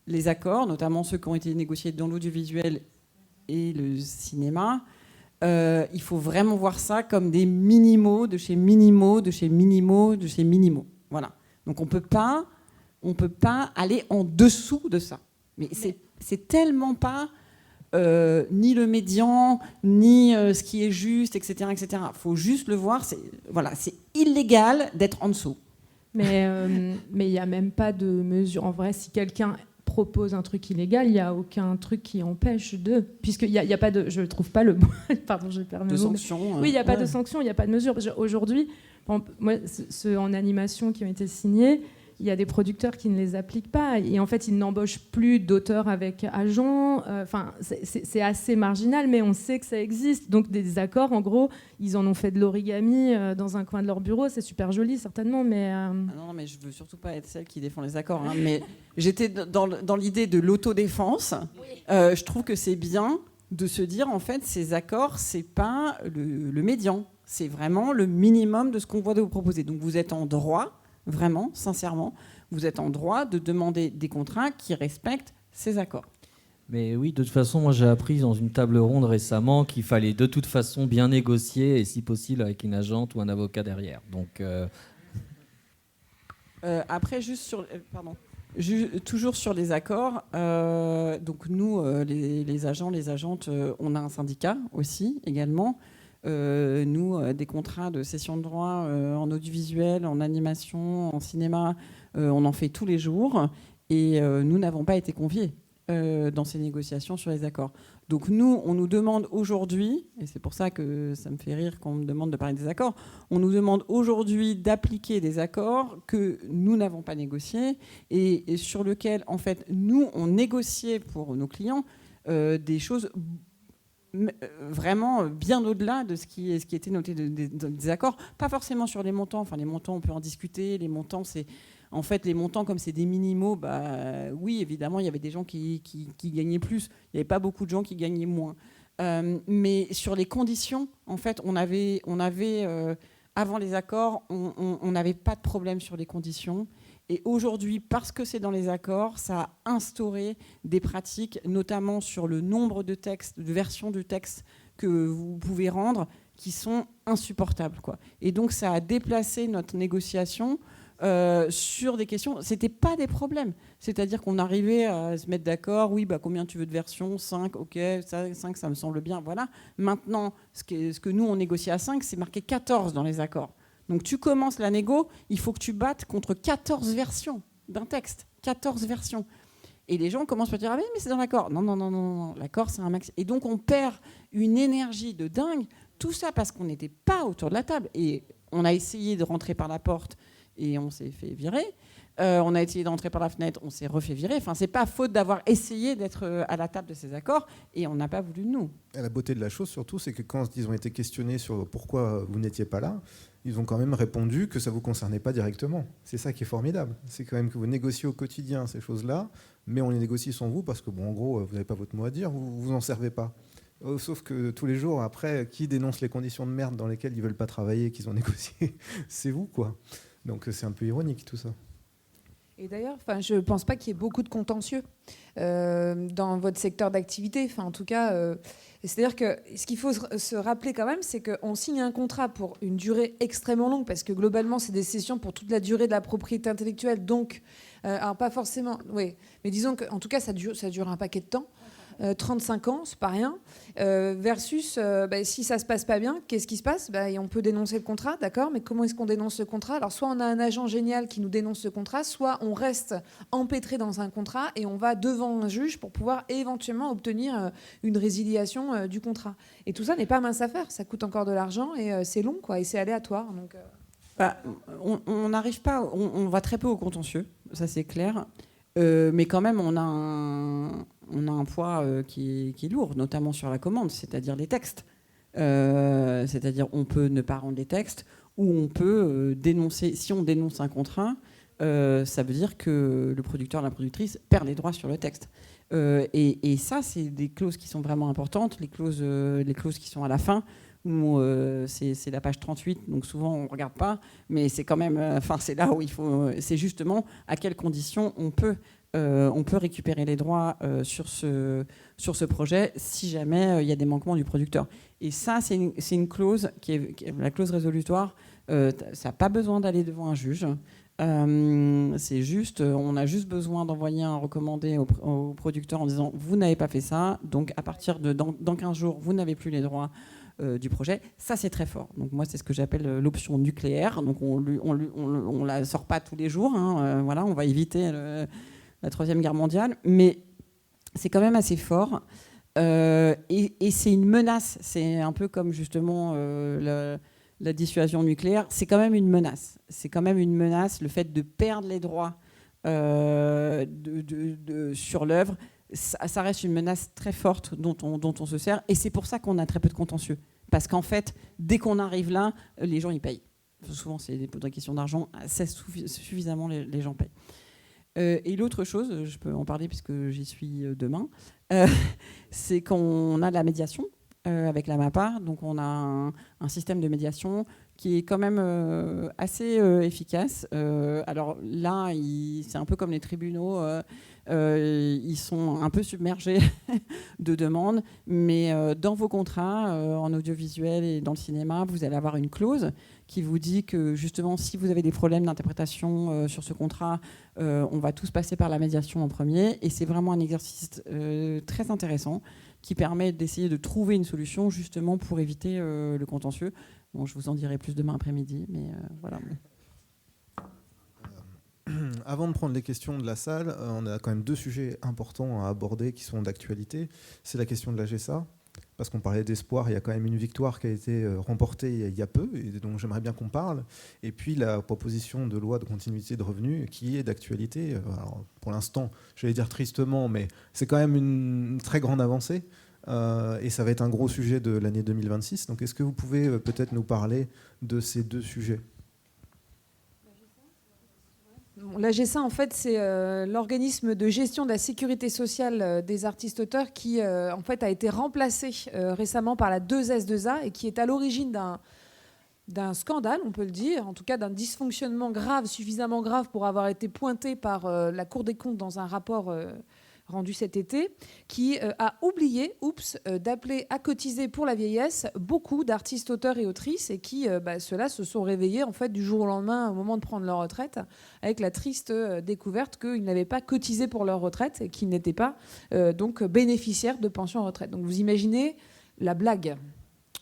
les accords, notamment ceux qui ont été négociés dans l'audiovisuel et le cinéma. Il faut vraiment voir ça comme des minimaux de chez minimaux, de chez minimaux, de chez minimaux. Voilà. Donc on peut pas aller en dessous de ça. Mais c'est tellement pas ni le médian, ni ce qui est juste, etc., etc. Faut juste le voir. C'est illégal d'être en dessous. Mais il n'y a même pas de mesure. En vrai, si quelqu'un propose un truc illégal, il n'y a aucun truc qui empêche de... Puisqu'il y a pas de... Je ne trouve pas le... Pardon, je perds de sanction. Oui, il n'y a pas de sanction, il n'y a pas de mesure. Aujourd'hui, moi, ceux en animation qui ont été signés, il y a des producteurs qui ne les appliquent pas. Et en fait, ils n'embauchent plus d'auteurs avec agents. C'est assez marginal, mais on sait que ça existe. Donc, des accords, en gros, ils en ont fait de l'origami dans un coin de leur bureau. C'est super joli, certainement, mais... Non, mais je veux surtout pas être celle qui défend les accords. Hein, mais j'étais dans l'idée de l'autodéfense. Oui. Je trouve que c'est bien de se dire, en fait, ces accords, c'est pas le médian. C'est vraiment le minimum de ce qu'on voit de vous proposer. Donc, vous êtes en droit... Vraiment, sincèrement, vous êtes en droit de demander des contrats qui respectent ces accords. Mais oui, de toute façon, moi j'ai appris dans une table ronde récemment qu'il fallait de toute façon bien négocier et si possible avec une agente ou un avocat derrière. Donc, après, juste sur, pardon, toujours sur les accords. Donc nous, les agents, les agentes, on a un syndicat aussi également. Nous, des contrats de cession de droit en audiovisuel, en animation, en cinéma, on en fait tous les jours. Et nous n'avons pas été conviés dans ces négociations sur les accords. Donc nous, on nous demande aujourd'hui, et c'est pour ça que ça me fait rire qu'on me demande de parler des accords, on nous demande aujourd'hui d'appliquer des accords que nous n'avons pas négociés et sur lesquels, en fait, nous, on négociait pour nos clients des choses vraiment bien au-delà de ce qui était noté des accords. Pas forcément sur les montants. Enfin, les montants, on peut en discuter. Les montants, c'est... En fait, les montants, comme c'est des minimaux, oui, évidemment, il y avait des gens qui gagnaient plus. Il n'y avait pas beaucoup de gens qui gagnaient moins. Mais sur les conditions, en fait, on avait avant les accords, on n'avait pas de problème sur les conditions. Et aujourd'hui, parce que c'est dans les accords, ça a instauré des pratiques, notamment sur le nombre de textes, de versions du texte que vous pouvez rendre, qui sont insupportables, quoi. Et donc, ça a déplacé notre négociation sur des questions. C'était pas des problèmes. C'est-à-dire qu'on arrivait à se mettre d'accord. Oui, combien tu veux de versions ? 5, ok, 5, ça me semble bien. Voilà. Maintenant, ce que nous, on négocie à 5, c'est marqué 14 dans les accords. Donc tu commences la négo, il faut que tu battes contre 14 versions d'un texte. 14 versions. Et les gens commencent à dire « Ah oui, mais c'est dans l'accord ». Non, l'accord, c'est un max. Et donc on perd une énergie de dingue. Tout ça parce qu'on n'était pas autour de la table. Et on a essayé de rentrer par la porte et on s'est fait virer. On a essayé d'entrer par la fenêtre, on s'est refait virer. Enfin, c'est pas faute d'avoir essayé d'être à la table de ces accords et on n'a pas voulu de nous. Et la beauté de la chose, surtout, c'est que quand ils ont été questionnés sur pourquoi vous n'étiez pas là, ils ont quand même répondu que ça ne vous concernait pas directement. C'est ça qui est formidable. C'est quand même que vous négociez au quotidien ces choses-là, mais on les négocie sans vous parce que, bon, en gros, vous n'avez pas votre mot à dire, vous n'en servez pas. Sauf que tous les jours, après, qui dénonce les conditions de merde dans lesquelles ils ne veulent pas travailler, qu'ils ont négocié ? C'est vous, quoi. Donc c'est un peu ironique, tout ça. Et d'ailleurs, je ne pense pas qu'il y ait beaucoup de contentieux dans votre secteur d'activité. En tout cas, c'est-à-dire que ce qu'il faut se rappeler quand même, c'est qu'on signe un contrat pour une durée extrêmement longue, parce que globalement, c'est des sessions pour toute la durée de la propriété intellectuelle. Donc, alors pas forcément, oui, mais disons qu'en tout cas, ça dure un paquet de temps. 35 ans, c'est pas rien, versus si ça se passe pas bien, qu'est-ce qui se passe ? On peut dénoncer le contrat, d'accord, mais comment est-ce qu'on dénonce le contrat ? Alors soit on a un agent génial qui nous dénonce ce contrat, soit on reste empêtré dans un contrat et on va devant un juge pour pouvoir éventuellement obtenir une résiliation du contrat. Et tout ça n'est pas mince à faire, ça coûte encore de l'argent et c'est long, quoi, et c'est aléatoire. Donc, on n'arrive pas, on va très peu au contentieux, ça c'est clair. Mais quand même, on a un poids qui est lourd, notamment sur la commande, c'est-à-dire les textes. C'est-à-dire on peut ne pas rendre les textes, ou on peut dénoncer. Si on dénonce un contrat, ça veut dire que le producteur, la productrice perd les droits sur le texte. Et ça, c'est des clauses qui sont vraiment importantes, les clauses qui sont à la fin, où c'est la page 38, donc souvent on ne regarde pas, mais c'est quand même, c'est là où il faut, c'est justement à quelles conditions on peut récupérer les droits sur ce projet si jamais il y a des manquements du producteur. Et ça, c'est une clause qui est la clause résolutoire. Ça n'a pas besoin d'aller devant un juge. C'est juste, on a juste besoin d'envoyer un recommandé au producteur en disant vous n'avez pas fait ça, donc à partir de dans 15 jours, vous n'avez plus les droits du projet. Ça, c'est très fort. Donc moi, c'est ce que j'appelle l'option nucléaire. Donc on la sort pas tous les jours. Voilà, on va éviter la Troisième Guerre mondiale, mais c'est quand même assez fort. Et c'est une menace. C'est un peu comme justement la dissuasion nucléaire. C'est quand même une menace. C'est quand même une menace, le fait de perdre les droits sur l'œuvre. Ça reste une menace très forte dont on se sert. Et c'est pour ça qu'on a très peu de contentieux. Parce qu'en fait, dès qu'on arrive là, les gens, ils payent. Souvent, c'est des questions d'argent. Suffisamment, les gens payent. Et l'autre chose, je peux en parler puisque j'y suis demain, c'est qu'on a de la médiation avec la MAPA. Donc on a un système de médiation qui est quand même assez efficace. Alors là, c'est un peu comme les tribunaux, ils sont un peu submergés de demandes, mais dans vos contrats, en audiovisuel et dans le cinéma, vous allez avoir une clause qui vous dit que justement, si vous avez des problèmes d'interprétation sur ce contrat, on va tous passer par la médiation en premier. Et c'est vraiment un exercice très intéressant qui permet d'essayer de trouver une solution justement pour éviter le contentieux. Bon, je vous en dirai plus demain après-midi, mais voilà. Avant de prendre les questions de la salle, on a quand même 2 sujets importants à aborder qui sont d'actualité. C'est la question de la GSA, parce qu'on parlait d'espoir, il y a quand même une victoire qui a été remportée il y a peu, et dont j'aimerais bien qu'on parle. Et puis la proposition de loi de continuité de revenus qui est d'actualité. Alors, pour l'instant, j'allais dire tristement, mais c'est quand même une très grande avancée. Et ça va être un gros sujet de l'année 2026. Donc est-ce que vous pouvez peut-être nous parler de ces 2 sujets ? L'AGSA, en fait, c'est l'organisme de gestion de la sécurité sociale des artistes-auteurs qui, en fait, a été remplacé récemment par la 2S2A et qui est à l'origine d'un scandale, on peut le dire, en tout cas d'un dysfonctionnement grave, suffisamment grave pour avoir été pointé par la Cour des comptes dans un rapport rendu cet été, qui a oublié, d'appeler à cotiser pour la vieillesse beaucoup d'artistes, auteurs et autrices, et qui, ceux-là, se sont réveillés en fait du jour au lendemain, au moment de prendre leur retraite, avec la triste découverte qu'ils n'avaient pas cotisé pour leur retraite et qu'ils n'étaient pas donc bénéficiaires de pension retraite. Donc vous imaginez la blague.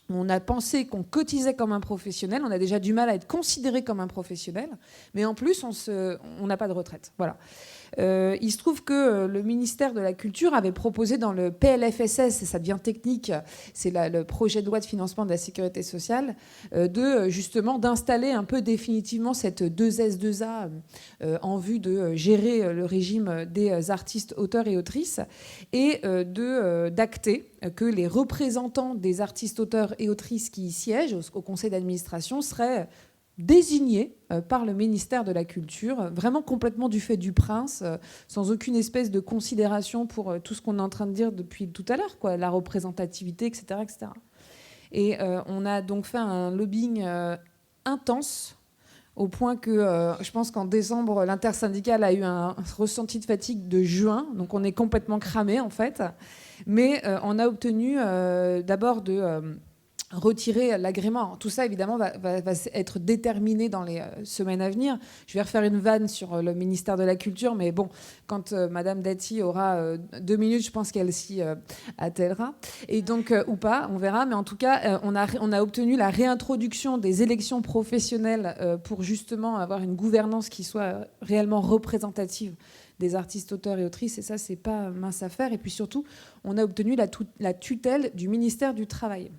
On a pensé qu'on cotisait comme un professionnel, on a déjà du mal à être considéré comme un professionnel, mais en plus, on n'a pas de retraite. Voilà. Il se trouve que le ministère de la Culture avait proposé dans le PLFSS, et ça devient technique, c'est le projet de loi de financement de la sécurité sociale, justement d'installer un peu définitivement cette 2S2A en vue de gérer le régime des artistes, auteurs et autrices, et d'acter que les représentants des artistes, auteurs et autrices qui y siègent au conseil d'administration seraient désignés par le ministère de la Culture, vraiment complètement du fait du prince, sans aucune espèce de considération pour tout ce qu'on est en train de dire depuis tout à l'heure, quoi, la représentativité, etc. etc. Et on a donc fait un lobbying intense, au point que je pense qu'en décembre, l'intersyndicale a eu un ressenti de fatigue de juin, donc on est complètement cramé en fait. Mais on a obtenu d'abord de retirer l'agrément. Tout ça, évidemment, va être déterminé dans les semaines à venir. Je vais refaire une vanne sur le ministère de la Culture, mais bon, quand Madame Dati aura 2 minutes, je pense qu'elle s'y attellera. Et donc, ou pas, on verra. Mais en tout cas, on a obtenu la réintroduction des élections professionnelles pour justement avoir une gouvernance qui soit réellement représentative des artistes, auteurs et autrices. Et ça, c'est pas mince affaire. Et puis surtout, on a obtenu la tutelle du ministère du Travail.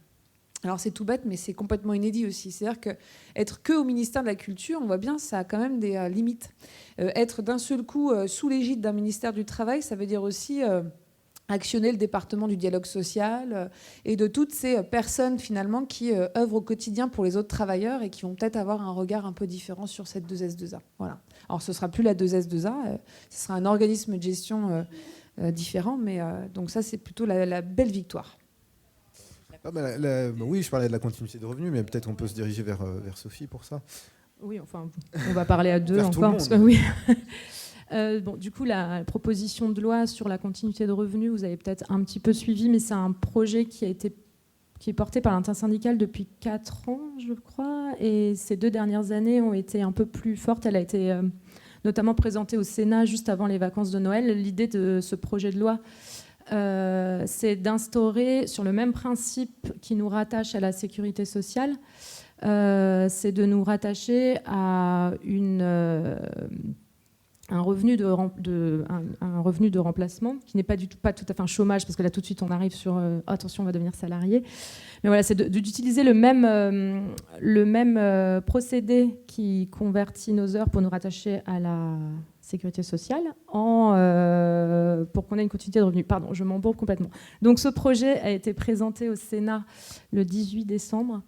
Alors c'est tout bête, mais c'est complètement inédit aussi. C'est-à-dire qu'être que au ministère de la Culture, on voit bien, ça a quand même des limites. Être d'un seul coup sous l'égide d'un ministère du Travail, ça veut dire aussi actionner le département du dialogue social et de toutes ces personnes finalement qui œuvrent au quotidien pour les autres travailleurs et qui vont peut-être avoir un regard un peu différent sur cette 2S2A. Voilà. Alors ce ne sera plus la 2S2A, ce sera un organisme de gestion différent, mais donc ça c'est plutôt la belle victoire. Oui, je parlais de la continuité de revenus, mais peut-être on peut se diriger vers Sophie pour ça. Oui, enfin, on va parler à deux vers encore. Parce que, oui. Du coup, la proposition de loi sur la continuité de revenus, vous avez peut-être un petit peu suivi, mais c'est un projet qui est porté par l'intersyndicale depuis 4 ans, je crois, et ces 2 dernières années ont été un peu plus fortes. Elle a été notamment présentée au Sénat juste avant les vacances de Noël. L'idée de ce projet de loi, c'est d'instaurer, sur le même principe qui nous rattache à la sécurité sociale, c'est de nous rattacher à un revenu de remplacement qui n'est pas tout à fait un chômage, parce que là tout de suite on arrive sur attention, on va devenir salarié. Mais voilà, c'est d'utiliser le même procédé qui convertit nos heures pour nous rattacher à la sécurité sociale pour qu'on ait une continuité de revenus. Pardon, je m'embourbe complètement. Donc ce projet a été présenté au Sénat le 18 décembre.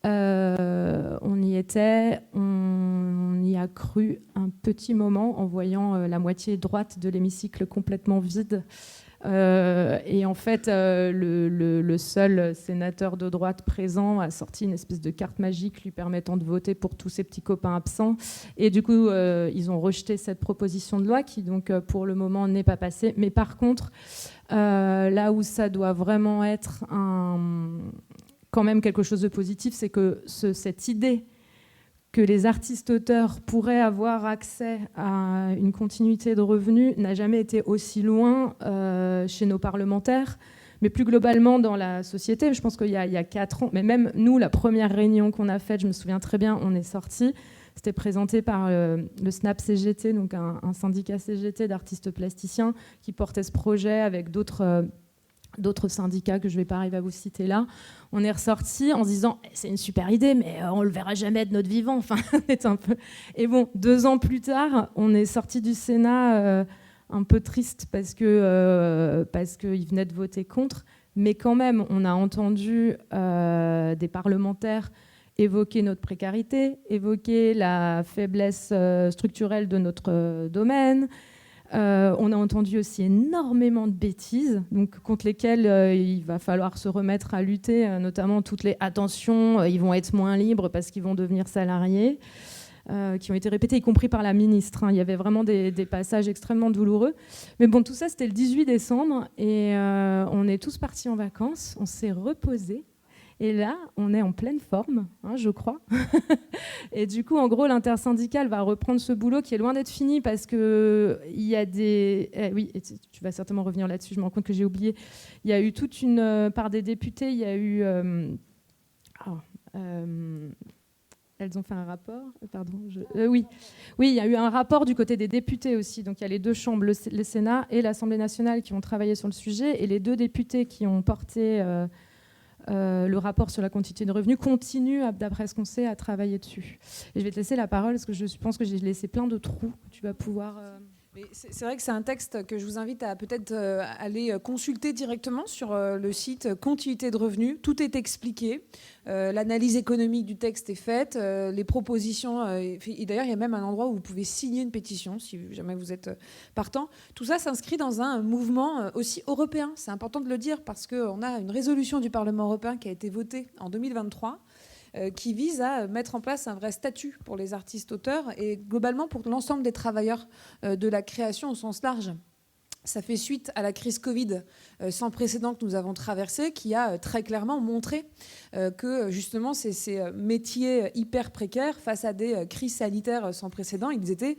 On y était, on y a cru un petit moment en voyant la moitié droite de l'hémicycle complètement vide, Et en fait, le seul sénateur de droite présent a sorti une espèce de carte magique lui permettant de voter pour tous ses petits copains absents. Et du coup, ils ont rejeté cette proposition de loi qui, donc, pour le moment, n'est pas passée. Mais par contre, là où ça doit vraiment être quand même quelque chose de positif, c'est que cette idée que les artistes-auteurs pourraient avoir accès à une continuité de revenus n'a jamais été aussi loin chez nos parlementaires, mais plus globalement dans la société. Je pense qu'il y a 4 ans, mais même nous, la première réunion qu'on a faite, je me souviens très bien, on est sortis, c'était présenté par le SNAP CGT, donc un syndicat CGT d'artistes plasticiens qui portait ce projet avec d'autres syndicats que je ne vais pas arriver à vous citer là. On est ressortis en se disant c'est une super idée, mais on ne le verra jamais de notre vivant. Enfin, Et bon, 2 ans plus tard, on est sortis du Sénat un peu triste parce qu'ils venaient de voter contre. Mais quand même, on a entendu des parlementaires évoquer notre précarité, évoquer la faiblesse structurelle de notre domaine. On a entendu aussi énormément de bêtises, donc contre lesquelles il va falloir se remettre à lutter, notamment toutes les « attention, ils vont être moins libres parce qu'ils vont devenir salariés », qui ont été répétées, y compris par la ministre. Il y avait vraiment des passages extrêmement douloureux. Mais bon, tout ça, c'était le 18 décembre, et on est tous partis en vacances, on s'est reposés. Et là, on est en pleine forme, je crois. Et du coup, en gros, l'intersyndicale va reprendre ce boulot qui est loin d'être fini parce qu'il y a des... oui, tu vas certainement revenir là-dessus, je me rends compte que j'ai oublié. Il y a eu toute une... Par des députés, il y a eu... elles ont fait un rapport. Pardon. Oui, il y a eu un rapport du côté des députés aussi. Donc il y a les 2 chambres, le Sénat et l'Assemblée nationale, qui ont travaillé sur le sujet. Et les 2 députés qui ont porté... le rapport sur la continuité de revenus continue, d'après ce qu'on sait, à travailler dessus. Et je vais te laisser la parole parce que je pense que j'ai laissé plein de trous que tu vas pouvoir... Mais c'est vrai que c'est un texte que je vous invite à peut-être aller consulter directement sur le site Continuité de revenus. Tout est expliqué. L'analyse économique du texte est faite. Les propositions... et d'ailleurs, il y a même un endroit où vous pouvez signer une pétition si jamais vous êtes partant. Tout ça s'inscrit dans un mouvement aussi européen. C'est important de le dire parce qu'on a une résolution du Parlement européen qui a été votée en 2023 qui vise à mettre en place un vrai statut pour les artistes-auteurs et globalement pour l'ensemble des travailleurs de la création au sens large. Ça fait suite à la crise Covid sans précédent que nous avons traversée, qui a très clairement montré que justement ces métiers hyper précaires, face à des crises sanitaires sans précédent, ils étaient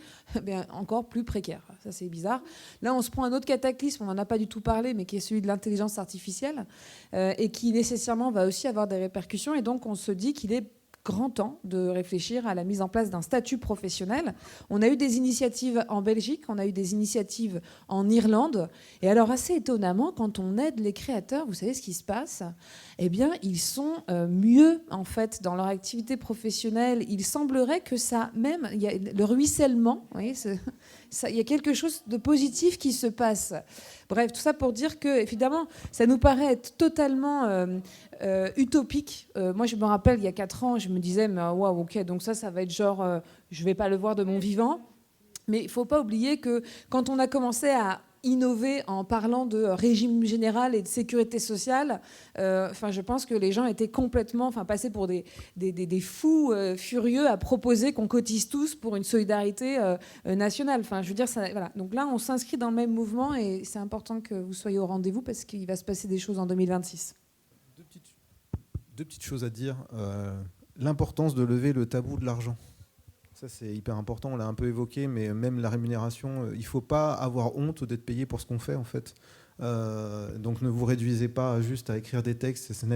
encore plus précaires. Ça, c'est bizarre. Là, on se prend un autre cataclysme, on n'en a pas du tout parlé, mais qui est celui de l'intelligence artificielle, et qui nécessairement va aussi avoir des répercussions. Et donc, on se dit qu'il est grand temps de réfléchir à la mise en place d'un statut professionnel. On a eu des initiatives en Belgique, on a eu des initiatives en Irlande. Et alors, assez étonnamment, quand on aide les créateurs, vous savez ce qui se passe ? Eh bien, ils sont mieux, en fait, dans leur activité professionnelle. Il semblerait que ça, même, il y a le ruissellement, vous voyez, il y a quelque chose de positif qui se passe. Bref, tout ça pour dire que, évidemment, ça nous paraît être totalement utopique. Moi, je me rappelle, il y a 4 ans, je me disais, mais waouh, ok, donc ça va être genre, je ne vais pas le voir de mon vivant. Mais il ne faut pas oublier que quand on a commencé à innover en parlant de régime général et de sécurité sociale, je pense que les gens étaient complètement passés pour des fous furieux à proposer qu'on cotise tous pour une solidarité nationale. Je veux dire, ça, voilà. Donc là, on s'inscrit dans le même mouvement et c'est important que vous soyez au rendez-vous parce qu'il va se passer des choses en 2026. Deux petites choses à dire. L'importance de lever le tabou de l'argent. Ça, c'est hyper important. On l'a un peu évoqué, mais même la rémunération, il ne faut pas avoir honte d'être payé pour ce qu'on fait, en fait. Donc, ne vous réduisez pas juste à écrire des textes. Ça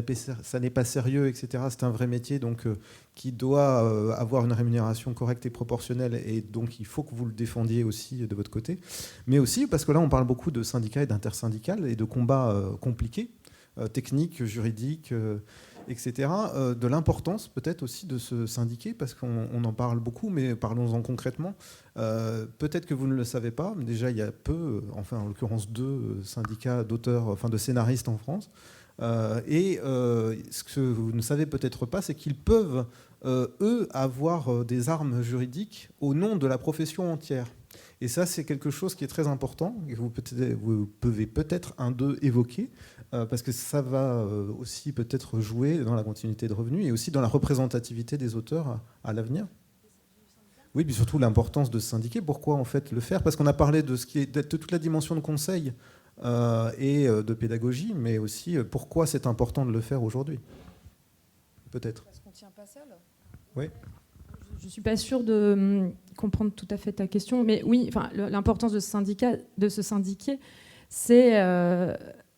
n'est pas sérieux, etc. C'est un vrai métier, donc qui doit avoir une rémunération correcte et proportionnelle. Et donc, il faut que vous le défendiez aussi de votre côté. Mais aussi, parce que là, on parle beaucoup de syndicats et d'intersyndicales et de combats compliqués, techniques, juridiques. etc. De l'importance peut-être aussi de se syndiquer, parce qu'on en parle beaucoup, mais parlons-en concrètement. Peut-être que vous ne le savez pas, mais déjà il y a peu, enfin en l'occurrence 2 syndicats d'auteurs, enfin de scénaristes en France. Ce que vous ne savez peut-être pas, c'est qu'ils peuvent, eux, avoir des armes juridiques au nom de la profession entière. Et ça, c'est quelque chose qui est très important, et que vous pouvez peut-être un d'eux évoquer, parce que ça va aussi peut-être jouer dans la continuité de revenus et aussi dans la représentativité des auteurs à l'avenir. Oui, puis surtout l'importance de se syndiquer. Pourquoi en fait le faire? Parce qu'on a parlé de toute la dimension de conseil et de pédagogie, mais aussi pourquoi c'est important de le faire aujourd'hui. Peut-être. Parce qu'on ne tient pas seul. Oui. Je ne suis pas sûre de comprendre tout à fait ta question, mais oui, l'importance de se syndiquer, c'est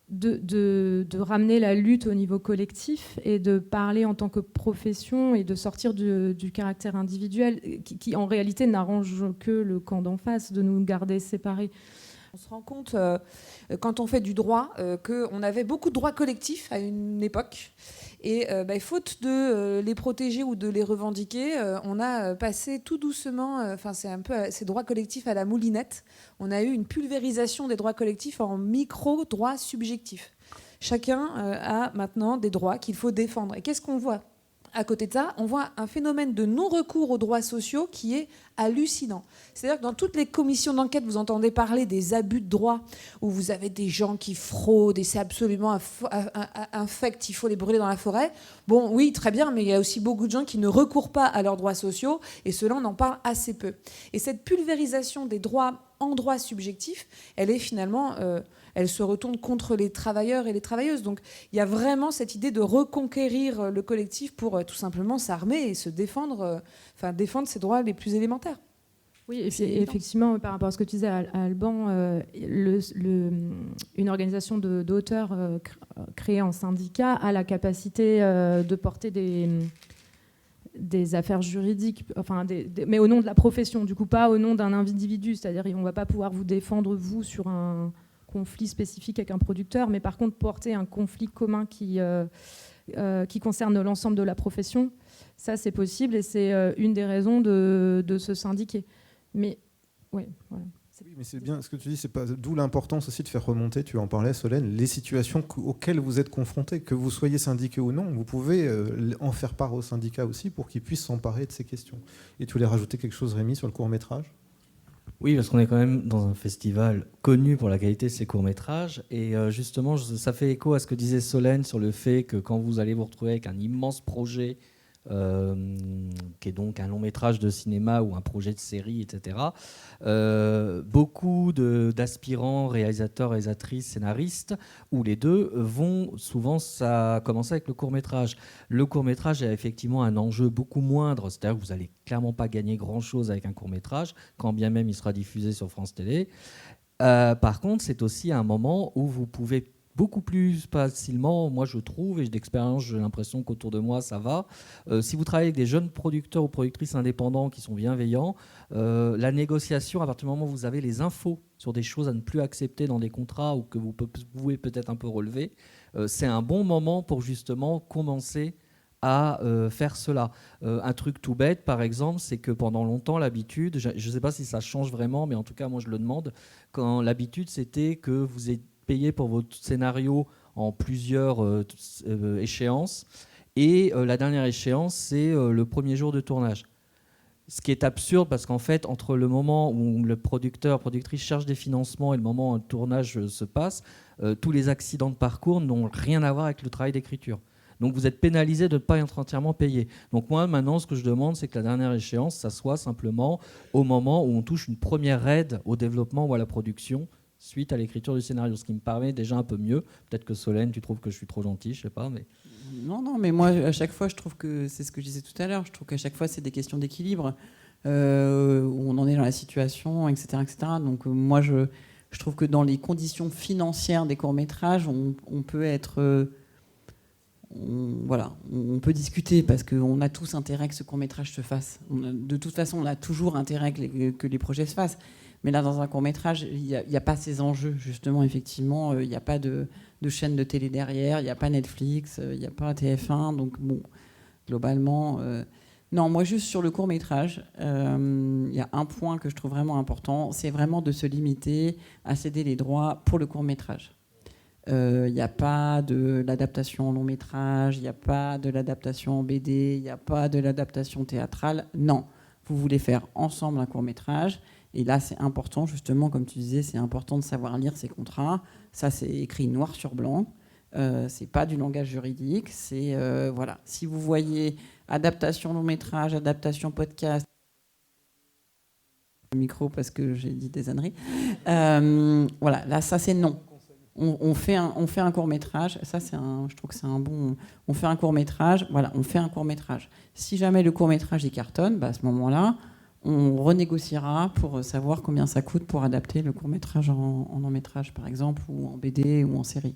de ramener la lutte au niveau collectif et de parler en tant que profession et de sortir du caractère individuel qui en réalité n'arrange que le camp d'en face, de nous garder séparés. On se rend compte, quand on fait du droit, qu'on avait beaucoup de droits collectifs à une époque. Et faute de les protéger ou de les revendiquer, on a passé tout doucement, c'est un peu ces droits collectifs à la moulinette. On a eu une pulvérisation des droits collectifs en micro-droits subjectifs. Chacun a maintenant des droits qu'il faut défendre. Et qu'est-ce qu'on voit ? À côté de ça, on voit un phénomène de non-recours aux droits sociaux qui est hallucinant. C'est-à-dire que dans toutes les commissions d'enquête, vous entendez parler des abus de droit, où vous avez des gens qui fraudent et c'est absolument infect, il faut les brûler dans la forêt. Bon, oui, très bien, mais il y a aussi beaucoup de gens qui ne recourent pas à leurs droits sociaux, et cela, on en parle assez peu. Et cette pulvérisation des droits en droits subjectifs, elle est finalement... elle se retourne contre les travailleurs et les travailleuses. Donc il y a vraiment cette idée de reconquérir le collectif pour tout simplement s'armer et se défendre, défendre ses droits les plus élémentaires. Oui, et effectivement, par rapport à ce que tu disais à Alban, une organisation d'auteurs créée en syndicat a la capacité de porter des affaires juridiques, mais au nom de la profession, du coup pas au nom d'un individu. C'est-à-dire qu'on ne va pas pouvoir vous défendre, vous, sur un conflit spécifique avec un producteur, mais par contre porter un conflit commun qui concerne l'ensemble de la profession, ça c'est possible et c'est une des raisons de se syndiquer. Mais ouais, voilà. Oui, mais c'est bien ce que tu dis, c'est pas d'où l'importance aussi de faire remonter, tu en parlais Solène, les situations auxquelles vous êtes confrontés, que vous soyez syndiqué ou non, vous pouvez en faire part aux syndicats aussi pour qu'ils puissent s'emparer de ces questions. Et tu voulais rajouter quelque chose, Rémi, sur le court-métrage ? Oui, parce qu'on est quand même dans un festival connu pour la qualité de ses courts-métrages. Et justement, ça fait écho à ce que disait Solène sur le fait que quand vous allez vous retrouver avec un immense projet, qui est donc un long-métrage de cinéma ou un projet de série, etc., beaucoup d'aspirants, réalisateurs, réalisatrices, scénaristes, ou les deux, vont souvent commencer avec le court-métrage. Le court-métrage a effectivement un enjeu beaucoup moindre, c'est-à-dire que vous n'allez clairement pas gagner grand-chose avec un court-métrage, quand bien même il sera diffusé sur France Télé. Par contre, c'est aussi un moment où vous pouvez beaucoup plus facilement, moi je trouve, et d'expérience j'ai l'impression qu'autour de moi ça va, si vous travaillez avec des jeunes producteurs ou productrices indépendants qui sont bienveillants, la négociation, à partir du moment où vous avez les infos sur des choses à ne plus accepter dans des contrats ou que vous pouvez peut-être un peu relever, c'est un bon moment pour justement commencer à faire cela. Un truc tout bête, par exemple, c'est que pendant longtemps, l'habitude, je ne sais pas si ça change vraiment, mais en tout cas, moi je le demande, quand l'habitude c'était que vous êtes payé pour votre scénario en plusieurs échéances. Et la dernière échéance, c'est le premier jour de tournage. Ce qui est absurde parce qu'en fait, entre le moment où le producteur, productrice cherche des financements et le moment où un tournage se passe, tous les accidents de parcours n'ont rien à voir avec le travail d'écriture. Donc vous êtes pénalisé de ne pas être entièrement payé. Donc moi, maintenant, ce que je demande, c'est que la dernière échéance, ça soit simplement au moment où on touche une première aide au développement ou à la production suite à l'écriture du scénario, ce qui me paraît déjà un peu mieux. Peut-être que Solène, tu trouves que je suis trop gentil, je sais pas, mais... Non, mais moi, à chaque fois, je trouve que c'est ce que je disais tout à l'heure. Je trouve qu'à chaque fois, c'est des questions d'équilibre, où on en est dans la situation, etc. Donc moi, je trouve que dans les conditions financières des courts-métrages, on peut être... on peut discuter parce qu'on a tous intérêt que ce court-métrage se fasse. De toute façon, on a toujours intérêt que les projets se fassent. Mais là, dans un court-métrage, il n'y a pas ces enjeux, justement, effectivement. Il n'y a pas de de chaînes de télé derrière, il n'y a pas Netflix, il n'y a pas TF1, donc bon, globalement... Non, moi juste sur le court-métrage, il y a un point que je trouve vraiment important, c'est vraiment de se limiter à céder les droits pour le court-métrage. Il n'y a pas de l'adaptation en long-métrage, il n'y a pas de l'adaptation en BD, il n'y a pas de l'adaptation théâtrale. Non, vous voulez faire ensemble un court-métrage. Et là, c'est important, justement, comme tu disais, c'est important de savoir lire ces contrats. Ça, c'est écrit noir sur blanc. C'est pas du langage juridique. C'est voilà. Si vous voyez adaptation long-métrage, adaptation podcast, micro parce que j'ai dit des âneries. Voilà, là, ça, c'est non. On fait un court-métrage, ça je trouve que c'est un bon... On fait un court-métrage, voilà, on fait un court-métrage. Si jamais le court-métrage il cartonne, à ce moment-là, on renégociera pour savoir combien ça coûte pour adapter le court-métrage en long-métrage, par exemple, ou en BD ou en série.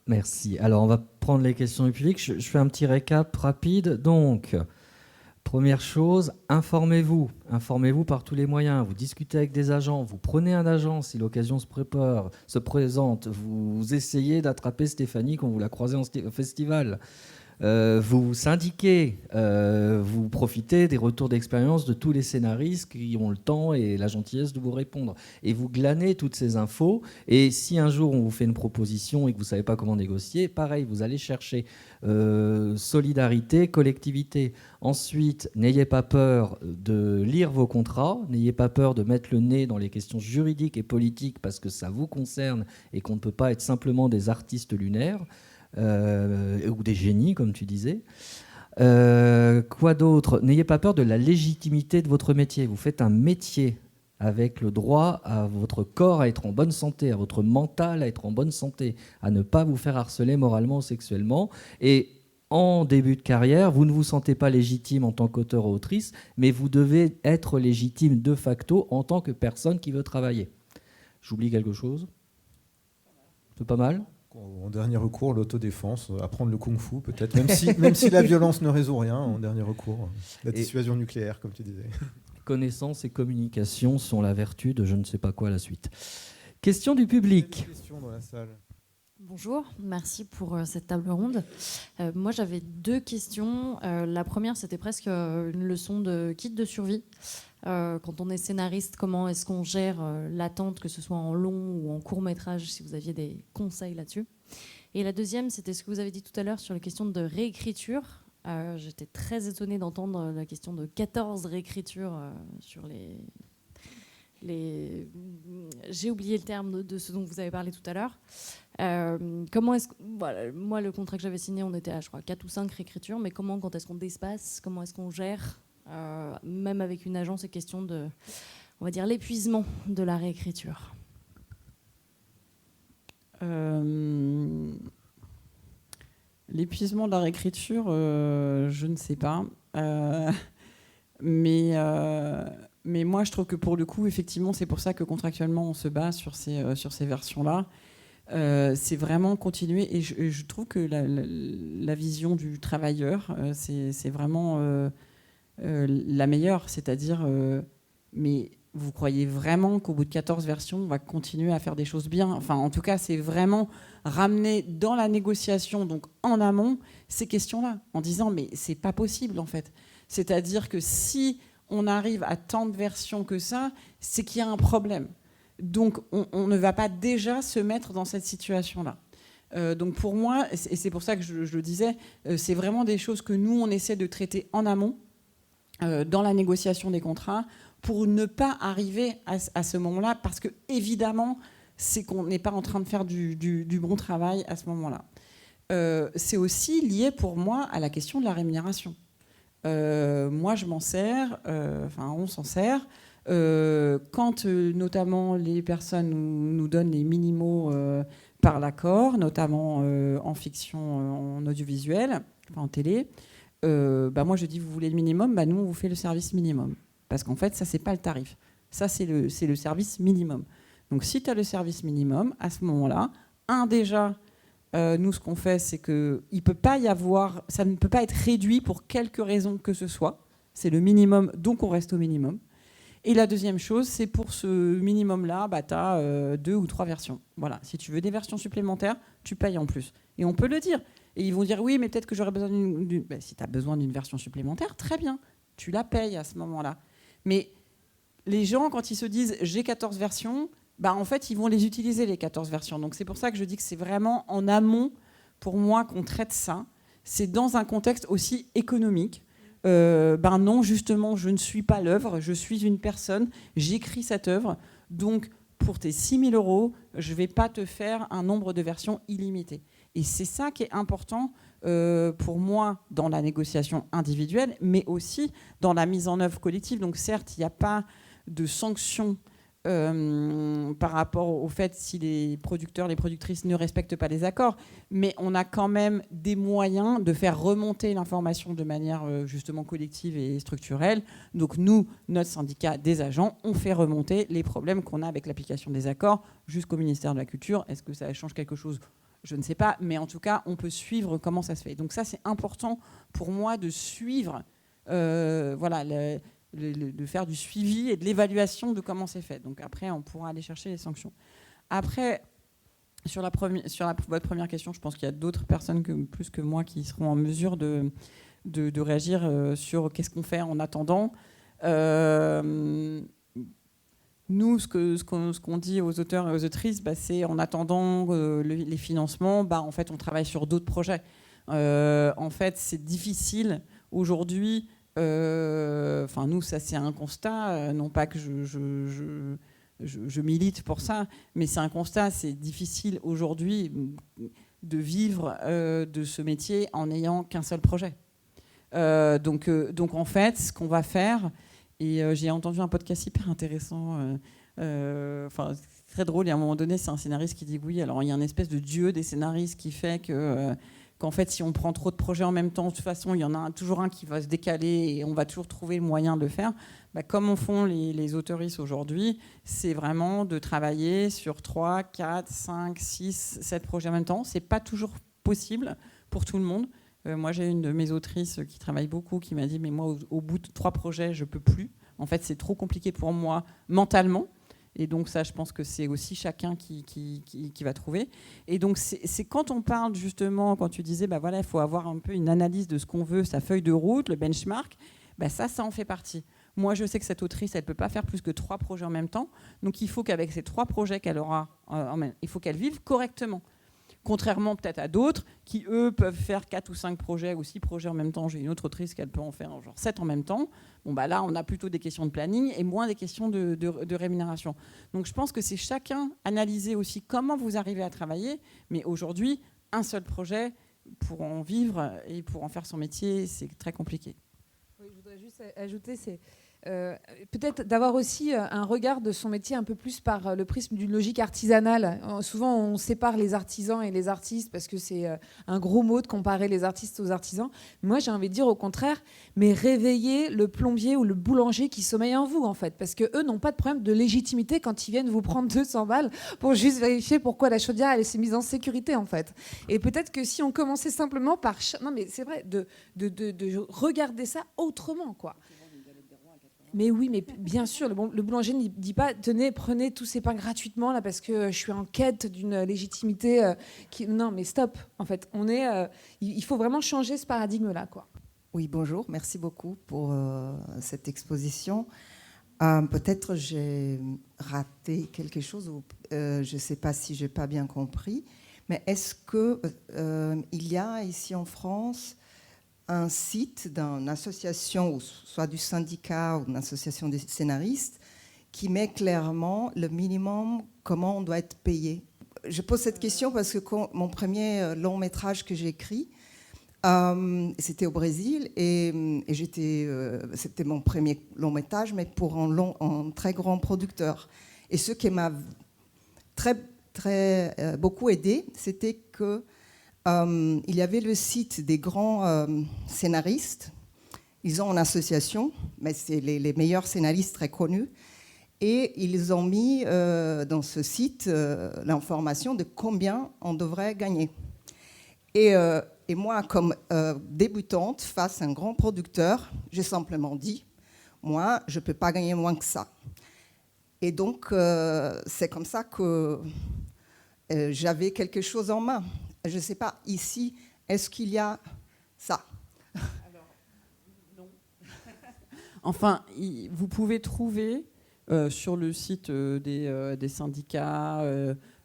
Merci. Alors, on va prendre les questions du public. Je fais un petit récap rapide. Donc... Première chose, informez-vous. Informez-vous par tous les moyens. Vous discutez avec des agents. Vous prenez un agent si l'occasion se présente. Vous essayez d'attraper Stéphanie quand vous la croisez au festival. Vous syndiquez, vous profitez des retours d'expérience de tous les scénaristes qui ont le temps et la gentillesse de vous répondre. Et vous glanez toutes ces infos. Et si un jour on vous fait une proposition et que vous ne savez pas comment négocier, pareil, vous allez chercher solidarité, collectivité. Ensuite, n'ayez pas peur de lire vos contrats, n'ayez pas peur de mettre le nez dans les questions juridiques et politiques parce que ça vous concerne et qu'on ne peut pas être simplement des artistes lunaires. Ou des génies, comme tu disais. Quoi d'autre ? N'ayez pas peur de la légitimité de votre métier. Vous faites un métier avec le droit à votre corps à être en bonne santé, à votre mental à être en bonne santé, à ne pas vous faire harceler moralement ou sexuellement. Et en début de carrière, vous ne vous sentez pas légitime en tant qu'auteur ou autrice, mais vous devez être légitime de facto en tant que personne qui veut travailler. J'oublie quelque chose ? C'est pas mal ? En dernier recours, l'autodéfense, apprendre le kung-fu peut-être, même si la violence ne résout rien, en dernier recours, la dissuasion nucléaire, comme tu disais. Connaissance et communication sont la vertu de je ne sais pas quoi la suite. Question du public. Question dans la salle. Bonjour, merci pour cette table ronde. Moi, j'avais 2 questions. La première, c'était presque une leçon de kit de survie. Quand on est scénariste, comment est-ce qu'on gère l'attente, que ce soit en long ou en court métrage, si vous aviez des conseils là-dessus. Et la deuxième, c'était ce que vous avez dit tout à l'heure sur la question de réécriture. J'étais très étonnée d'entendre la question de 14 réécritures sur les... J'ai oublié le terme de ce dont vous avez parlé tout à l'heure. Comment est-ce que... Voilà, moi, le contrat que j'avais signé, on était à, je crois, 4 ou 5 réécritures, mais quand est-ce qu'on d'espace, comment est-ce qu'on gère même avec une agence, c'est question de, on va dire, l'épuisement de la réécriture. L'épuisement de la réécriture, je ne sais pas. Mais moi, je trouve que pour le coup, effectivement, c'est pour ça que contractuellement, on se base sur ces versions-là. C'est vraiment continuer. Et je trouve que la vision du travailleur, c'est vraiment... la meilleure, c'est-à-dire mais vous croyez vraiment qu'au bout de 14 versions on va continuer à faire des choses bien? Enfin, en tout cas, c'est vraiment ramener dans la négociation, donc en amont, ces questions-là, en disant mais c'est pas possible en fait. C'est-à-dire que si on arrive à tant de versions que ça, c'est qu'il y a un problème. Donc on ne va pas déjà se mettre dans cette situation-là. Donc pour moi, et c'est pour ça que je le disais, c'est vraiment des choses que nous on essaie de traiter en amont, dans la négociation des contrats, pour ne pas arriver à ce moment-là, parce que évidemment c'est qu'on n'est pas en train de faire du bon travail à ce moment-là. C'est aussi lié pour moi à la question de la rémunération. Moi je m'en sers, on s'en sert quand notamment les personnes nous donnent les minimaux par l'accord, notamment en fiction, en audiovisuel, en télé. Moi je dis vous voulez le minimum, nous on vous fait le service minimum, parce qu'en fait ça c'est pas le tarif, ça c'est le service minimum. Donc si tu as le service minimum, à ce moment-là, déjà nous ce qu'on fait c'est que il peut pas y avoir, ça ne peut pas être réduit pour quelque raison que ce soit, c'est le minimum, donc on reste au minimum. Et la deuxième chose, c'est pour ce minimum-là, tu as 2 ou 3 versions. Voilà. Si tu veux des versions supplémentaires, tu payes en plus. Et on peut le dire. Et ils vont dire, oui, mais peut-être que j'aurais besoin d'une... si tu as besoin d'une version supplémentaire, très bien. Tu la payes à ce moment-là. Mais les gens, quand ils se disent, j'ai 14 versions, en fait, ils vont les utiliser, les 14 versions. Donc c'est pour ça que je dis que c'est vraiment en amont, pour moi, qu'on traite ça. C'est dans un contexte aussi économique. Non, justement, je ne suis pas l'œuvre, je suis une personne, j'écris cette œuvre, donc pour tes 6 000 €, je ne vais pas te faire un nombre de versions illimité. Et c'est ça qui est important pour moi dans la négociation individuelle, mais aussi dans la mise en œuvre collective. Donc certes, il n'y a pas de sanctions par rapport au fait si les producteurs, les productrices ne respectent pas les accords, mais on a quand même des moyens de faire remonter l'information de manière justement collective et structurelle. Donc nous, notre syndicat des agents, on fait remonter les problèmes qu'on a avec l'application des accords jusqu'au ministère de la Culture. Est-ce que ça change quelque chose ? Je ne sais pas, mais en tout cas, on peut suivre comment ça se fait. Donc ça, c'est important pour moi de suivre de faire du suivi et de l'évaluation de comment c'est fait. Donc après, on pourra aller chercher les sanctions. Après, sur votre première question, je pense qu'il y a d'autres personnes plus que moi qui seront en mesure de réagir sur qu'est-ce qu'on fait en attendant. Nous, ce qu'on dit aux auteurs et aux autrices, c'est en attendant les financements, en fait, on travaille sur d'autres projets. En fait, c'est difficile aujourd'hui. Nous, ça c'est un constat, non pas que je milite pour ça, mais c'est un constat, c'est difficile aujourd'hui de vivre de ce métier en n'ayant qu'un seul projet. Donc en fait, ce qu'on va faire, et j'ai entendu un podcast hyper intéressant, c'est très drôle, et à un moment donné, c'est un scénariste qui dit oui, alors il y a une espèce de dieu des scénaristes qui fait qu'en fait, si on prend trop de projets en même temps, de toute façon, il y en a toujours un qui va se décaler et on va toujours trouver le moyen de le faire. Comme en font les autoristes aujourd'hui, c'est vraiment de travailler sur 3, 4, 5, 6, 7 projets en même temps. Ce n'est pas toujours possible pour tout le monde. Moi, j'ai une de mes autrices qui travaille beaucoup qui m'a dit « mais moi, au bout de 3 projets, je ne peux plus. En fait, c'est trop compliqué pour moi mentalement. » Et donc ça, je pense que c'est aussi chacun qui va trouver. Et donc c'est quand on parle justement, quand tu disais, il faut avoir un peu une analyse de ce qu'on veut, sa feuille de route, le benchmark, ça en fait partie. Moi, je sais que cette autrice, elle ne peut pas faire plus que 3 projets en même temps. Donc il faut qu'avec ces 3 projets qu'elle aura, il faut qu'elle vive correctement. Contrairement peut-être à d'autres qui, eux, peuvent faire 4 ou 5 projets ou 6 projets en même temps. J'ai une autre autrice qui peut en faire genre 7 en même temps. Là, on a plutôt des questions de planning et moins des questions de rémunération. Donc, je pense que c'est chacun analyser aussi comment vous arrivez à travailler. Mais aujourd'hui, un seul projet pour en vivre et pour en faire son métier, c'est très compliqué. Oui, je voudrais juste ajouter, c'est peut-être d'avoir aussi un regard de son métier un peu plus par le prisme d'une logique artisanale. Souvent, on sépare les artisans et les artistes parce que c'est un gros mot de comparer les artistes aux artisans. Moi, j'ai envie de dire au contraire, mais réveillez le plombier ou le boulanger qui sommeille en vous, en fait, parce qu'eux n'ont pas de problème de légitimité quand ils viennent vous prendre 200 balles pour juste vérifier pourquoi la chaudière elle s'est mise en sécurité, en fait. Et peut-être que si on commençait simplement par... Non, mais c'est vrai, de regarder ça autrement, quoi. Mais oui, mais bien sûr, le boulanger ne dit pas « Tenez, prenez tous ces pains gratuitement là parce que je suis en quête d'une légitimité qui... » Non, mais stop. En fait, il faut vraiment changer ce paradigme-là, quoi. Oui, bonjour. Merci beaucoup pour cette exposition. Peut-être j'ai raté quelque chose ou je ne sais pas si je n'ai pas bien compris. Mais est-ce qu'il y a ici en France un site d'une association, ou soit du syndicat ou d'une association des scénaristes, qui met clairement le minimum, comment on doit être payé? Je pose cette question parce que mon premier long métrage que j'ai écrit, c'était au Brésil et c'était mon premier long métrage, mais pour un très grand producteur. Et ce qui m'a beaucoup aidé, c'était que il y avait le site des grands scénaristes. Ils ont une association, mais c'est les meilleurs scénaristes très connus. Et ils ont mis dans ce site l'information de combien on devrait gagner. Et moi, comme débutante, face à un grand producteur, j'ai simplement dit, moi, je ne peux pas gagner moins que ça. Et donc, c'est comme ça que j'avais quelque chose en main. Je ne sais pas, ici, est-ce qu'il y a ça? Alors, non. Enfin, vous pouvez trouver sur le site des syndicats,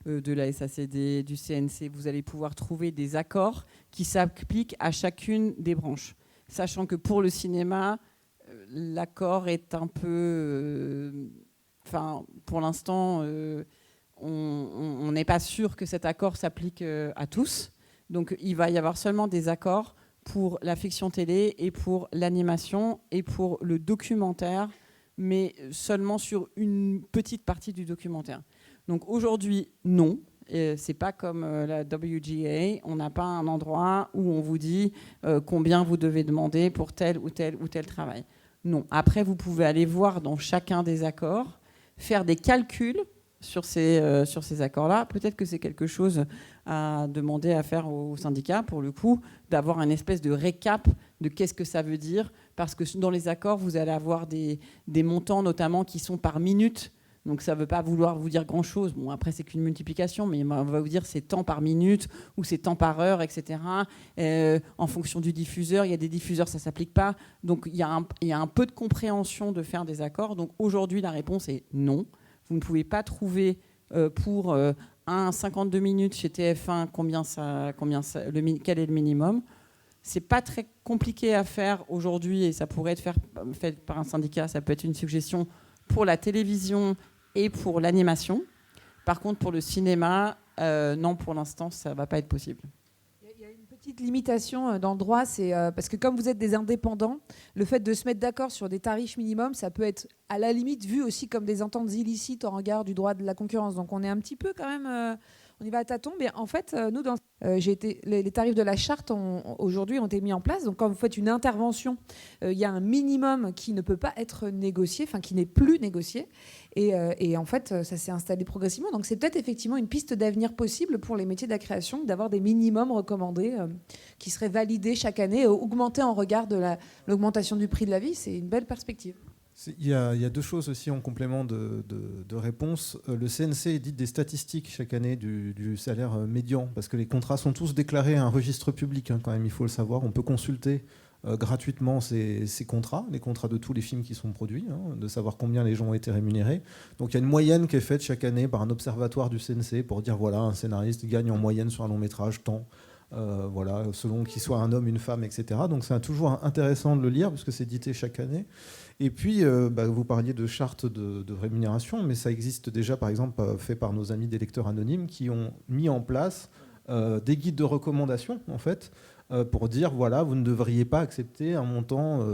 de la SACD, du CNC, vous allez pouvoir trouver des accords qui s'appliquent à chacune des branches. Sachant que pour le cinéma, l'accord est un peu... pour l'instant, on n'est pas sûr que cet accord s'applique à tous. Donc, il va y avoir seulement des accords pour la fiction télé et pour l'animation et pour le documentaire, mais seulement sur une petite partie du documentaire. Donc, aujourd'hui, non. C'est pas comme la WGA. On n'a pas un endroit où on vous dit combien vous devez demander pour tel ou tel ou tel travail. Non. Après, vous pouvez aller voir dans chacun des accords, faire des calculs sur ces accords-là. Peut-être que c'est quelque chose à demander à faire au syndicat, pour le coup, d'avoir une espèce de récap de qu'est-ce que ça veut dire. Parce que dans les accords, vous allez avoir des montants, notamment, qui sont par minute. Donc ça ne veut pas vouloir vous dire grand-chose. Bon, après, c'est qu'une multiplication, mais on va vous dire c'est temps par minute ou c'est temps par heure, etc. En fonction du diffuseur, il y a des diffuseurs, ça ne s'applique pas. Donc il y a un peu de compréhension de faire des accords. Donc aujourd'hui, la réponse est non. Vous ne pouvez pas trouver pour 52 minutes chez TF1 quel est le minimum. C'est pas très compliqué à faire aujourd'hui et ça pourrait être fait par un syndicat. Ça peut être une suggestion pour la télévision et pour l'animation. Par contre, pour le cinéma, non, pour l'instant, ça ne va pas être possible. Il y a une petite limitation dans le droit, c'est parce que comme vous êtes des indépendants, le fait de se mettre d'accord sur des tarifs minimums, ça peut être à la limite vu aussi comme des ententes illicites en regard du droit de la concurrence. Donc on est un petit peu quand même... on y va à tâtons, mais en fait, nous, les tarifs de la charte aujourd'hui ont été mis en place. Donc, quand vous faites une intervention, il y a un minimum qui ne peut pas être négocié, enfin qui n'est plus négocié. Et en fait, ça s'est installé progressivement. Donc, c'est peut-être effectivement une piste d'avenir possible pour les métiers de la création, d'avoir des minimums recommandés qui seraient validés chaque année, augmentés en regard de l'augmentation du prix de la vie. C'est une belle perspective. Il y a deux choses aussi en complément de réponse. Le CNC édite des statistiques chaque année du salaire médian, parce que les contrats sont tous déclarés à un registre public, quand même, il faut le savoir. On peut consulter gratuitement ces contrats, les contrats de tous les films qui sont produits, de savoir combien les gens ont été rémunérés. Donc il y a une moyenne qui est faite chaque année par un observatoire du CNC pour dire, voilà, un scénariste gagne en moyenne sur un long métrage tant. Voilà, selon qu'il soit un homme, une femme, etc. Donc c'est toujours intéressant de le lire parce que c'est édité chaque année. Et puis, vous parliez de charte de rémunération, mais ça existe déjà, par exemple, fait par nos amis des lecteurs anonymes qui ont mis en place des guides de recommandation, en fait, pour dire, voilà, vous ne devriez pas accepter un montant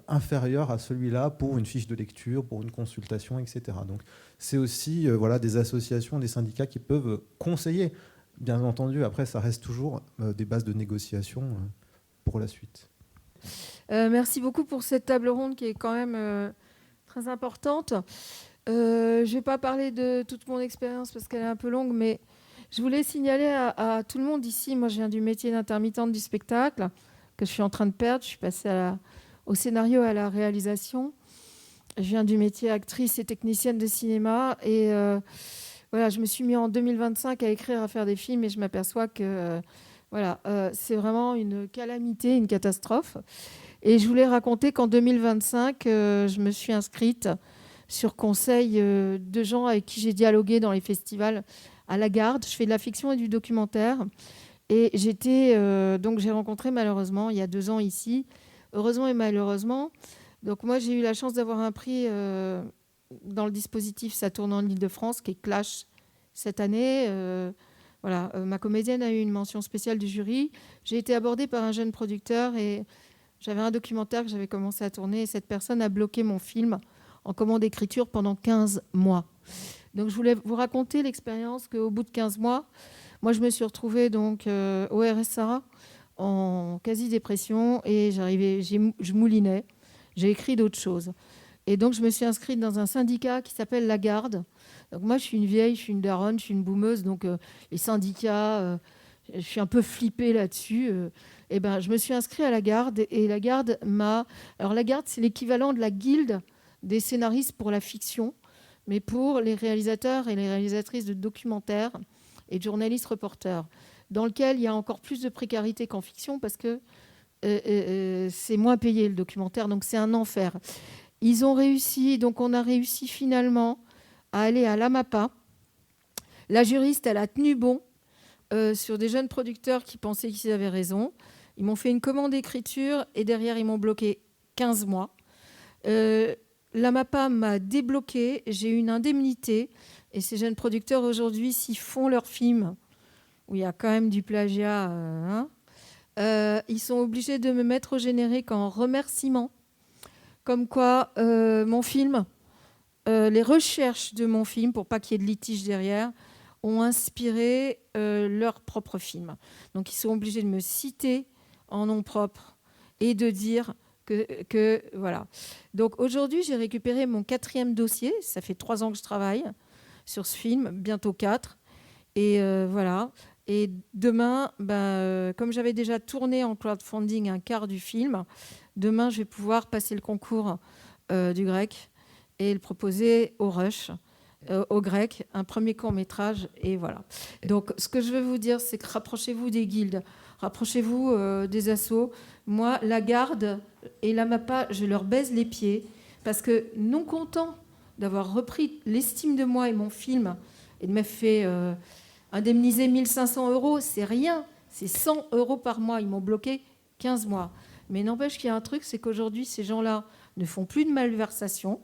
inférieur à celui-là pour une fiche de lecture, pour une consultation, etc. Donc c'est aussi des associations, des syndicats qui peuvent conseiller. Bien entendu, après, ça reste toujours des bases de négociation pour la suite. Merci beaucoup pour cette table ronde qui est quand même très importante. Je ne vais pas parler de toute mon expérience parce qu'elle est un peu longue, mais je voulais signaler à tout le monde ici, moi je viens du métier d'intermittente du spectacle, que je suis en train de perdre. Je suis passée au scénario et à la réalisation. Je viens du métier actrice et technicienne de cinéma et... je me suis mis en 2025 à écrire, à faire des films et je m'aperçois que c'est vraiment une calamité, une catastrophe. Et je voulais raconter qu'en 2025, je me suis inscrite sur conseil de gens avec qui j'ai dialogué dans les festivals à la Garde. Je fais de la fiction et du documentaire. Et j'ai rencontré malheureusement, il y a 2 ans ici, heureusement et malheureusement. Donc moi, j'ai eu la chance d'avoir un prix... dans le dispositif Ça tourne en Île-de-France, qui est Clash cette année. Ma comédienne a eu une mention spéciale du jury. J'ai été abordée par un jeune producteur et j'avais un documentaire que j'avais commencé à tourner et cette personne a bloqué mon film en commande d'écriture pendant 15 mois. Donc je voulais vous raconter l'expérience qu'au bout de 15 mois, moi je me suis retrouvée donc, au RSA en quasi-dépression et je moulinais. J'ai écrit d'autres choses. Et donc, je me suis inscrite dans un syndicat qui s'appelle La Garde. Donc, moi, je suis une vieille, je suis une daronne, je suis une boumeuse. Donc, les syndicats, je suis un peu flippée là-dessus. Je me suis inscrite à La Garde. Et La Garde Alors, La Garde, c'est l'équivalent de la guilde des scénaristes pour la fiction, mais pour les réalisateurs et les réalisatrices de documentaires et de journalistes reporters, dans lequel il y a encore plus de précarité qu'en fiction parce que c'est moins payé le documentaire, donc c'est un enfer. Ils ont réussi, donc on a réussi finalement à aller à l'AMAPA. La juriste, elle a tenu bon sur des jeunes producteurs qui pensaient qu'ils avaient raison. Ils m'ont fait une commande d'écriture et derrière, ils m'ont bloqué 15 mois. L'AMAPA m'a débloqué, j'ai eu une indemnité. Et ces jeunes producteurs, aujourd'hui, s'ils font leur film, où il y a quand même du plagiat, ils sont obligés de me mettre au générique en remerciement. Comme quoi, mon film, les recherches de mon film, pour pas qu'il y ait de litige derrière, ont inspiré leur propre film. Donc, ils sont obligés de me citer en nom propre et de dire que voilà. Donc, aujourd'hui, j'ai récupéré mon 4e dossier. Ça fait 3 ans que je travaille sur ce film, bientôt 4. Et voilà. Et demain, comme j'avais déjà tourné en crowdfunding un quart du film, demain, je vais pouvoir passer le concours du grec et le proposer au Rush, au grec, un premier court-métrage. Et voilà. Donc, ce que je veux vous dire, c'est que rapprochez-vous des guildes, rapprochez-vous des assos. Moi, la garde et la MAPA, je leur baise les pieds parce que, non content d'avoir repris l'estime de moi et mon film et de m'être fait indemniser 1 500 €, c'est rien. C'est 100 € par mois. Ils m'ont bloqué 15 mois. Mais n'empêche qu'il y a un truc, c'est qu'aujourd'hui, ces gens-là ne font plus de malversation.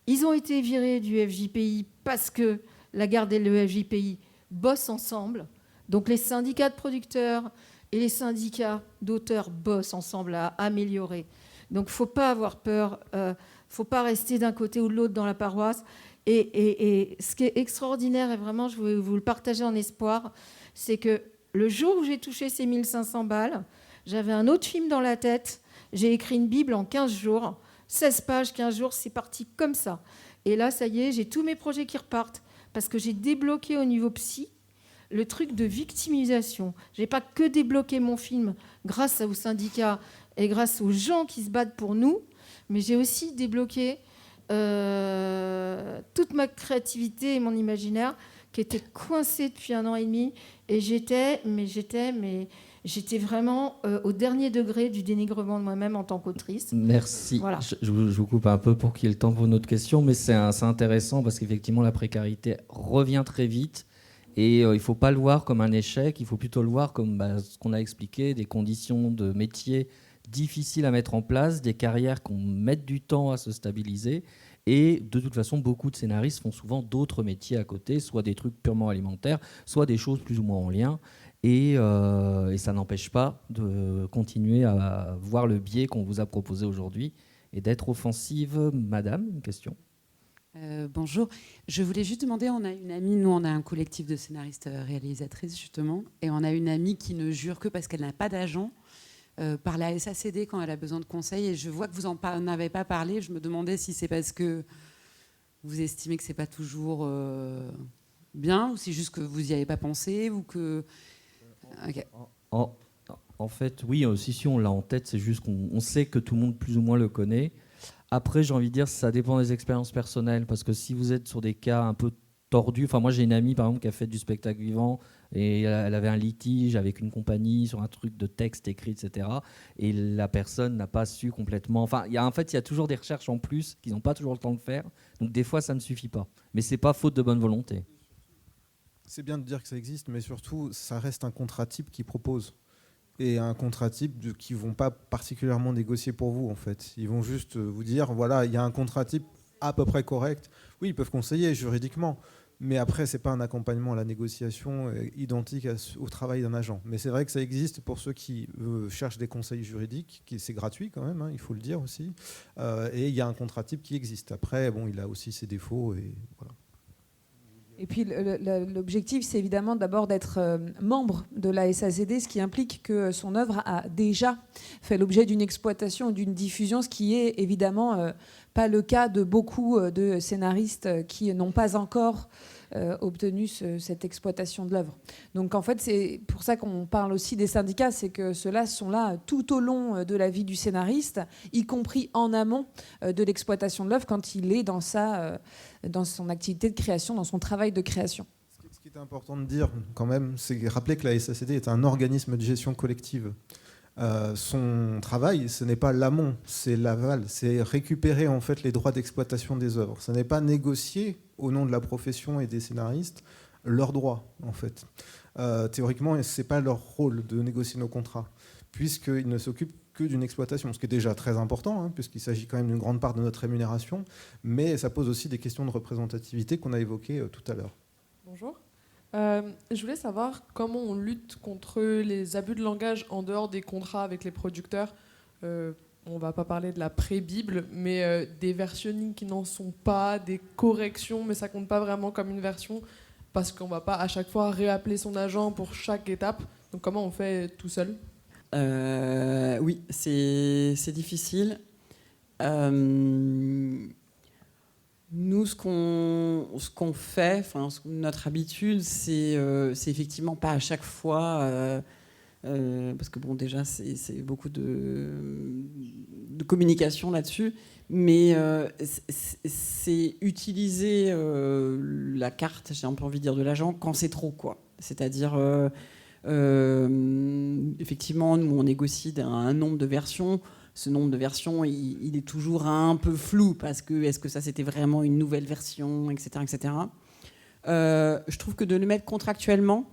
Ils ont été virés du FJPI parce que la garde et le FJPI bossent ensemble. Donc les syndicats de producteurs et les syndicats d'auteurs bossent ensemble à améliorer. Donc il ne faut pas avoir peur, il ne faut pas rester d'un côté ou de l'autre dans la paroisse. Et ce qui est extraordinaire, et vraiment je vais vous le partager en espoir, c'est que le jour où j'ai touché ces 1 500 balles, j'avais un autre film dans la tête. J'ai écrit une Bible en 15 jours. 16 pages, 15 jours, c'est parti comme ça. Et là, ça y est, j'ai tous mes projets qui repartent parce que j'ai débloqué au niveau psy le truc de victimisation. Je n'ai pas que débloqué mon film grâce aux syndicats et grâce aux gens qui se battent pour nous, mais j'ai aussi débloqué toute ma créativité et mon imaginaire qui était coincé depuis 1 an et demi. Et j'étais vraiment au dernier degré du dénigrement de moi-même en tant qu'autrice. Merci. Voilà. Je vous coupe un peu pour qu'il y ait le temps pour une autre question, mais c'est intéressant parce qu'effectivement, la précarité revient très vite et il ne faut pas le voir comme un échec, il faut plutôt le voir comme ce qu'on a expliqué, des conditions de métier difficiles à mettre en place, des carrières qu'on met du temps à se stabiliser. Et de toute façon, beaucoup de scénaristes font souvent d'autres métiers à côté, soit des trucs purement alimentaires, soit des choses plus ou moins en lien. Et ça n'empêche pas de continuer à voir le biais qu'on vous a proposé aujourd'hui et d'être offensive. Madame, une question ? Bonjour. Je voulais juste demander, on a une amie, nous on a un collectif de scénaristes réalisatrices justement, et on a une amie qui ne jure que parce qu'elle n'a pas d'agent par la SACD quand elle a besoin de conseils. Et je vois que vous en avez pas parlé. Je me demandais si c'est parce que vous estimez que c'est pas toujours bien, ou si juste que vous n'y avez pas pensé, ou que... Okay. En fait, oui, si on l'a en tête, c'est juste qu'on sait que tout le monde plus ou moins le connaît. Après, j'ai envie de dire, ça dépend des expériences personnelles, parce que si vous êtes sur des cas un peu tordus, enfin moi j'ai une amie par exemple qui a fait du spectacle vivant et elle avait un litige avec une compagnie sur un truc de texte écrit, etc. Et la personne n'a pas su complètement... Enfin, il y a toujours des recherches en plus qu'ils n'ont pas toujours le temps de faire, donc des fois ça ne suffit pas. Mais c'est pas faute de bonne volonté. C'est bien de dire que ça existe, mais surtout, ça reste un contrat type qui propose. Et un contrat type qui ne vont pas particulièrement négocier pour vous, en fait. Ils vont juste vous dire, voilà, il y a un contrat type à peu près correct. Oui, ils peuvent conseiller juridiquement, mais après, ce n'est pas un accompagnement à la négociation identique au travail d'un agent. Mais c'est vrai que ça existe pour ceux qui cherchent des conseils juridiques, c'est gratuit quand même, hein, il faut le dire aussi. Et il y a un contrat type qui existe. Après, bon, il a aussi ses défauts, et voilà. Et puis l'objectif, c'est évidemment d'abord d'être membre de la SACD, ce qui implique que son œuvre a déjà fait l'objet d'une exploitation ou d'une diffusion, ce qui est évidemment pas le cas de beaucoup de scénaristes qui n'ont pas encore obtenu cette exploitation de l'œuvre. Donc en fait, c'est pour ça qu'on parle aussi des syndicats, c'est que ceux-là sont là tout au long de la vie du scénariste, y compris en amont de l'exploitation de l'œuvre, quand il est dans son activité de création, dans son travail de création. Ce qui est important de dire quand même, c'est rappeler que la SACD est un organisme de gestion collective. Son travail, ce n'est pas l'amont, c'est l'aval, c'est récupérer en fait les droits d'exploitation des œuvres. Ce n'est pas négocier au nom de la profession et des scénaristes leurs droits en fait. Théoriquement, c'est pas leur rôle de négocier nos contrats, puisqu'ils ne s'occupent que d'une exploitation, ce qui est déjà très important, puisqu'il s'agit quand même d'une grande part de notre rémunération, mais ça pose aussi des questions de représentativité qu'on a évoquées tout à l'heure. Bonjour. Je voulais savoir comment on lutte contre les abus de langage en dehors des contrats avec les producteurs. On ne va pas parler de la pré-Bible, mais des versionnings qui n'en sont pas, des corrections, mais ça ne compte pas vraiment comme une version, parce qu'on ne va pas à chaque fois réappeler son agent pour chaque étape. Donc comment on fait tout seul ? Oui, c'est difficile. Nous, ce qu'on fait, notre habitude, c'est effectivement pas à chaque fois, parce que bon, déjà, c'est beaucoup de communication là-dessus, mais c'est utiliser la carte, j'ai un peu envie de dire, de l'agent quand c'est trop, quoi. C'est-à-dire, effectivement, nous, on négocie un nombre de versions. Ce nombre de versions, il est toujours un peu flou, parce que est-ce que ça c'était vraiment une nouvelle version, etc. etc. Je trouve que de le mettre contractuellement,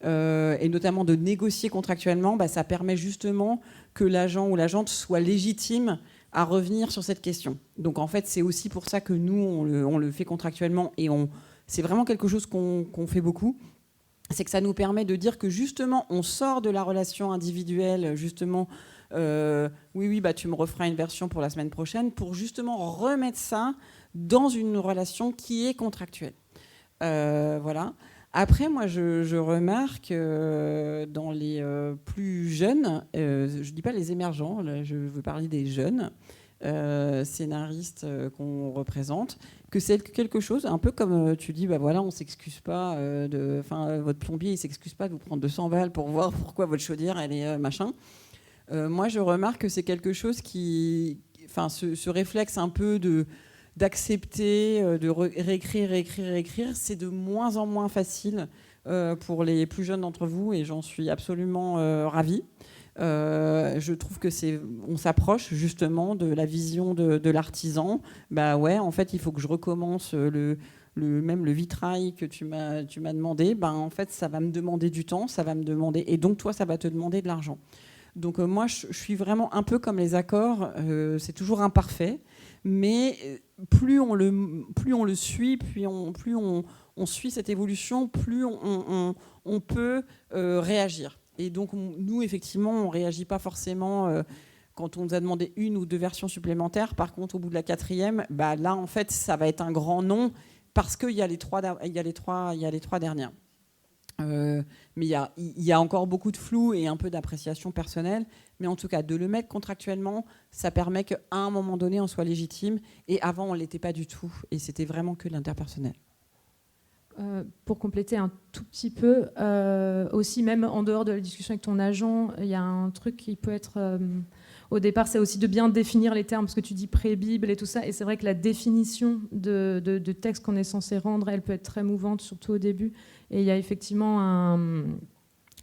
et notamment de négocier contractuellement, ça permet justement que l'agent ou l'agente soit légitime à revenir sur cette question. Donc en fait, c'est aussi pour ça que nous, on le fait contractuellement, et c'est vraiment quelque chose qu'on fait beaucoup. C'est que ça nous permet de dire que justement, on sort de la relation individuelle, justement, oui, tu me referas une version pour la semaine prochaine, pour justement remettre ça dans une relation qui est contractuelle. Voilà. Après, moi, je remarque dans les plus jeunes, je ne dis pas les émergents, là, je veux parler des jeunes scénaristes qu'on représente, que c'est quelque chose, un peu comme tu dis, voilà, on ne s'excuse pas, votre plombier, il ne s'excuse pas de vous prendre 200 balles pour voir pourquoi votre chaudière, elle est machin. Moi, je remarque que c'est quelque chose qui... ce réflexe un peu d'accepter, de réécrire, c'est de moins en moins facile pour les plus jeunes d'entre vous, et j'en suis absolument ravie. Je trouve que on s'approche justement de la vision de l'artisan. En fait, il faut que je recommence même le vitrail que tu m'as demandé. En fait, ça va me demander du temps, ça va me demander... Et donc, toi, ça va te demander de l'argent. Donc moi, je suis vraiment un peu comme les accords, c'est toujours imparfait, mais plus on le suit, plus on suit cette évolution, plus on peut réagir. Et donc nous, effectivement, on ne réagit pas forcément quand on nous a demandé 1 ou 2 versions supplémentaires. Par contre, au bout de la 4e, là, en fait, ça va être un grand non, parce qu'il y a les 3 dernières. Mais il y a encore beaucoup de flou et un peu d'appréciation personnelle. Mais en tout cas, de le mettre contractuellement, ça permet qu'à un moment donné, on soit légitime. Et avant, on ne l'était pas du tout. Et c'était vraiment que l'interpersonnel. Pour compléter un tout petit peu, aussi même en dehors de la discussion avec ton agent, il y a un truc qui peut être... au départ, c'est aussi de bien définir les termes, parce que tu dis pré-Bible et tout ça. Et c'est vrai que la définition de texte qu'on est censé rendre, elle peut être très mouvante, surtout au début. Et il y a effectivement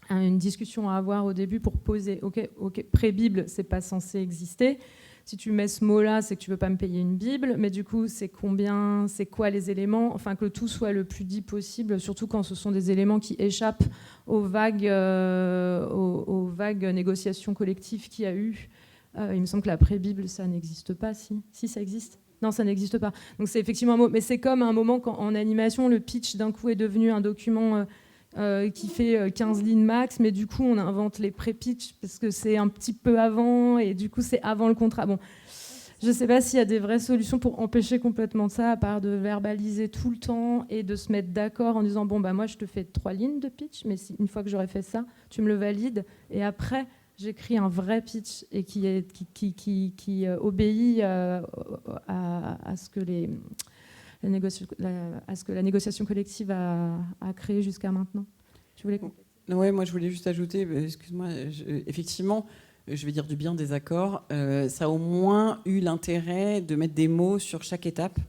une discussion à avoir au début pour poser, ok, pré-Bible, c'est pas censé exister. Si tu mets ce mot-là, c'est que tu veux pas me payer une Bible, mais du coup, c'est combien, c'est quoi les éléments, enfin que tout soit le plus dit possible, surtout quand ce sont des éléments qui échappent aux vagues négociations collectives qu'il y a eu. Il me semble que la pré-Bible, ça n'existe pas, si ça existe. Non, ça n'existe pas. Donc c'est effectivement un mot, mais c'est comme un moment quand en animation, le pitch d'un coup est devenu un document qui fait 15 lignes max, mais du coup on invente les pré-pitch parce que c'est un petit peu avant, et du coup c'est avant le contrat. Bon, je ne sais pas s'il y a des vraies solutions pour empêcher complètement ça, à part de verbaliser tout le temps et de se mettre d'accord en disant moi je te fais 3 lignes de pitch, mais une fois que j'aurai fait ça, tu me le valides, et après j'écris un vrai pitch et qui obéit à ce que la négociation collective a créé jusqu'à maintenant. Tu voulais compléter ? Ouais, moi je voulais juste ajouter, excuse-moi, effectivement, je vais dire du bien des accords, ça a au moins eu l'intérêt de mettre des mots sur chaque étape.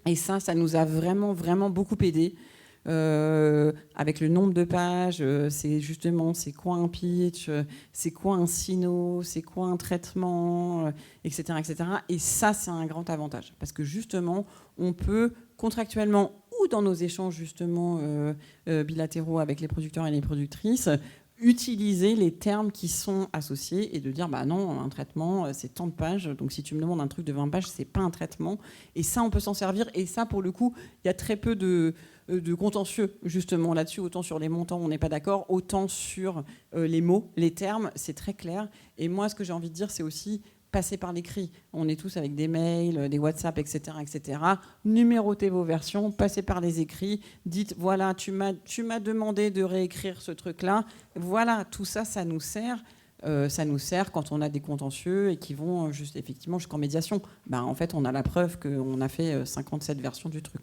Et ça nous a vraiment, vraiment beaucoup aidé. Avec le nombre de pages, c'est quoi un pitch, c'est quoi un sino, c'est quoi un traitement, etc., etc. Et ça, c'est un grand avantage. Parce que justement, on peut contractuellement ou dans nos échanges justement bilatéraux avec les producteurs et les productrices, utiliser les termes qui sont associés et de dire bah non, un traitement c'est tant de pages, donc si tu me demandes un truc de 20 pages c'est pas un traitement, et ça on peut s'en servir, et ça pour le coup il y a très peu de contentieux justement là-dessus, autant sur les montants on n'est pas d'accord, autant sur les mots, les termes, c'est très clair. Et moi ce que j'ai envie de dire c'est aussi passer par l'écrit. On est tous avec des mails, des WhatsApp, etc., etc. Numérotez vos versions, passez par les écrits, dites voilà, tu m'as demandé de réécrire ce truc-là. Voilà, tout ça, ça nous sert. Ça nous sert quand on a des contentieux et qui vont effectivement jusqu'en médiation. En fait, on a la preuve qu'on a fait 57 versions du truc.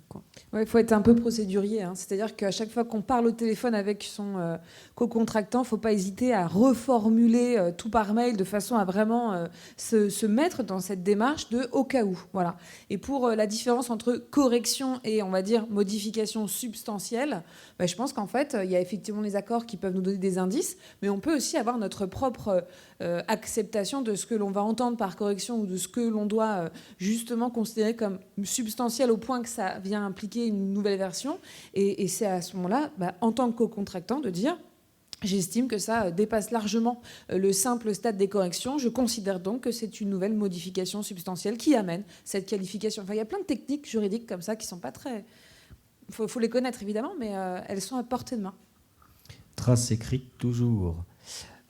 Il faut être un peu procédurier. Hein. C'est-à-dire qu'à chaque fois qu'on parle au téléphone avec son co-contractant, il ne faut pas hésiter à reformuler tout par mail de façon à vraiment se mettre dans cette démarche de au cas où. Voilà. Et pour la différence entre correction et, on va dire, modification substantielle, je pense qu'en fait, il y a effectivement les accords qui peuvent nous donner des indices, mais on peut aussi avoir notre propre acceptation de ce que l'on va entendre par correction ou de ce que l'on doit justement considérer comme substantiel au point que ça vient impliquer une nouvelle version. Et c'est à ce moment-là, en tant que co-contractant, de dire j'estime que ça dépasse largement le simple stade des corrections. Je considère donc que c'est une nouvelle modification substantielle qui amène cette qualification. Enfin, il y a plein de techniques juridiques comme ça qui ne sont pas très... Il faut les connaître évidemment, mais elles sont à portée de main. Trace écrite toujours.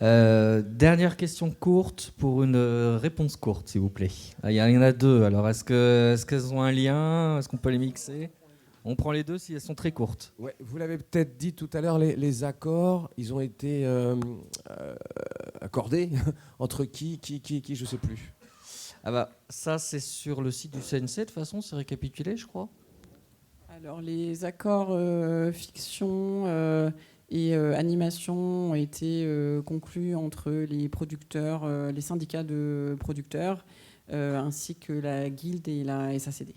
Dernière question courte pour une réponse courte, s'il vous plaît. Il y en a deux. Alors, est-ce qu'elles ont un lien ? Est-ce qu'on peut les mixer ? On prend les deux si elles sont très courtes. Ouais, vous l'avez peut-être dit tout à l'heure, les accords, ils ont été accordés entre qui, je ne sais plus. Ça, c'est sur le site du CNC, de toute façon, c'est récapitulé, je crois. Alors, les accords fiction... et animation ont été conclus entre les producteurs, les syndicats de producteurs, ainsi que la Guilde et la SACD.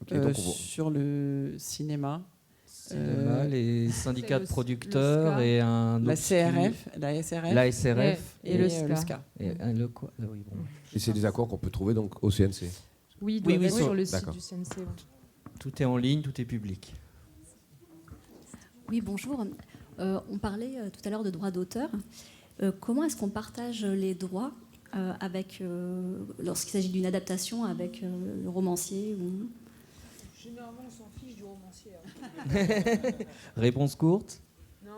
Okay, sur le cinéma, les syndicats de producteurs et la SRF et le SCA. Et c'est des accords qu'on peut trouver donc au CNC. Oui, sur le site du CNC. Tout est en ligne, tout est public. Oui, bonjour. On parlait tout à l'heure de droits d'auteur. Comment est-ce qu'on partage les droits lorsqu'il s'agit d'une adaptation avec le romancier ou... Généralement, on s'en fiche du romancier. Hein. Réponse courte. Non,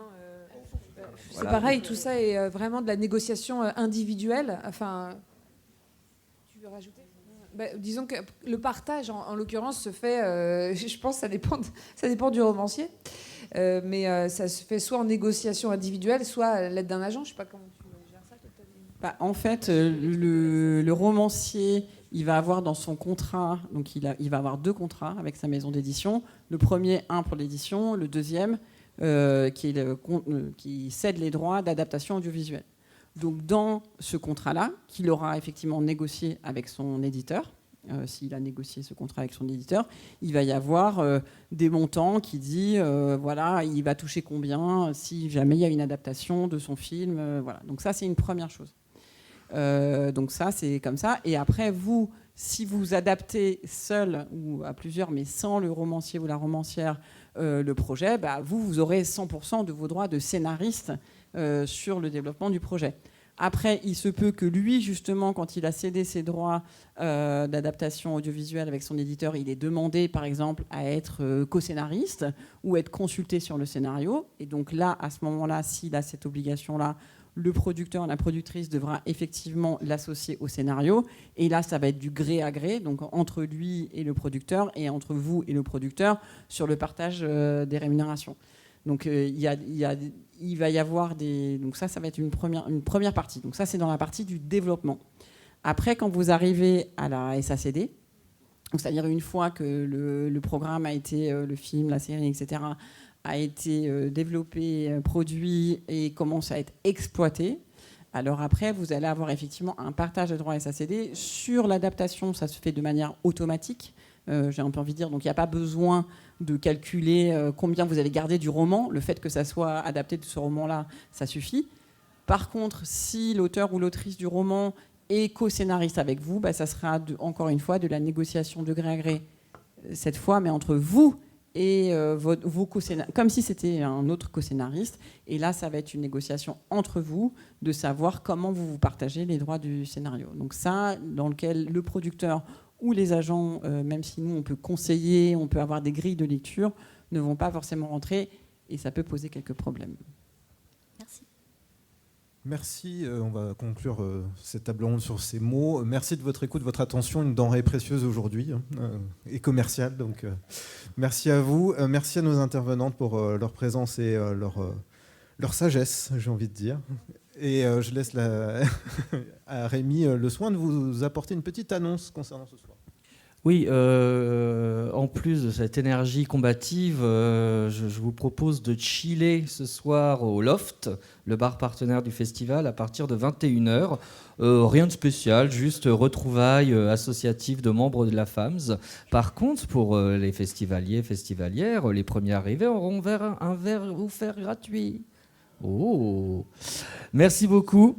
c'est pareil, tout ça est vraiment de la négociation individuelle. Enfin, tu veux rajouter ? Disons que le partage, en l'occurrence, se fait, je pense que ça dépend du romancier, mais ça se fait soit en négociation individuelle, soit à l'aide d'un agent. Je ne sais pas comment tu gères ça. En fait, le romancier, il va avoir dans son contrat, donc il va avoir 2 contrats avec sa maison d'édition. Le premier, un pour l'édition, le deuxième, qui cède les droits d'adaptation audiovisuelle. Donc dans ce contrat-là, qu'il aura effectivement négocié avec son éditeur, s'il a négocié ce contrat avec son éditeur, il va y avoir des montants qui dit voilà, il va toucher combien si jamais il y a une adaptation de son film. Voilà. Donc ça, c'est une première chose. Donc ça, c'est comme ça. Et après, vous, si vous adaptez seul ou à plusieurs, mais sans le romancier ou la romancière, le projet, vous aurez 100% de vos droits de scénariste sur le développement du projet. Après, il se peut que lui, justement, quand il a cédé ses droits d'adaptation audiovisuelle avec son éditeur, il ait demandé, par exemple, à être co-scénariste ou être consulté sur le scénario. Et donc là, à ce moment-là, s'il a cette obligation-là, le producteur, la productrice devra effectivement l'associer au scénario. Et là, ça va être du gré à gré, donc entre lui et le producteur, et entre vous et le producteur, sur le partage des rémunérations. Donc il va y avoir des... Donc ça va être une première partie. Donc ça, c'est dans la partie du développement. Après, quand vous arrivez à la SACD, c'est-à-dire une fois que le programme a été, le film, la série, etc., a été développé, produit et commence à être exploité, alors après, vous allez avoir effectivement un partage de droits SACD. Sur l'adaptation, ça se fait de manière automatique, j'ai un peu envie de dire. Donc il n'y a pas besoin de calculer combien vous allez garder du roman. Le fait que ça soit adapté de ce roman-là, ça suffit. Par contre, si l'auteur ou l'autrice du roman est co-scénariste avec vous, ça sera encore une fois de la négociation de gré à gré, cette fois, mais entre vous et vos co-scénaristes, comme si c'était un autre co-scénariste. Et là, ça va être une négociation entre vous de savoir comment vous partagez les droits du scénario. Donc ça, dans lequel le producteur ou les agents, même si nous, on peut conseiller, on peut avoir des grilles de lecture, ne vont pas forcément rentrer et ça peut poser quelques problèmes. Merci. Merci, on va conclure cette table ronde sur ces mots. Merci de votre écoute, de votre attention, une denrée précieuse aujourd'hui et commerciale. Donc, merci à vous, merci à nos intervenantes pour leur présence et leur sagesse, j'ai envie de dire. Et je laisse à Rémi le soin de vous apporter une petite annonce concernant ce soir. Oui, en plus de cette énergie combative, je vous propose de chiller ce soir au Loft, le bar partenaire du festival, à partir de 21h. Rien de spécial, juste retrouvailles associatives de membres de la FAMS. Par contre, pour les festivaliers, festivalières, les premiers arrivés auront un verre offert gratuit. Oh, merci beaucoup.